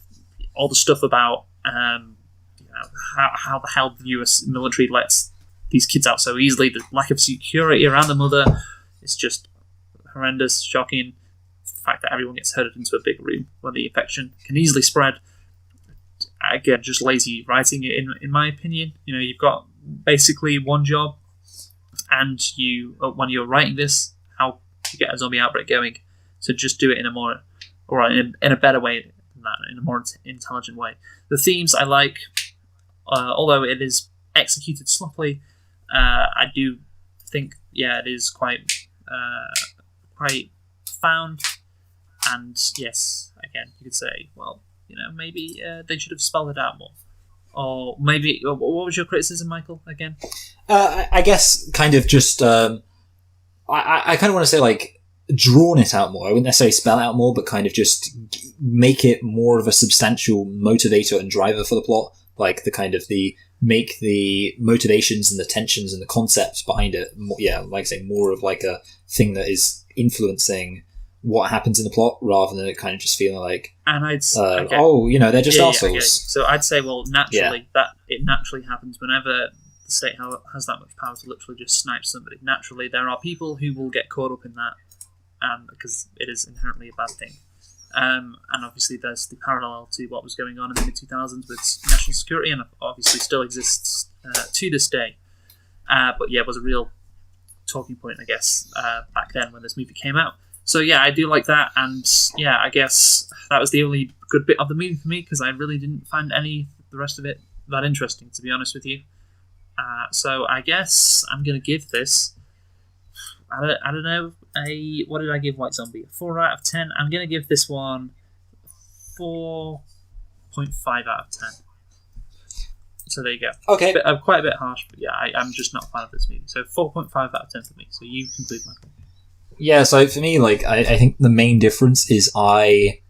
all the stuff about how the hell the US military lets these kids out so easily, the lack of security around the mother, it's just horrendous, shocking. The fact that everyone gets herded into a big room when the infection can easily spread. Again, just lazy writing, in my opinion. You've got basically one job, and when you're writing this, how to get a zombie outbreak going. So just do it in a better way than that, in a more intelligent way. The themes I like, although it is executed sloppily, I do think it is quite profound. And yes, again, you could say, well, maybe they should have spelled it out more. Or maybe, what was your criticism, Michael, again? I guess kind of just, I kind of want to say, like, drawn it out more. I wouldn't necessarily spell it out more, but kind of just make it more of a substantial motivator and driver for the plot. Like, make the motivations and the tensions and the concepts behind it, like I say, more of like a thing that is influencing what happens in the plot rather than it kind of just feeling like, and they're just arseholes. Okay. So I'd say, well, naturally, that it naturally happens whenever the state has that much power to literally just snipe somebody. Naturally, there are people who will get caught up in that because it is inherently a bad thing. And obviously there's the parallel to what was going on in the mid-2000s with national security, and obviously still exists to this day. But it was a real talking point, I guess, back then when this movie came out. So I do like that, and I guess that was the only good bit of the movie for me, because I really didn't find the rest of it that interesting, to be honest with you. So I guess I'm going to give this, I don't know, what did I give White Zombie? A 4 out of 10. I'm going to give this one 4.5 out of 10. So there you go. Okay. Quite a bit harsh, but yeah, I'm just not a fan of this movie. So 4.5 out of 10 for me. So you conclude, Michael. Yeah, so for me, like, I think the main difference is I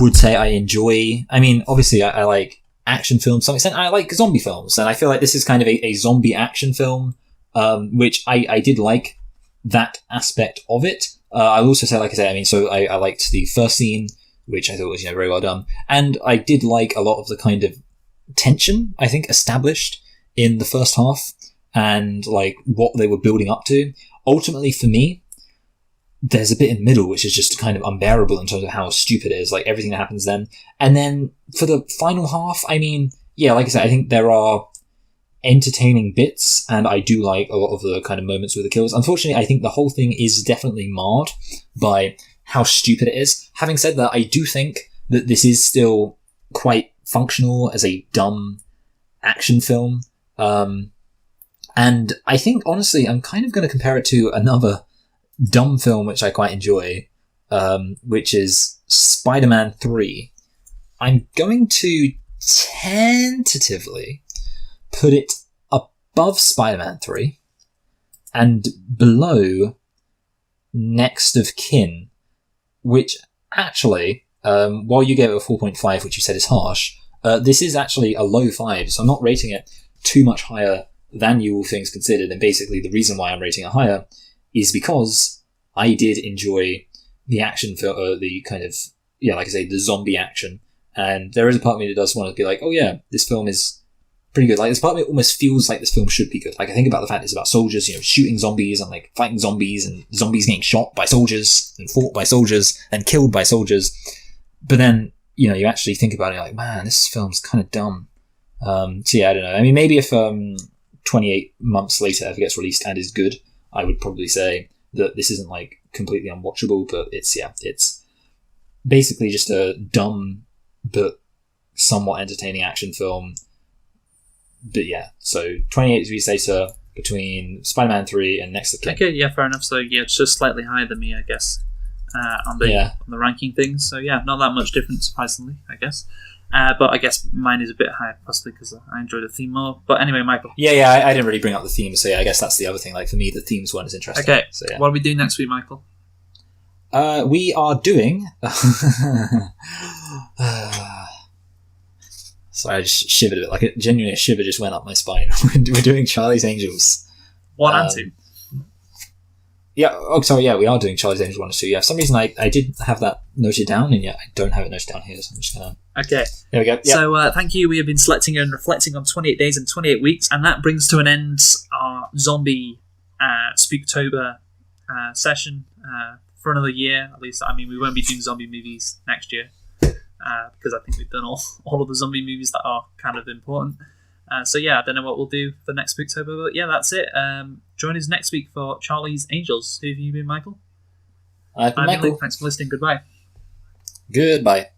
would say I enjoy... I mean, obviously, I like action films to some extent. I like zombie films, and I feel like this is kind of a zombie action film, which I did like that aspect of it. I'll also say, like I said, I mean, so I liked the first scene, which I thought was, very well done. And I did like a lot of the kind of tension, I think, established in the first half and like what they were building up to. Ultimately, for me, there's a bit in the middle which is just kind of unbearable in terms of how stupid it is, like everything that happens then. And then for the final half, I mean, yeah, like I said, I think there are entertaining bits and I do like a lot of the kind of moments with the kills. Unfortunately, I think the whole thing is definitely marred by how stupid it is. Having said that, I do think that this is still quite functional as a dumb action film. And I think, honestly, I'm kind of going to compare it to another dumb film which I quite enjoy, which is Spider-Man 3. I'm going to tentatively put it above Spider-Man 3 and below Next of Kin, which actually, while you gave it a 4.5, which you said is harsh, this is actually a low 5, so I'm not rating it too much higher than you, all things considered. And basically the reason why I'm rating it higher is because I did enjoy the action film, the kind of, yeah, like I say, the zombie action. And there is a part of me that does want to be like, oh yeah, this film is pretty good. Like, this part of me almost feels like this film should be good. Like, I think about the fact it's about soldiers, shooting zombies and like fighting zombies and zombies getting shot by soldiers and fought by soldiers and killed by soldiers. But then, you actually think about it like, man, this film's kind of dumb. So yeah, I don't know. I mean, maybe if 28 months later ever gets released and is good, I would probably say that this isn't like completely unwatchable, but it's basically just a dumb but somewhat entertaining action film. But yeah, so 28 degrees later between Spider-Man 3 and Next of Kin. Okay, yeah, fair enough. So yeah, it's just slightly higher than me, I guess, on the ranking things. So yeah, not that much different, surprisingly, I guess. But I guess mine is a bit higher, possibly because I enjoy the theme more. But anyway, Michael. Yeah, I didn't really bring up the theme, so yeah, I guess that's the other thing. Like, for me, the themes weren't as interesting. Okay, so, yeah. What are we doing next week, Michael? We are doing... Sorry, I just shivered a bit. Like, genuinely, a shiver just went up my spine. We're doing Charlie's Angels. 1 and 2. Yeah, oh, sorry, yeah, we are doing Charlie's Angels 1 and 2. Yeah, for some reason I did have that noted down, and yeah, I don't have it noted down here, so I'm just gonna... Okay. There we go. Yep. So, thank you. We have been selecting and reflecting on 28 days and 28 weeks, and that brings to an end our zombie Spooktober session for another year, at least. I mean, we won't be doing zombie movies next year, because I think we've done all of the zombie movies that are kind of important. So yeah, I don't know what we'll do for next Spooktober, but yeah, that's it. Join us next week for Charlie's Angels. Who have you been, Michael? I've been Michael. Thanks for listening. Goodbye. Goodbye.